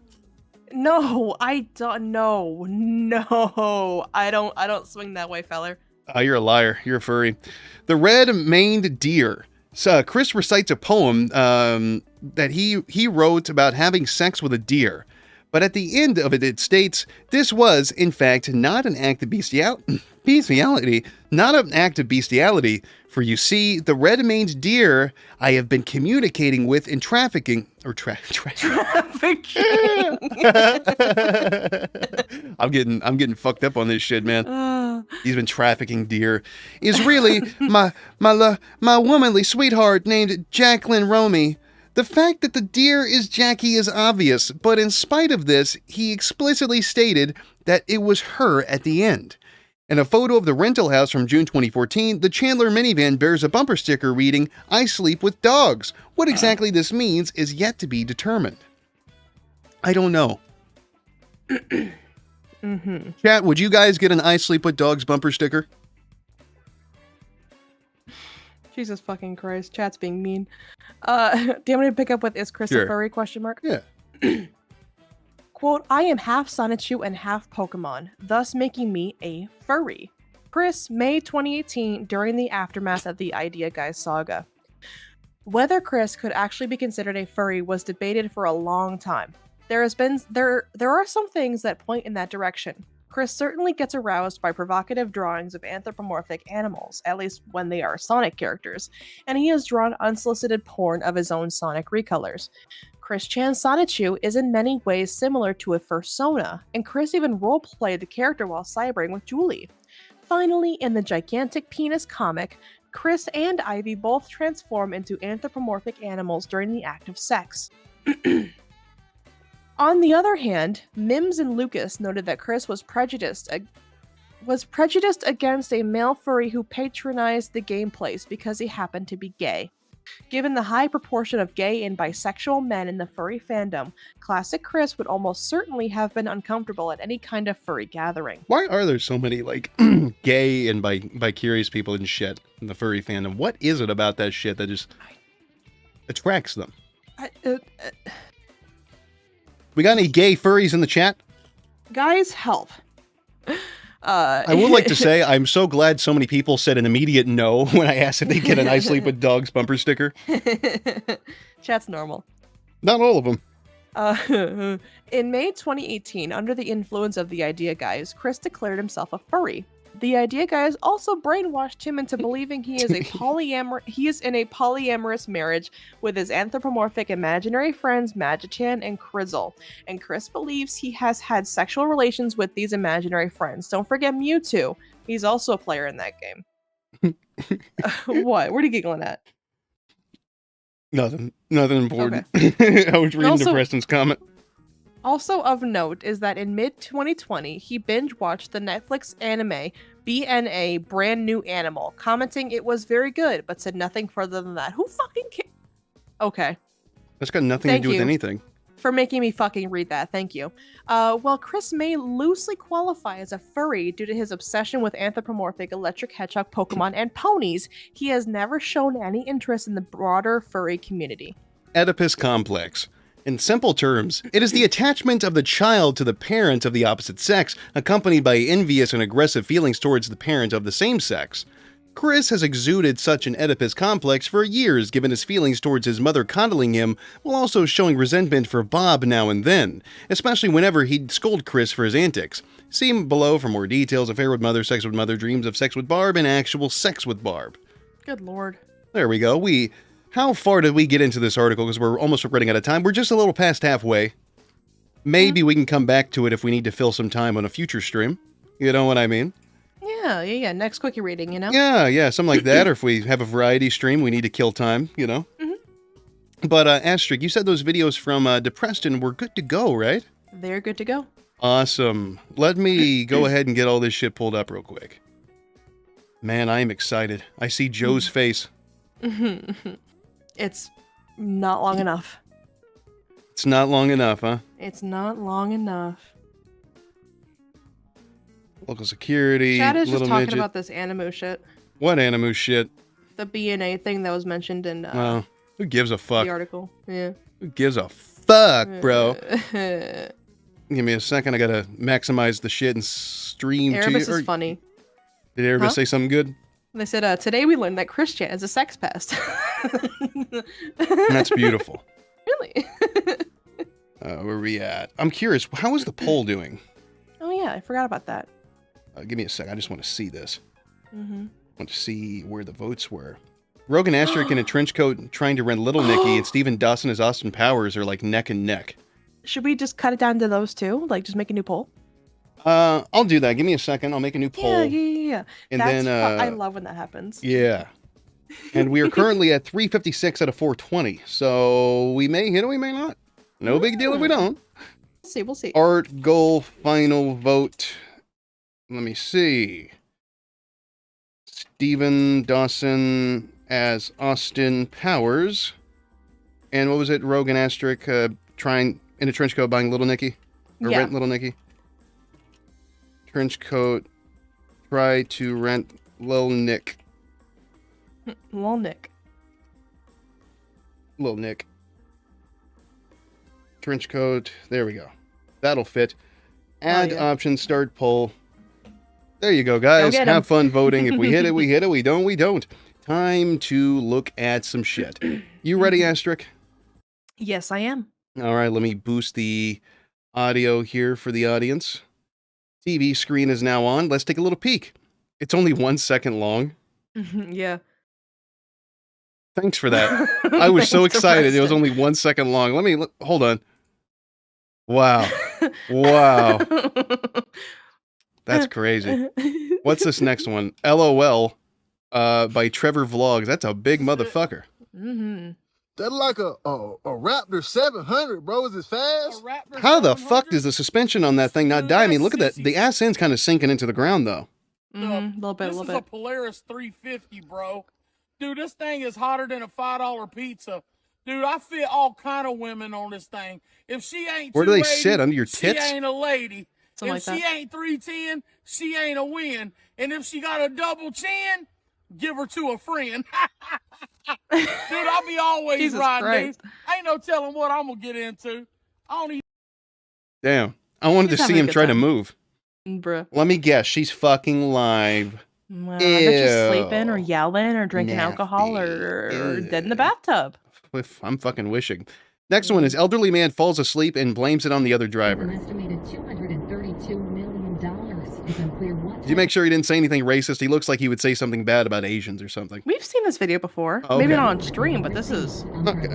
No, I don't know. No, I don't swing that way, feller. Oh, you're a liar. You're a furry. The red-maned deer. So, Chris recites a poem that he wrote about having sex with a deer. But at the end of it, it states, this was, in fact, not an act of bestiality, not an act of bestiality, for you see, the red-maned deer I have been communicating with in trafficking, or Trafficking. I'm getting fucked up on this shit, man. He's been trafficking deer. Is really my womanly sweetheart named Jacqueline Romy. The fact that the deer is Jackie is obvious, but in spite of this, he explicitly stated that it was her at the end. In a photo of the rental house from June 2014, the Chandler minivan bears a bumper sticker reading, I sleep with dogs. What exactly this means is yet to be determined. I don't know. Chat, would you guys get an I sleep with dogs bumper sticker? Jesus fucking Christ, chat's being mean. Do you want me to pick up with is Chris a furry question mark? Yeah. Quote, I am half Sonichu and half Pokemon, thus making me a furry. Chris, May 2018, during the aftermath of the Idea Guys saga. Whether Chris could actually be considered a furry was debated for a long time. There are some things that point in that direction. Chris certainly gets aroused by provocative drawings of anthropomorphic animals, at least when they are Sonic characters, and he has drawn unsolicited porn of his own Sonic recolors. Chris Chan's Sonichu is in many ways similar to a fursona, and Chris even roleplayed the character while cybering with Julie. Finally, in the Gigantic Penis comic, Chris and Ivy both transform into anthropomorphic animals during the act of sex. On the other hand, Mims and Lucas noted that Chris was prejudiced against a male furry who patronized the gameplays because he happened to be gay. Given the high proportion of gay and bisexual men in the furry fandom, classic Chris would almost certainly have been uncomfortable at any kind of furry gathering. Why are there so many, like, gay and bi-curious people and shit in the furry fandom? What is it about that shit that just attracts them? We got any gay furries in the chat? Guys, help. I would like to say I'm so glad so many people said an immediate no when I asked if they get an I Sleep with Dogs bumper sticker. Chat's normal. Not all of them. In May 2018, under the influence of the Idea Guys, Chris declared himself a furry. The Idea Guys also brainwashed him into believing he is in a polyamorous marriage with his anthropomorphic imaginary friends Magichan and Krizzle, and Chris believes he has had sexual relations with these imaginary friends. Don't forget Mewtwo. He's also a player in that game. What? What are you giggling at? Nothing important. Okay. I was reading Preston's comment. Also of note is that in mid-2020, he binge-watched the Netflix anime BNA Brand New Animal, commenting it was very good, but said nothing further than that. Who fucking cares? Okay. That's got nothing to do with anything. For making me fucking read that, thank you. While Chris may loosely qualify as a furry due to his obsession with anthropomorphic electric hedgehog Pokemon and ponies, he has never shown any interest in the broader furry community. Oedipus complex. In simple terms, it is the attachment of the child to the parent of the opposite sex, accompanied by envious and aggressive feelings towards the parent of the same sex. Chris has exuded such an Oedipus complex for years, given his feelings towards his mother coddling him, while also showing resentment for Bob now and then, especially whenever he'd scold Chris for his antics. See below for more details: affair with mother, sex with mother, dreams of sex with Barb, and actual sex with Barb. Good lord. There we go. How far did we get into this article? Because we're almost running out of time. We're just a little past halfway. Maybe we can come back to it if we need to fill some time on a future stream. You know what I mean? Yeah. Next quickie reading, you know? Yeah, something like that. Or if we have a variety stream, we need to kill time, you know? But, Astrid, you said those videos from Depreston were good to go, right? They're good to go. Awesome. Let me go ahead and get all this shit pulled up real quick. Man, I am excited. I see Joe's face. It's not long enough. It's not long enough, huh? It's not long enough. Local security, Chad is just little talking midget. about this Animu shit. What Animu shit? The BNA thing that was mentioned in Well, who gives a fuck? the article. Yeah. Who gives a fuck, bro? Give me a second. I gotta maximize the shit and stream to you. Erebus is funny. Did Erebus say something good? They said, today we learned that Christian is a sex pest. That's beautiful. Really? Where are we at? I'm curious. How is the poll doing? Oh yeah, I forgot about that. Give me a sec. I just want to see this. Mm-hmm. I want to see where the votes were. Rogan Asterisk in a trench coat trying to rent Little Nicky and Steven Dawson as Austin Powers are like neck and neck. Should we just cut it down to those two? Like, just make a new poll? I'll do that. Give me a second. I'll make a new poll. Yeah. And That's then, I love when that happens. Yeah. And we are currently at 356 out of 420. So we may hit or we may not. No big deal if we don't. We'll see. Art goal final vote. Let me see. Steven Dawson as Austin Powers. And what was it? Rogan Asterisk trying in a trench coat buying Little Nicky? Or Yeah. rent Little Nicky? Trench coat. Try to rent Lil Nick. Lil Nick. Lil Nick. Trench coat. There we go. That'll fit. Add option, start poll. There you go, guys. get Have 'em. fun voting. If we hit it, we hit it. We don't, we don't. Time to look at some shit. You ready, Asterisk? Yes, I am. All right, let me boost the audio here for the audience. TV screen is now on. Let's take a little peek. It's only 1 second long. Yeah. Thanks for that. I was so Thanks, excited. It was Preston. only 1 second long. Let me hold on. Wow. Wow. That's crazy. What's this next one? LOL by Trevor Vlogs. That's a big motherfucker. Mm-hmm. That's like a Raptor 700, bro. Is it fast? How the fuck does the suspension on that thing not die? I mean, look at that. The ass end's kind of sinking into the ground, though. Mm-hmm. A little This is a Polaris 350, bro. Dude, this thing is hotter than a $5 pizza. Dude, I fit all kind of women on this thing. If she ain't Where do they 280, sit? Under your tits? She ain't a lady. Something If like she that. ain't 310, she ain't a win. And if she got a double chin, give her to a friend. Dude, I'll be always Jesus riding, Christ. dude. Ain't no telling what I'm going to get into. I don't even... Damn. I wanted He's to see having a him good try to time. move. Bruh. Let me guess. She's fucking live. Well, I bet she's Ew. sleeping or yelling or drinking alcohol or Nasty. dead in the bathtub. I'm fucking wishing. Next one is elderly man falls asleep and blames it on the other driver. An estimated $232 million is unclear what. Did you make sure he didn't say anything racist? He looks like he would say something bad about Asians or something. We've seen this video before. Okay. Maybe not on stream, but this is... Okay.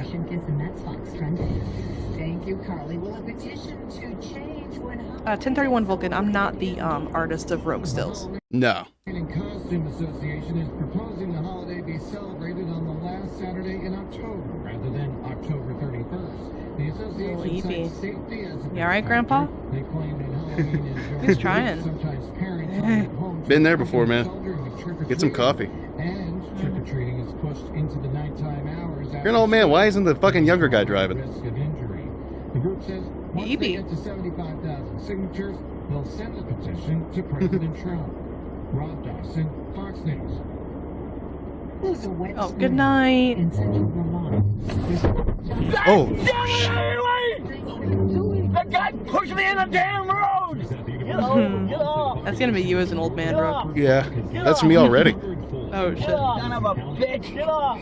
Thank you, Carly. Will a petition to change when 1031 Vulcan, I'm not the artist of Rogue Stills. No. Costume Association is proposing the holiday be celebrated on the last Saturday in October rather than October 31st. The association cites safety as a You alright, Grandpa? They claim that Halloween is He's trying. Sometimes parents are at home Been there before, man. children with trick-or-treating, Get some coffee. And trick-or-treating is pushed into the nighttime hours. You're an old man. Why isn't the fucking younger guy driving? Risk of injury. The group says once they Maybe. get to 75,000 signatures, they'll send the petition to President Trump. Rob Dawson, Fox News. There's a wet Oh, storm good night. in central Vermont. Oh, The guy pushed me in the damn road! Get off! That's gonna be you as an old man, Rook. yeah. That's me already. Oh, shit. Son of a bitch! Get off!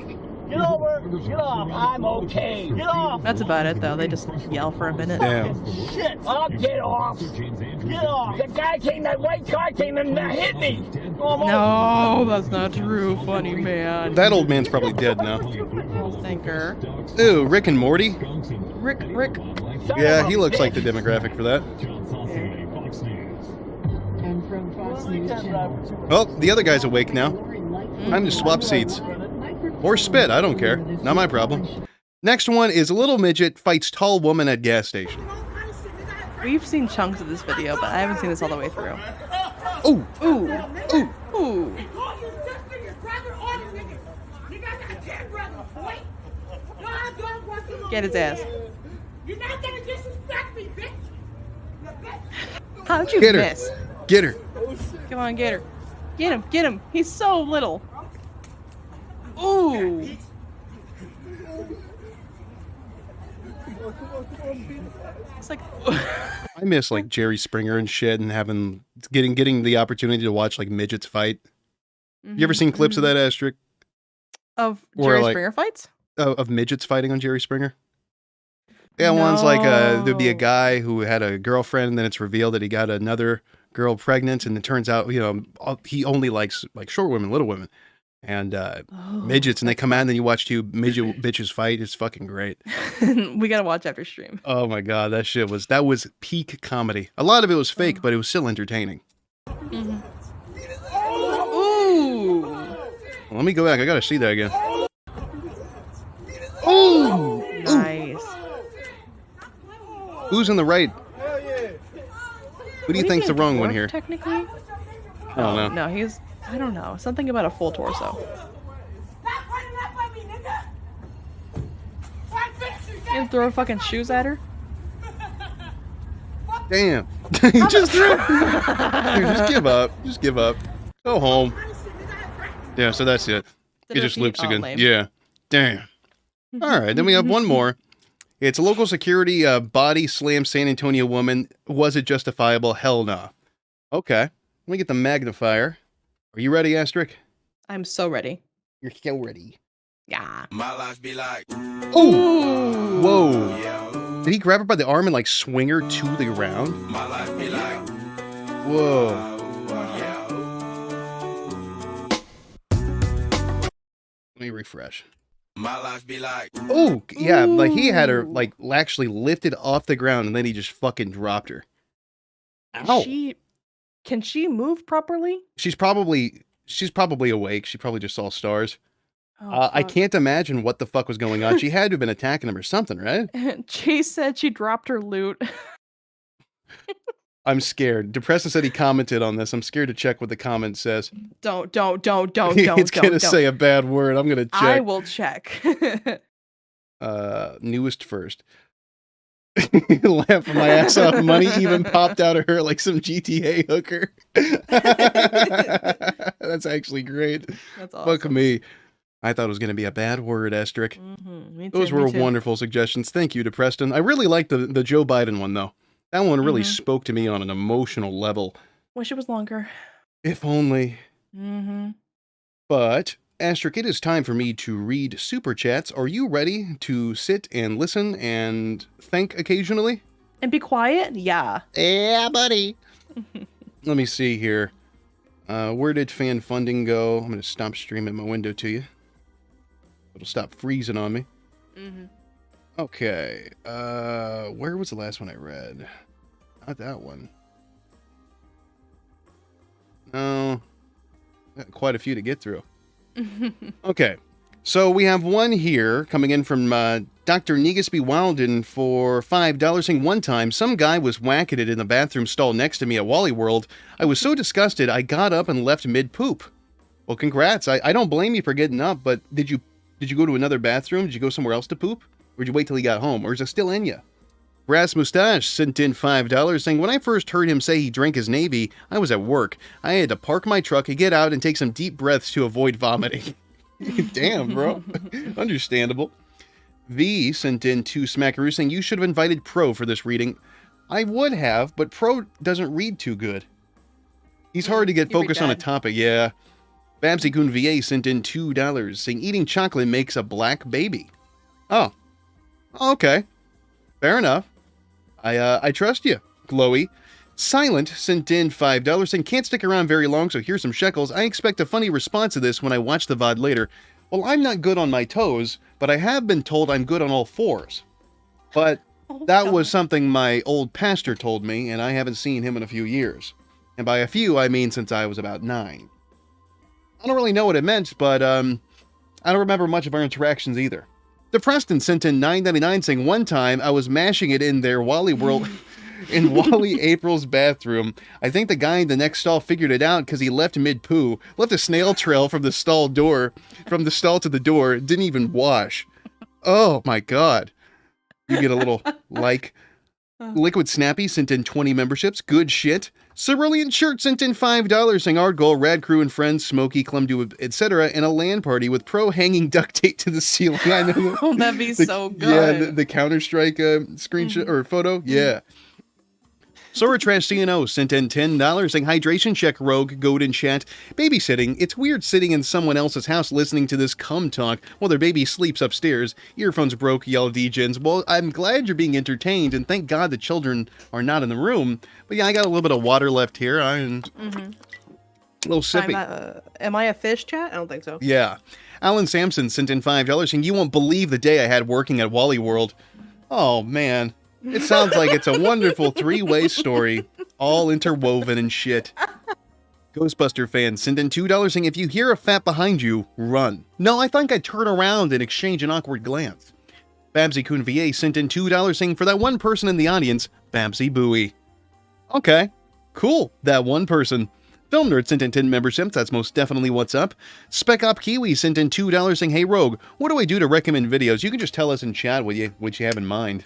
Get over! Get off! I'm okay! Get off! That's about it, though. They just yell for a minute. Damn. Shit! I'll get off! Get off! The guy came, that white car came and hit me! No, that's not true, funny man. That old man's probably dead now. Well, thinker. Ooh, Rick and Morty? Rick. Yeah, he looks like the demographic for that. And from Fox News Channel. Well, the other guy's awake now. Time to swap seats. Or spit, I don't care. Not my problem. Next one is a little midget fights tall woman at gas station. We've seen chunks of this video, but I haven't seen this all the way through. Ooh! Ooh. Ooh! Ooh. Get his ass. You're not gonna disrespect me, bitch. How'd you Get her. miss? Get her! Come on, get her. Get him, get him. He's so little. Ooh. It's like I miss like Jerry Springer and shit, and getting the opportunity to watch like midgets fight. You ever seen clips of that, Asterisk? Of Or, Jerry like, Springer fights? Of midgets fighting on Jerry Springer? Yeah, one's like there'd be a guy who had a girlfriend, and then it's revealed that he got another girl pregnant, and it turns out, he only likes like short women, little women, and midgets, and they come out, and then you watch two midget bitches fight. It's fucking great. We gotta watch after stream. Oh my god, that was peak comedy. A lot of it was fake, but it was still entertaining. Ooh. Let me go back. I gotta see that again. Ooh! Nice. Who's in the right? Who do you think's the wrong one dwarf, here? Technically? I don't know. No, he's. I don't know. Something about a full torso. You throw fucking shoes at her? Damn. He just threw it. Dude, just give up. Just give up. Go home. Yeah, so that's it. It just loops again. Lame. Yeah. Damn. All right, then we have one more. It's a local security body slam San Antonio woman. Was it justifiable? Hell no. Okay. Let me get the magnifier. Are you ready, Asterisk? I'm so ready. You're so ready. Yeah. My life be like, Oh! Whoa. Did he grab her by the arm and like swing her to the ground? my life be like, Whoa. Let me refresh. my life be like. Oh, yeah, like he had her like actually lifted off the ground, and then he just fucking dropped her. Ow. Can she move properly? She's probably awake. She probably just saw stars. Oh, I fuck. can't imagine what the fuck was going on. She had to have been attacking him or something, right? Chase said she dropped her loot. I'm scared. Depression said he commented on this. I'm scared to check what the comment says. Don't. It's gonna say a bad word. I'm gonna check. I will check. Newest first. Laughed my ass off. Money even popped out of her like some GTA hooker. That's actually great. That's awesome. Fuck me. I thought it was going to be a bad word, Asterisk. Me too, Those were me too. wonderful suggestions. Thank you to Preston. I really liked the Joe Biden one, though. That one really spoke to me on an emotional level. Wish it was longer. If only. Mm-hmm. But, Asterisk, it is time for me to read Super Chats. Are you ready to sit and listen and think occasionally? And be quiet? Yeah. Yeah, buddy. Let me see here. Where did fan funding go? I'm going to stop streaming my window to you. It'll stop freezing on me. Okay. Where was the last one I read? Not that one. No. Got quite a few to get through. Okay. So we have one here coming in from Dr. Negasby Wilden for $5 saying, one time some guy was whacking it in the bathroom stall next to me at Wally World. I was so disgusted I got up and left mid-poop. Well, congrats. I don't blame you for getting up, but did you go to another bathroom? Did you go somewhere else to poop? Or did you wait till he got home? Or is it still in you? Brass Mustache sent in $5 saying, when I first heard him say he drank his Navy, I was at work. I had to park my truck, get out, and take some deep breaths to avoid vomiting. Damn, bro. Understandable. V sent in 2 smackaroos saying, you should have invited Pro for this reading. I would have, but Pro doesn't read too good. He's hard to get focused on a topic, yeah. Babsy Goon VA sent in $2 saying, eating chocolate makes a black baby. Oh. Okay. Fair enough. I trust you, Glowy. Silent sent in $5 saying, can't stick around very long, so here's some shekels. I expect a funny response to this when I watch the VOD later. Well, I'm not good on my toes, but I have been told I'm good on all fours. But that was something my old pastor told me, and I haven't seen him in a few years. And by a few, I mean since I was about 9. I don't really know what it meant, but I don't remember much of our interactions either. The Preston sent in $9.99 saying, one time I was mashing it in their Wally World in Wally April's bathroom. I think the guy in the next stall figured it out because he left mid-poo, left a snail trail from the stall to the door, didn't even wash. Oh my god. You get a little like. Liquid Snappy sent in 20 memberships. Good shit. Cerulean Shirt sent in $5 saying our goal, Rad Crew and friends, Smokey, Clumdo, etc. in a LAN party with pro hanging duct tape to the ceiling. I know. Oh, that'd be so good. Yeah, the Counter-Strike screenshot or photo. Yeah. Sora Trash CNO sent in $10 saying hydration check Rogue, Goat in chat. Babysitting. It's weird sitting in someone else's house listening to this cum talk while their baby sleeps upstairs. Earphones broke, yell degens. Well, I'm glad you're being entertained and thank God the children are not in the room. But yeah, I got a little bit of water left here. A little sippy. Am I a fish, chat? I don't think so. Yeah. Alan Sampson sent in $5 saying you won't believe the day I had working at Wally World. Oh man. It sounds like it's a wonderful 3-way story, all interwoven and shit. Ghostbuster fans send in $2 saying, if you hear a fat behind you, run. No, I think I'd turn around and exchange an awkward glance. Babsy Kun VA sent in $2 saying, for that one person in the audience, Babsy Bowie. Okay, cool, that one person. Film Nerd sent in 10 memberships, that's most definitely what's up. Spec Op Kiwi sent in $2 saying, hey Rogue, what do I do to recommend videos? You can just tell us in chat what you have in mind.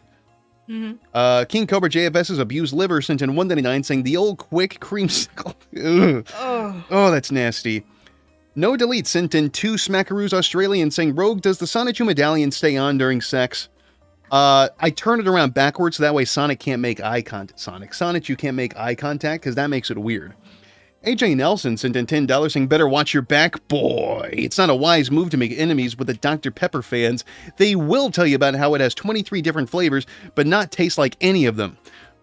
King Cobra JFS's abused liver sent in $1.99 saying the old quick creamsicle. Oh, that's nasty. No Delete sent in 2 Smackaroos Australian saying, Rogue, does the Sonic 2 medallion stay on during sex? I turn it around backwards so that way Sonic can't make eye contact. Sonic, you can't make eye contact because that makes it weird. AJ Nelson sent in $10 saying, better watch your back, boy. It's not a wise move to make enemies with the Dr. Pepper fans. They will tell you about how it has 23 different flavors, but not taste like any of them.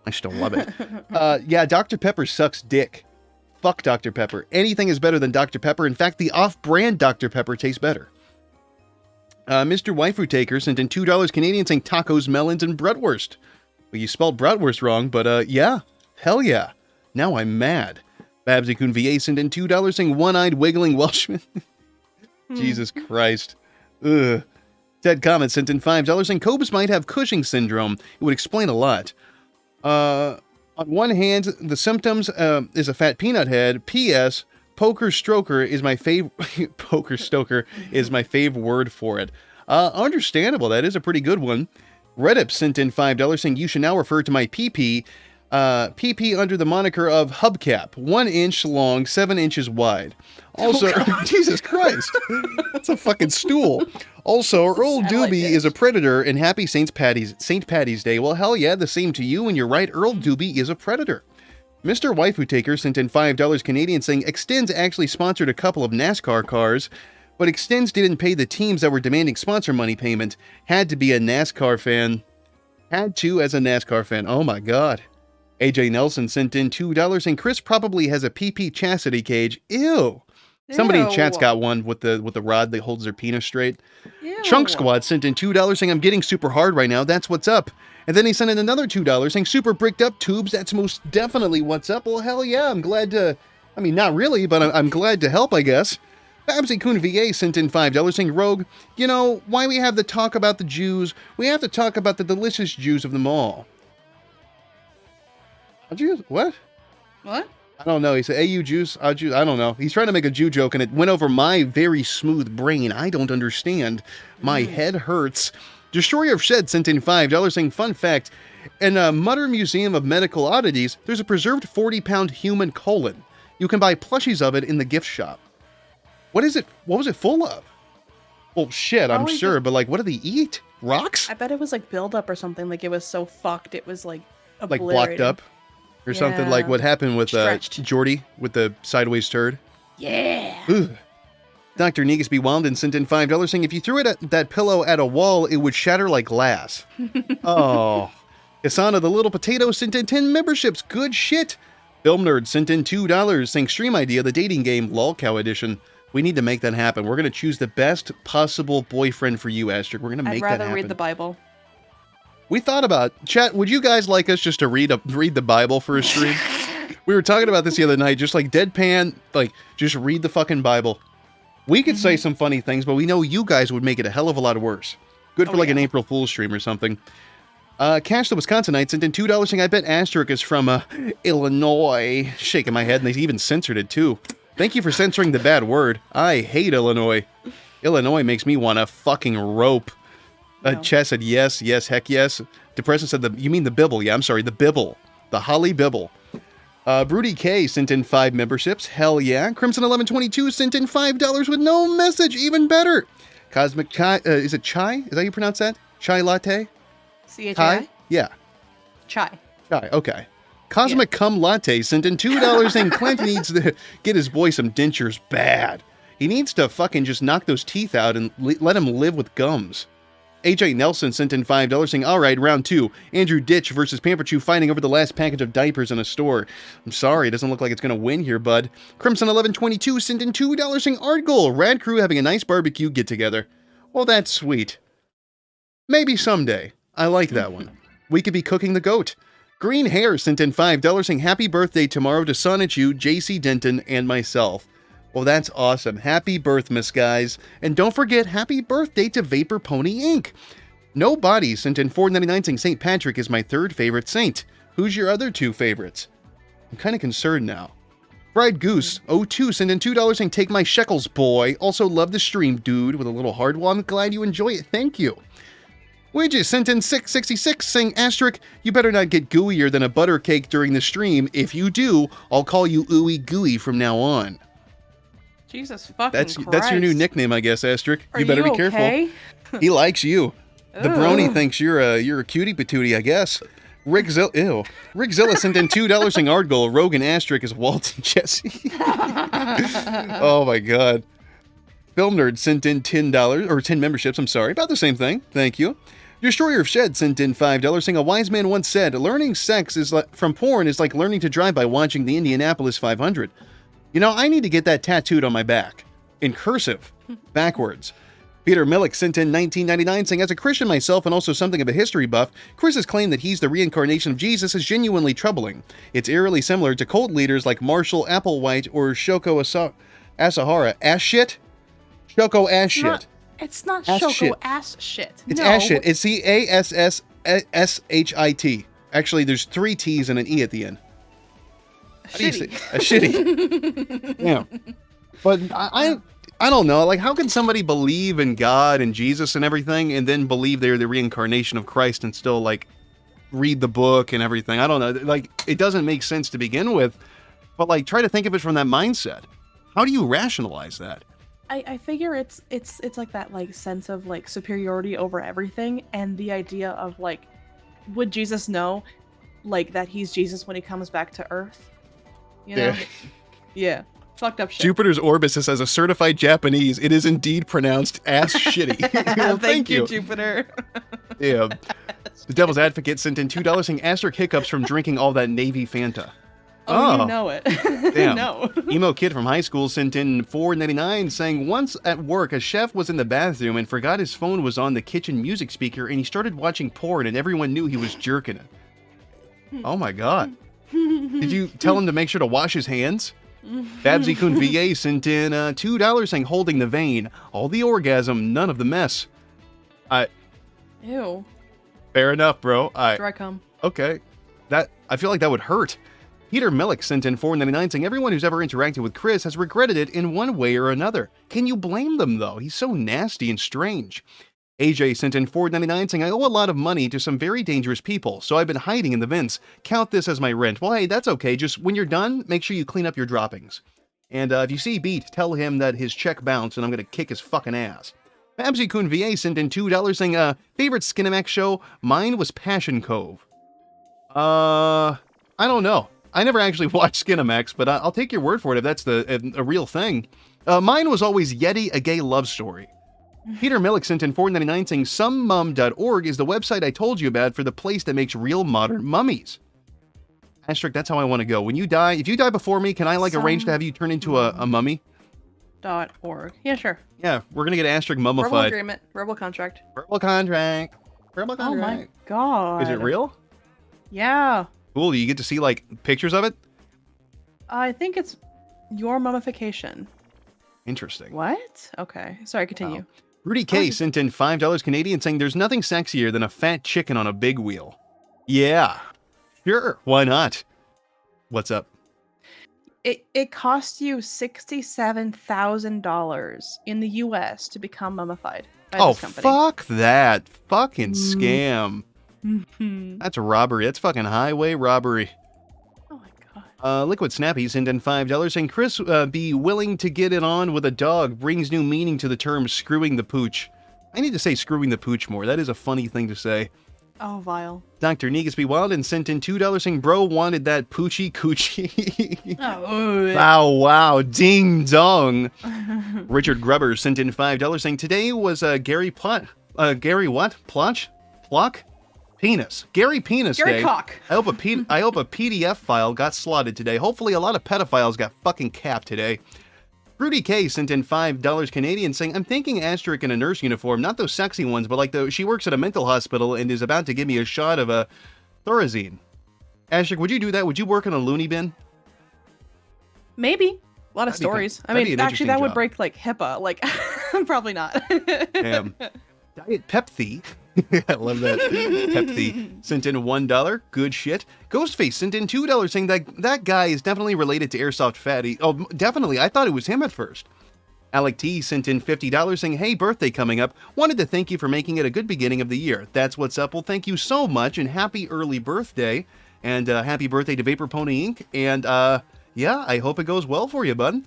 I still love it. Yeah, Dr. Pepper sucks dick. Fuck Dr. Pepper. Anything is better than Dr. Pepper. In fact, the off-brand Dr. Pepper tastes better. Mr. Waifu Taker sent in $2 Canadian saying tacos, melons, and bratwurst. Well, you spelled bratwurst wrong, but yeah. Hell yeah. Now I'm mad. Babsy Kun VA sent in $2 saying one-eyed wiggling Welshman. Jesus Christ. Ugh. Ted Comment sent in $5 saying Cobus might have Cushing syndrome. It would explain a lot. On one hand, the symptoms is a fat peanut head. P.S. Poker Stroker is my favorite. Poker Stoker is my favorite word for it. Understandable. That is a pretty good one. Reddit sent in $5 saying you should now refer to my PP. PP under the moniker of hubcap, 1 inch long, 7 inches wide. Also, Jesus Christ, it's a fucking stool. Also, Earl Doobie is a predator, and happy St. Patty's Day. Well, hell yeah, the same to you, and you're right, Earl Doobie is a predator. Mr. Waifu Taker sent in $5 Canadian saying Extends actually sponsored a couple of NASCAR cars, but Extends didn't pay the teams that were demanding sponsor money payment. Had to be a NASCAR fan. Had to as a NASCAR fan. Oh my god. AJ Nelson sent in $2 and Chris probably has a PP chastity cage. Ew. Somebody in chat's got one with the rod that holds their penis straight. Ew. Chunk Squad sent in $2 saying I'm getting super hard right now. That's what's up. And then he sent in another $2 saying super bricked up tubes. That's most definitely what's up. Well, hell yeah. I'm glad to, I mean, not really, but I'm glad to help, I guess. Babsy Kun VA sent in $5 saying, Rogue, you know, why we have to talk about the Jews, we have to talk about the delicious Jews of them all. Jews? What? What? I don't know. He said, hey, you Jews, Jews. I don't know. He's trying to make a Jew joke, and it went over my very smooth brain. I don't understand. My head hurts. Destroyer of Shed sent in $5 saying, fun fact, in a Mutter Museum of Medical Oddities, there's a preserved 40-pound human colon. You can buy plushies of it in the gift shop. What is it? What was it full of? Well, shit, I'm sure, but like, what do they eat? Rocks? I bet it was like buildup or something. Like it was so fucked, it was like obliterated. Like blocked up? Or something like what happened with Jordy with the sideways turd. Yeah. Ugh. Dr. Negus B. Wilden sent in $5 saying if you threw that pillow at a wall, it would shatter like glass. Oh. Kasana the Little Potato sent in 10 memberships. Good shit. Film Nerd sent in $2 saying Stream Idea, the dating game, LOLcow edition. We need to make that happen. We're going to choose the best possible boyfriend for you, Astric. We're going to make that happen. I'd rather read the Bible. We thought about, chat, would you guys like us just to read the Bible for a stream? We were talking about this the other night, just like deadpan, like just read the fucking Bible. We could say some funny things, but we know you guys would make it a hell of a lot worse. Good for an April Fool's stream or something. Cash the Wisconsinite sent in $2 saying, I bet Asterisk is from Illinois. Shaking my head, and they even censored it too. Thank you for censoring the bad word. I hate Illinois. Illinois makes me want to fucking rope. Chess said yes, heck yes. Depression said, you mean the Bibble? Yeah, I'm sorry, the Bibble. The Holly Bibble. Broody K sent in 5 memberships. Hell yeah. Crimson 1122 sent in $5 with no message. Even better. Cosmic Chai. Is it Chai? Is that how you pronounce that? Chai Latte? C-H-I? Yeah. Chai. Chai, okay. Cosmic Cum Latte sent in $2 saying Clint needs to get his boy some dentures bad. He needs to fucking just knock those teeth out and let him live with gums. AJ Nelson sent in $5 saying, all right, round 2. Andrew Ditch versus Pamper Chew fighting over the last package of diapers in a store. I'm sorry, it doesn't look like it's going to win here, bud. Crimson 1122 sent in $2 saying, Art Goal, Rad Crew having a nice barbecue get-together. Well, that's sweet. Maybe someday. I like that one. We could be cooking the goat. Green Hair sent in $5 saying, happy birthday tomorrow to Sonnet You, JC Denton, and myself. Well, that's awesome. Happy birthmas, guys. And don't forget, happy birthday to Vapor Pony Inc. No Body sent in $4.99 saying St. Patrick is my 3rd favorite saint. Who's your other 2 favorites? I'm kind of concerned now. Fried Goose 02 sent in $2 saying take my shekels, boy. Also love the stream, dude, with a little hard one. I'm glad you enjoy it. Thank you. Widget sent in 666 saying, Asterisk, you better not get gooier than a butter cake during the stream. If you do, I'll call you Ooey Gooey from now on. Jesus fucking Christ. That's your new nickname, I guess, Asterisk. You better be okay? careful. He likes you. The brony thinks you're a cutie patootie, I guess. Rigzilla sent in $2 saying Ardgoal, Rogan Asterisk is Walt and Jesse. Oh my god. Film Nerd sent in $10, or 10 memberships, I'm sorry. About the same thing. Thank you. Destroyer of Shed sent in $5 saying a wise man once said, learning sex from porn is like learning to drive by watching the Indianapolis 500. You know, I need to get that tattooed on my back. In cursive. Backwards. Peter Millick sent in $19.99 saying, as a Christian myself and also something of a history buff, Chris's claim that he's the reincarnation of Jesus is genuinely troubling. It's eerily similar to cult leaders like Marshall Applewhite or Shoko Asahara. Ass shit? Shoko ass shit. It's not ass Shoko shit. ass shit. It's no. ass shit. It's CASSSHIT. Actually, there's 3 T's and an E at the end. Shitty. A shitty. Yeah. But I don't know. Like, how can somebody believe in God and Jesus and everything and then believe they're the reincarnation of Christ and still, like, read the book and everything? I don't know. Like, it doesn't make sense to begin with. But, like, try to think of it from that mindset. How do you rationalize that? I figure it's like that like sense of like superiority over everything, and the idea of like, would Jesus know like that he's Jesus when he comes back to Earth? You know? Yeah. Fucked up shit. Jupiter's orbit says, as a certified Japanese, it is indeed pronounced ass shitty. Well, thank you, Jupiter. Yeah. The Devil's Advocate sent in $2 saying asterisk hiccups from drinking all that Navy Fanta. Oh, you know it. Damn. No. Emo Kid from high school sent in $4.99 saying, once at work, a chef was in the bathroom and forgot his phone was on the kitchen music speaker and he started watching porn and everyone knew he was jerking it. Oh my god. Did you tell him to make sure to wash his hands? Babsy Kun VA sent in $2 saying, holding the vein. All the orgasm, none of the mess. Ew. Fair enough, bro. Dry cum. Okay. I feel like that would hurt. Peter Millick sent in $4.99 saying, everyone who's ever interacted with Chris has regretted it in one way or another. Can you blame them, though? He's so nasty and strange. AJ sent in $4.99 saying, I owe a lot of money to some very dangerous people, so I've been hiding in the vents. Count this as my rent. Well, hey, that's okay. Just when you're done, make sure you clean up your droppings. And if you see Beat, tell him that his check bounced and I'm going to kick his fucking ass. Babsy Kun VA sent in $2 saying, favorite Skinamax show? Mine was Passion Cove. I don't know. I never actually watched Skinamax, but I'll take your word for it if that's a real thing. Mine was always Yeti, a gay love story. Peter Millick sent in $4.99 saying, sommum.org is the website I told you about for the place that makes real modern mummies. Asterisk, that's how I want to go. When you die, if you die before me, can I arrange to have you turn into a mummy? .org. Yeah, sure. Yeah, we're going to get Asterisk mummified. Verbal agreement. Verbal contract. Verbal contract. Verbal contract. Oh my god. Is it real? Yeah. Cool. Do you get to see, pictures of it? I think it's your mummification. Interesting. What? Okay. Sorry, continue. Wow. Rudy K sent in $5 Canadian saying there's nothing sexier than a fat chicken on a big wheel. Yeah. Sure. Why not? What's up? It cost you $67,000 in the US to become mummified by this company. Fuck that. Fucking scam. Mhm. That's a robbery. That's fucking highway robbery. Oh my god. Liquid Snappy sent in $5 saying Chris be willing to get it on with a dog brings new meaning to the term screwing the pooch. I need to say screwing the pooch more. That is a funny thing to say. Oh, vile. Dr. Negus be wild and sent in $2 saying bro wanted that poochie coochie. Oh. Wow. Ding dong. Richard Grubber sent in $5 saying today was Gary what? Pluck? Penis. Gary Penis Gary Day. Cock. I hope a PDF file got slotted today. Hopefully a lot of pedophiles got fucking capped today. Rudy K sent in $5 Canadian saying, I'm thinking Asterisk in a nurse uniform, not those sexy ones, but like she works at a mental hospital and is about to give me a shot of a Thorazine. Asterisk, would you do that? Would you work in a loony bin? Maybe. A lot of That'd be stories. I that'd be mean, an actually, interesting that would job. break like HIPAA. Like, probably not. Diet Pepsi. I love that. Pepsi sent in $1. Good shit. Ghostface sent in $2 saying that guy is definitely related to Airsoft Fatty. Oh, definitely. I thought it was him at first. Alec T sent in $50 saying, hey, birthday coming up. Wanted to thank you for making it a good beginning of the year. That's what's up. Well, thank you so much and happy early birthday. And happy birthday to Vapor Pony Inc. And yeah, I hope it goes well for you, bud.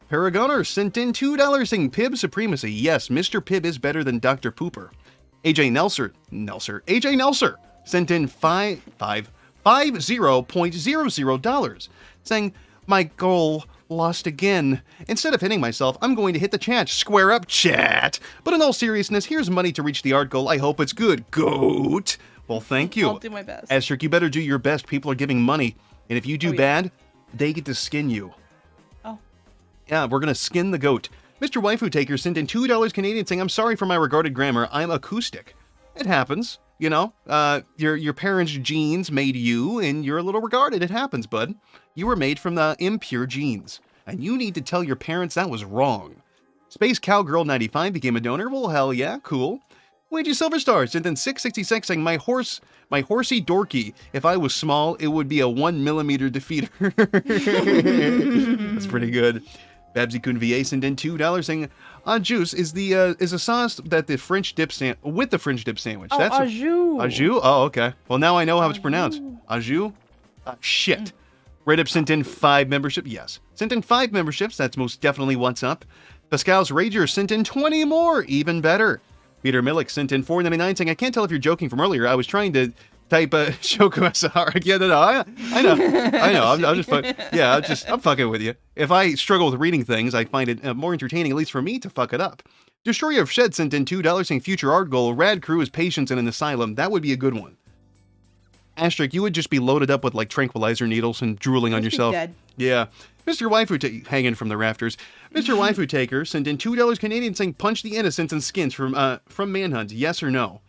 Paragoner sent in $2 saying Pib Supremacy. Yes, Mr. Pibb is better than Dr. Pooper. AJ Nelser sent in $50.00 saying, my goal lost again. Instead of hitting myself, I'm going to hit the chat. Square up, chat. But in all seriousness, here's money to reach the art goal. I hope it's good. Goat. Well, thank you. I'll do my best. Asterisk, you better do your best. People are giving money. And if you do bad, they get to skin you. Oh. Yeah, we're going to skin the goat. Mr. Waifu Taker sent in $2 Canadian saying, I'm sorry for my regarded grammar. I'm acoustic. It happens, you know. Your parents' genes made you, and you're a little regarded. It happens, bud. You were made from the impure genes. And you need to tell your parents that was wrong. Space Cowgirl 95 became a donor. Well, hell yeah, cool. Ouija Silverstar sent in $6.66 saying, my horsey dorky. If I was small, it would be a 1mm defeater. That's pretty good. Babsy Kun VA sent in $2 saying, juice is a sauce that the French dip with the French dip sandwich. Oh, That's au jus. Au jus? Oh, okay. Well, now I know how it's pronounced. Au jus? Shit. Redip sent in 5 memberships. Yes. Sent in 5 memberships. That's most definitely what's up. Pascal's Rager sent in 20 more. Even better. Peter Millick sent in $4.99 saying, I can't tell if you're joking from earlier. I was trying to type Shoko Sahara. Yeah, no, I know. I'm just I'm fucking with you. If I struggle with reading things, I find it more entertaining, at least for me, to fuck it up. Destroyer of Shed sent in $2 saying future art goal, rad crew is patients in an asylum. That would be a good one. Asterisk, you would just be loaded up with like tranquilizer needles and drooling on yourself. Dead. Yeah. Mr. Waifu hanging from the rafters. Mr. Waifu Taker sent in $2 Canadian saying punch the innocents and skins from Manhunt. Yes or no?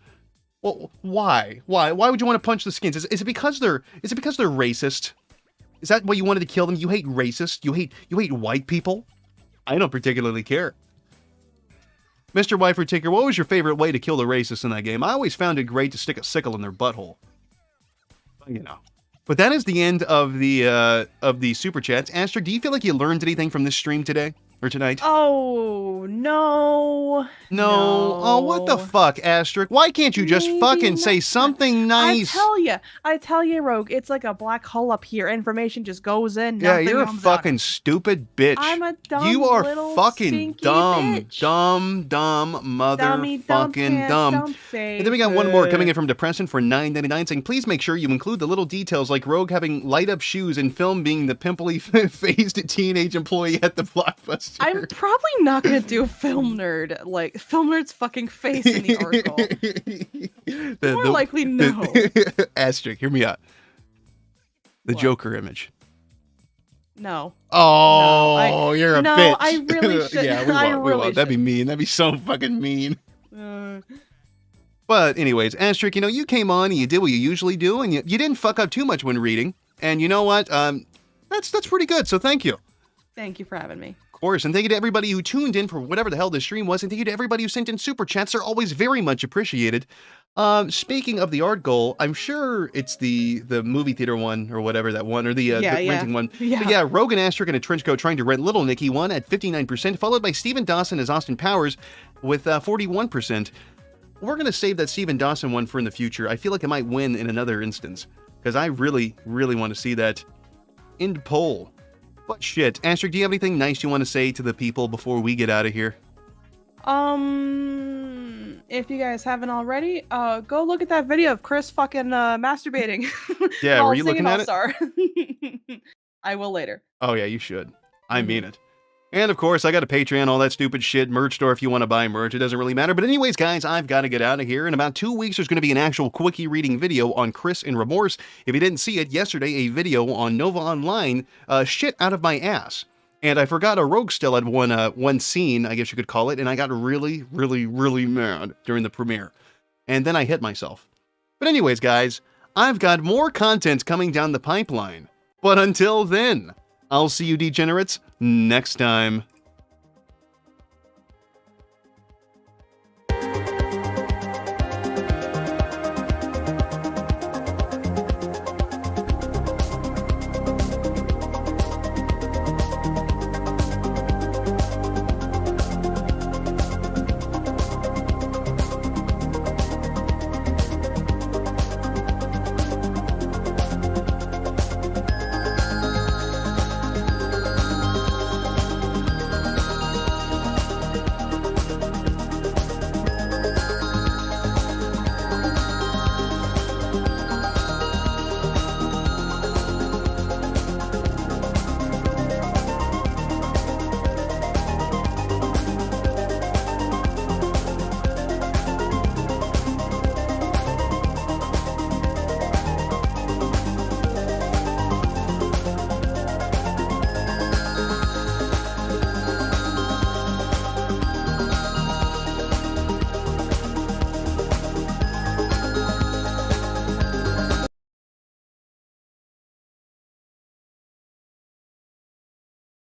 Well, why? Why would you want to punch the skins? Is it because they're racist? Is that why you wanted to kill them? You hate racists? You hate white people? I don't particularly care. Mr. Waifu Taker, what was your favorite way to kill the racists in that game? I always found it great to stick a sickle in their butthole. You know. But that is the end of the super chats. Asterisk, do you feel like you learned anything from this stream today or tonight? Oh no. Oh, what the fuck, Asterisk? Why can't you just fucking say something nice? I tell you, Rogue, it's like a black hole up here. Information just goes in. Yeah, nothing you're a comes fucking stupid bitch. I'm a dumb You are little fucking stinky dumb, bitch. dumb, motherfucking dumb. And then we got one more coming in from Depression for $9.99 saying, please make sure you include the little details like Rogue having light up shoes and Film being the pimply faced teenage employee at the Blockbuster. I'm probably not gonna do Film Nerd's fucking face in the article. More likely no. Asterisk, hear me out. The Joker image. No. Oh, No, you're a no, bitch. I really should. Yeah, we won't. That'd be mean. That'd be so fucking mean. But anyways, Asterisk, you came on and you did what you usually do, and you didn't fuck up too much when reading. And you know what? That's pretty good. So thank you. Thank you for having me. Of course, and thank you to everybody who tuned in for whatever the hell this stream was, and thank you to everybody who sent in super chats. They're always very much appreciated. Speaking of the art goal, I'm sure it's the movie theater one or whatever that one, or the renting one. Yeah. But yeah, Rogan Asterisk in a trench coat trying to rent Little Nicky won at 59%, followed by Steven Dawson as Austin Powers with 41%. We're going to save that Steven Dawson one for in the future. I feel like it might win in another instance, because I really, really want to see that end poll. But shit, Asterisk, do you have anything nice you want to say to the people before we get out of here? If you guys haven't already, go look at that video of Chris fucking masturbating. Yeah, while were you singing looking at it? All-Star. I will later. Oh yeah, you should. I mean it. And of course, I got a Patreon, all that stupid shit, merch store if you want to buy merch. It doesn't really matter. But anyways, guys, I've got to get out of here. In about 2 weeks, there's going to be an actual quickie reading video on Chris and Remorse. If you didn't see it yesterday, a video on Nova Online, shit out of my ass. And I forgot a rogue still had one scene, I guess you could call it, and I got really, really, really mad during the premiere. And then I hit myself. But anyways, guys, I've got more content coming down the pipeline. But until then, I'll see you degenerates next time.